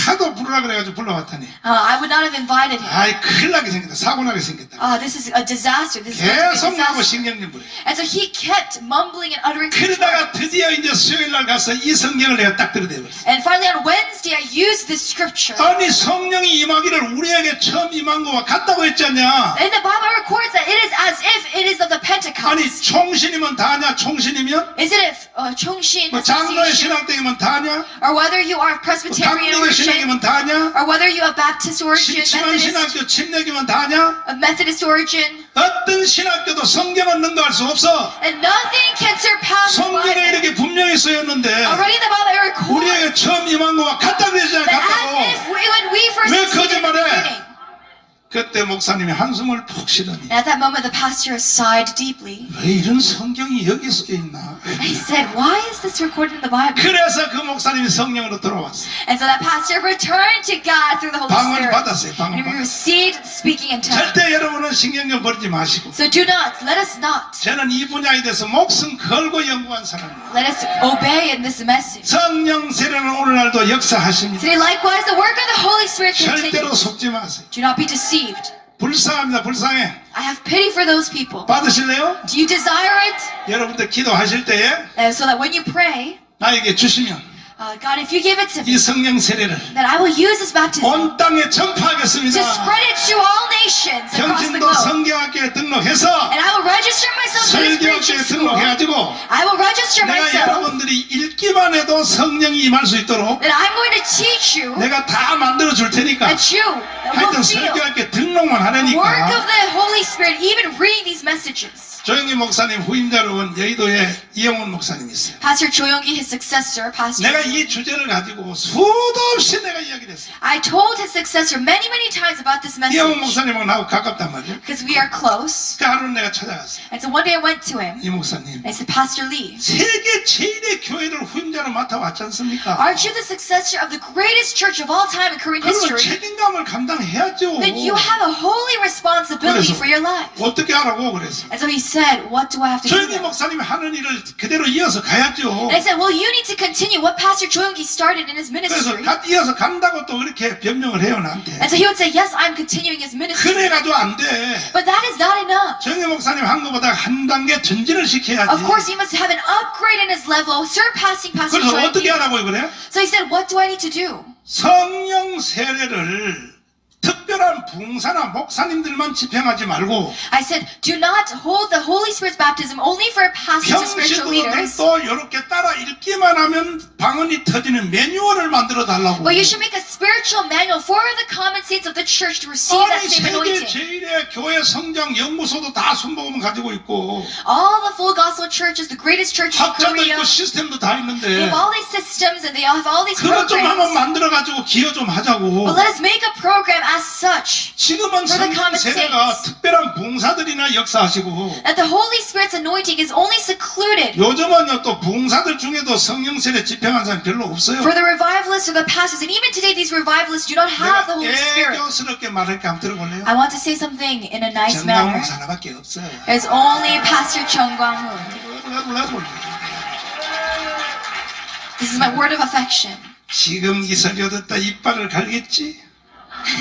하도 부르라 그래가지고 불러왔더니
I would not have invited him.
아이 큰일 나게 생겼다. 사고 나게 생겼다.
This is a disaster. This is going to be a
계속 나고
disaster."
신경질 부려.
And so he kept mumbling and uttering such
그러다가
words.
드디어 이제 수요일 날 가서 이 성경을 내가 딱 들이대버렸어.
And finally on Wednesday, I used this scripture.
아니 성령이 임하기를 우리에게 처음 임한 거와 같다고 했지 않냐?
And the Bible records that it is as if it is of the Pentecost.
아니 총신이면 다냐? 총신이면?
Is it if Chongshin
뭐 장로의
Association,
신학대이면 다냐?
or whether you are Presbyterian
강력의
origin,
신학이면 다냐?
or whether you have Baptist origin,
신치만
Methodist,
신학교 침례기면 다냐?
of Methodist origin,
어떤 신학교도 성경은 능가할 수 없어.
and nothing can surpass the
성경에
Bible.
이렇게 분명히 쓰였는데
Already in the Bible it records
우리에게 처음 임한 거와 같다 그러잖아요.
that
같다고.
as if when we first
왜
received it at the
거짓말해?
beginning.
그때 목사님이 한숨을 푹 쉬더니
And at that moment, the pastor sighed deeply.
왜 이런 성경이 여기 쓰여 있나?
And he said, why is this recorded in the Bible?
그래서 그 목사님이 성령으로 돌아왔어.
And so that pastor returned to God through the Holy
방언
Spirit.
받았어요. 방언
And he
받았어요.
received speaking in tongues.
절대 여러분은 신경좀 버리지 마시고.
So do not, let us not.
저는 이 분야에 대해서 목숨 걸고 연구한 사람입니다.
Let us obey in this message.
성령 세례는 오늘날도 역사하십니다.
Today, likewise, the work of the Holy Spirit
절대로
continues.
속지 마세요.
Do not be deceived.
불쌍합니다. 불쌍해.
I have pity for those people.
받으실래요?
Do you desire it?
여러분들 기도하실 때에
So that when you pray,
나에게 주시면
God, if you give it to me,
이 성령 세례를
then I will use this baptism
온 땅에
to
전파하겠습니다.
spread it to all nations across the
경진도
globe.
성경학교에 등록해서
And I will register myself to this
설교학교에
preaching school.
등록해가지고
I will register
내가
myself.
여러분들이 읽기만 해도 성령이 임할 수 있도록
That I'm going to teach you
내가 다 만들어 줄 테니까
that you
하여튼
will feel
설교학교에 등록만
the work of
하라니까.
the Holy Spirit, even reading these messages.
조영기 목사님 후임자로 온 여의도에 이영훈 목사님이 있어요.
Pastor Cho Young-gi, his successor, Pastor.
내가 이 주제를 가지고 수도 없이 내가 이야기를 했어요.
I told his successor many times about this
이영훈
message
목사님하고 나하고 가깝단 말이에요.
because we are close.
그 하루는 내가 찾아갔어요.
And so one day I went to him
이 목사님
and I said, Pastor Lee,
세계 제일의 교회를 후임자로 맡아왔지 않습니까?
aren't you the successor of the greatest church of all time in Korean
그러면
history?
책임감을 감당해야죠.
Then you have a holy responsibility for your life.
어떻게 하라고 그랬어요.
And so he said, what do I have to do
조영기
now?
목사님이 하는 일을 그대로 이어서 가야죠.
And I said, well, you need to continue what Pastor Cho Young-gi started in his
그래서
ministry.
이어서 간다고 또 그렇게 변명을 해요 나한테.
And so he would say, yes, I'm continuing his ministry.
그래가지고 안 돼.
But that is not enough.
조영기 목사님 한 것보다 한 단계 전진을 시켜야지.
Of course, he must have an upgrade in his level, surpassing Pastor Cho
그래서 어떻게
Young-gi.
하라고요 그래?
So he said, what do I need to do?
성령 세례를 특별한 봉사나 목사님들만 집행하지 말고
I said, do not hold the Holy Spirit's baptism only for pastors and spiritual leaders.
평신도들도 이렇게 따라 읽기만 하면 방언이 터지는 매뉴얼을 만들어 달라고.
But you should make a spiritual manual for the common saints of the church to receive that
아니 세계
same anointing.
제일의 교회 성장 연구소도 다 순복음 가지고 있고
All the full gospel churches, the greatest churches in
학자도
Korea,
있고 시스템도 다
they
있는데
have all these systems and they all have all these
그것 좀 한번
programs.
만들어 가지고 기여 좀 하자고.
But let us make a program as such
지금은
for the
성령
common
세례가
saints.
특별한 봉사들이나 역사하시고
that the Holy Spirit's anointing is only secluded
요즘은요 또 봉사들 중에도 성령 세례 집행한 사람 별로 없어요.
for the revivalists or the pastors. And even today, these revivalists do not have the Holy
내가
Spirit.
애교스럽게 말할까 한번 들어볼래요?
I want to say something in a nice
정강
manner.
목사 하나밖에 없어요.
There's only Pastor Chung Kwang-hoon. This is my word of affection.
지금 이 설교 듣다 이빨을 갈겠지?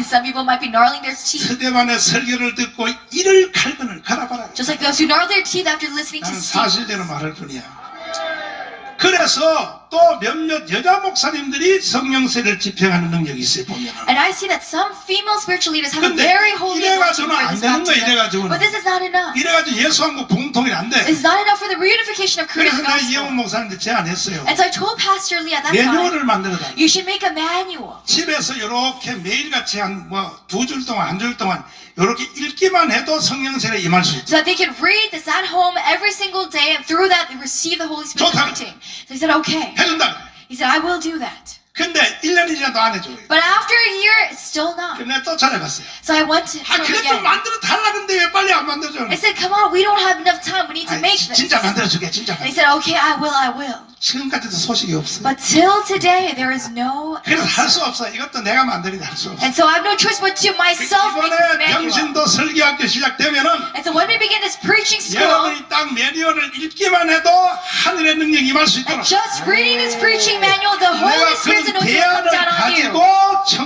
Some people might be gnarling their teeth,
스데반의 설교를 듣고 이를 갈거늘 갈아봐라.
just like those who gnarl their teeth after listening to
나는
Steve.
사실대로 말할 뿐이야. 그래서 또 몇몇 여자 목사님들이 성령 세례를 집행하는 능력이 있어요 보면은.
And I see that some female spiritual leaders have a
근데
very holy anointing
이래가지고는
for
안
this
되는 거야,
baptism.
이래가지고는.
But this is not enough.
이래가지고 예수한국 공통이 안 돼.
It's not enough for the reunification of Korean
그래서 내가
gospel.
이영훈 목사님한테 제안했어요.
And so I told Pastor Lee at that time,
매뉴얼을 만들어달라.
you should make a manual.
집에서 이렇게 매일같이 한 뭐 2줄 동안, 1줄 동안 이렇게 읽기만 해도 성령 세례 임할 수 있다.
So that they can read this at home every single day, and through that they receive the Holy Spirit's
좋다.
anointing. So he said, okay.
해준다.
He said, I will do that.
근데 1년이 지나도 안 해줘요.
But after a year, it's still not.
내가 또 찾아갔어요.
So I went to
아,
him
그래 좀
again.
만들어 달라 근데 왜 빨리 안 만들어줘?
I said, come on, we don't have enough time. We need to
아이,
make this.
진짜 만들어주게, 진짜.
And he said, okay, I will.
지금까지도 소식이 없어.
But till today, there is no
그래서 할
answer.
수 없어. 이것도 내가 만들어야 할 수 없어.
And so I have no choice but to myself make this
이번에
manual.
병신도 설교학교 시작되면은
And so when we begin this preaching school,
여러분이 딱 매뉴얼을 읽기만 해도 하늘의 능력이 임할 수
and
있도록
just reading this preaching manual, the Holy
내가
Spirit's
그런
anointing will come
대안을
down on you.
가지고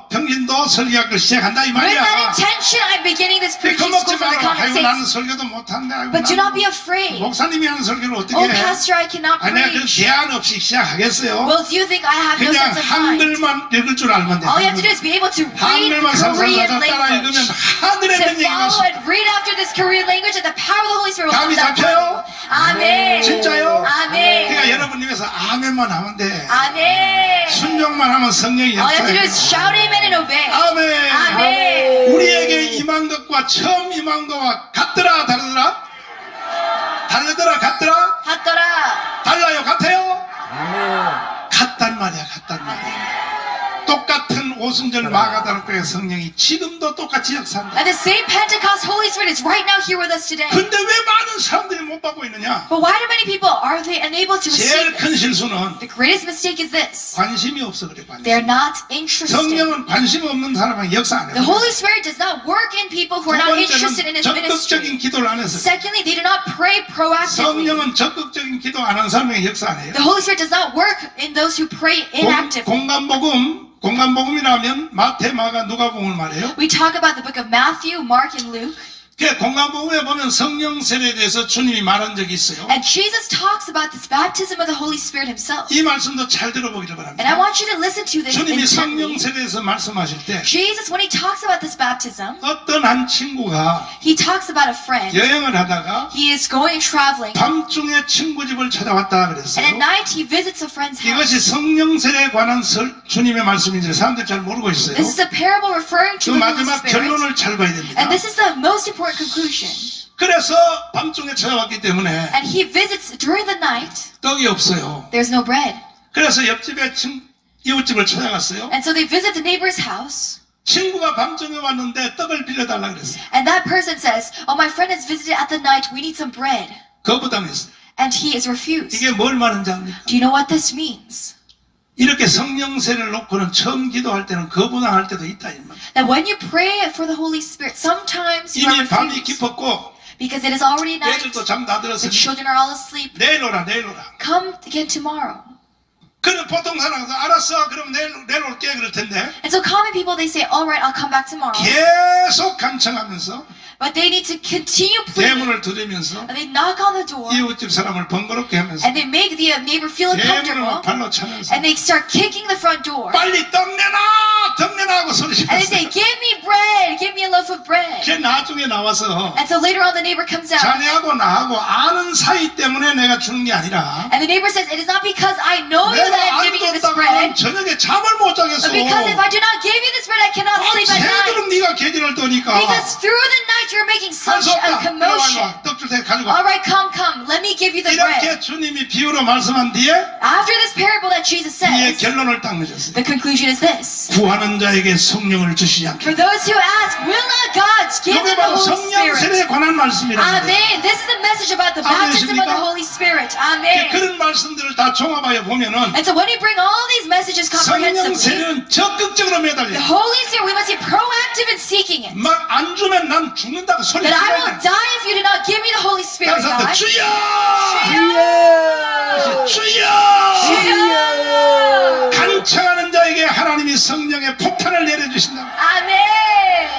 병신도 설교학교 시작한다 이
With that
말이야.
intention, I'm beginning this preaching
겁먹지
school for the
마라.
common
아이고 나는
saints.
설교도 못한다. 아이고,
But do
나는
not be afraid.
목사님이 하는 설교를 어떻게
Oh,
해?
Pastor, I cannot
아니 내가 그
preach.
대안 없이 시작하겠어요?
Well, do you think I have no
그냥
sense of mind?
한글만 읽을 줄 알면 돼.
All you have to do is be able to read
한글만
Korean
살살살살 따라
language.
읽으면 하늘의
To
능력이 임할 수
follow and read after this Korean language, and the power of the Holy Spirit will
감이
come down
잡혀요?
on you. 아멘.
진짜요?
아멘.
그러니까 여러분님에서 아멘만 하면 돼.
아멘.
순종만 하면 성령이
All you have to do
역사해.
is shout amen and obey.
아멘.
아멘.
우리에게 임한 것과 처음 임한 것과 같더라 다르더라? 다르더라 같더라?
하더라.
달라요 같아요?
아멘.
같단 말이야 같단 말이야. 똑같은 오순절 마가다락교회 성령이 지금도 똑같이 역사한다.
And the same Pentecost Holy Spirit is right now here with us today.
근데 왜 많은 사람들이 못 받고 있느냐?
But why do many people are they unable to
제일
receive
큰
this?
실수는
The greatest mistake is this.
관심이 없어 그래. 관심.
They're not interested.
성령은 관심 없는 사람은 역사 안
The
해요.
Holy Spirit does not work in people who
두
are not interested in
번째는
His ministry.
적극적인 기도를 안 해서
Secondly, they do not pray proactively.
성령은 적극적인 기도 안 하는 사람에게 역사 안 해요.
The Holy Spirit does not work in those who pray inactively.
공간복음이라면 마태, 마가, 누가복음을 말해요.
We talk about the book of Matthew, Mark, and Luke.
그 공간복음에 보면 성령 세례에 대해서 주님이 말한 적이 있어요.
And Jesus talks about this baptism of the Holy Spirit Himself.
이 말씀도 잘 들어보기를
And I
바랍니다.
want you to listen to this
주님이 성령
intently.
세례에서 말씀하실 때
Jesus, when He talks about this baptism,
어떤 한 친구가
He talks about a friend.
여행을 하다가
He is going and traveling.
밤중에 친구 집을 찾아왔다 그랬어요.
And at night, He visits a friend's house.
이것이 성령 세례에 관한 주님의 말씀인지 사람들이 잘 모르고 있어요.
This is a parable referring
그
to the Holy
마지막
Spirit.
결론을 잘 봐야 됩니다.
And this is the most important conclusion.
그래서 밤중에 찾아왔기 때문에
And He visits during the night.
떡이 없어요.
There's no bread.
그래서 옆집에 이웃집을 찾아갔어요.
And so they visit the neighbor's house.
친구가 밤중에 왔는데 떡을 빌려달라 그랬어요.
And that person says, oh, my friend has visited at the night. We need some bread.
거부당했어요.
And he is refused.
이게 뭘 말하는지 압니까?
Do you know what this means?
이렇게 성령 세례를 놓고는 처음 기도할 때는 거부당할 때도 있다 이 말이에요.
That when you pray for the Holy Spirit, sometimes you are
이미 밤이
refused.
깊었고
Because it is already night.
애들도 잠 다
The
들었으니
children are all asleep.
내일 오라 내일 오라.
Come again tomorrow.
그럼 보통 사람은 알았어 그럼 내일 올게 그럴 텐데
And so common people, they say, all right, I'll come back tomorrow.
계속 간청하면서
But they need to continue pleading.
대문을 두드리면서
And they knock on the door.
이웃집 사람을 번거롭게 하면서
And they make the neighbor feel
대문을
uncomfortable.
발로 차면서
And they start kicking the front door.
빨리 떡 내놔 하고 소리
And they say,
지르면서
give me bread. Give me a loaf of bread.
걔 나중에 나와서
And so later on, the neighbor comes out.
자네하고 나하고 아는 사이 때문에 내가 주는 게 아니라
And the neighbor says, it is not because I know you that
내가
I'm
안
giving you this
줬다가는
bread.
저녁에 잠을 못 자겠어.
But because if I do not give you this bread, I cannot sleep at night.
새들은 네가 계절을 떠니까
Because through the night, you're making such a commotion.
떡줄 때 가지고
All right, come. Let me give you the bread.
이렇게 주님이 비유로 말씀한 뒤에
After this parable that Jesus
뒤에
says,
결론을 딱 내셨어요.
the conclusion is this.
구하는 자에게 성령을 주시지
For
않겠다.
those who ask, will not God give
이게
them the
바로
Holy
성령
Spirit?
세례에 관한 말씀이랍니다.
Amen. This is a message about the baptism of the Holy Spirit. Amen.
그런 말씀들을 다 종합하여 보면은
And so when you bring all these messages
성령
comprehensively,
세례는 적극적으로
the
매달려.
Holy Spirit, we must be proactive in seeking it.
막 안 주면 난 죽는다고 소리
That I will
지르는
die if you do not give me the Holy Spirit,
사람들
God.
주여 주여
주여!
간청하는 자에게 하나님이 성령의 폭탄을 내려주신다.
Amen.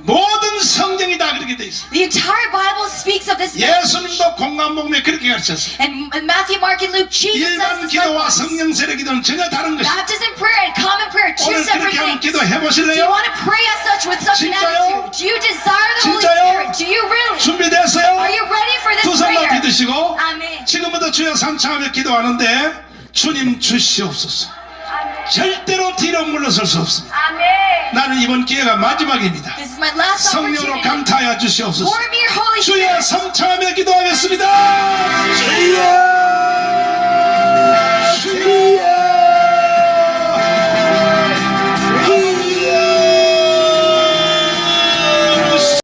모든 성경이 다 그렇게 돼 있어.
The entire Bible speaks of this message.
예수님도 공간복음에 그렇게 가르쳤어요.
And in Matthew, Mark, and Luke, Jesus says
일반
this
기도와
likewise.
성령 세례 기도는 전혀 다른 것이.
Baptism prayer and common prayer, two
오늘
separate
그렇게 한번
things.
기도해
Do you
보실래요?
want to pray as such with such an
진짜요?
attitude? Do you desire the Holy
진짜요?
Spirit? Do you really?
준비됐어요?
Are you ready for this
두 손
prayer?
높이 드시고
Amen.
지금부터 주여 삼창하며 기도하는데 주님 주시옵소서. 절대로 뒤로 물러설 수 없습니다.
Amen.
나는 이번 기회가 마지막입니다.
This is my last
성령으로
opportunity.
감타하여 주시옵소서.
Pour me your Holy
주여
Spirit.
삼창하며 기도하겠습니다. 주여 주여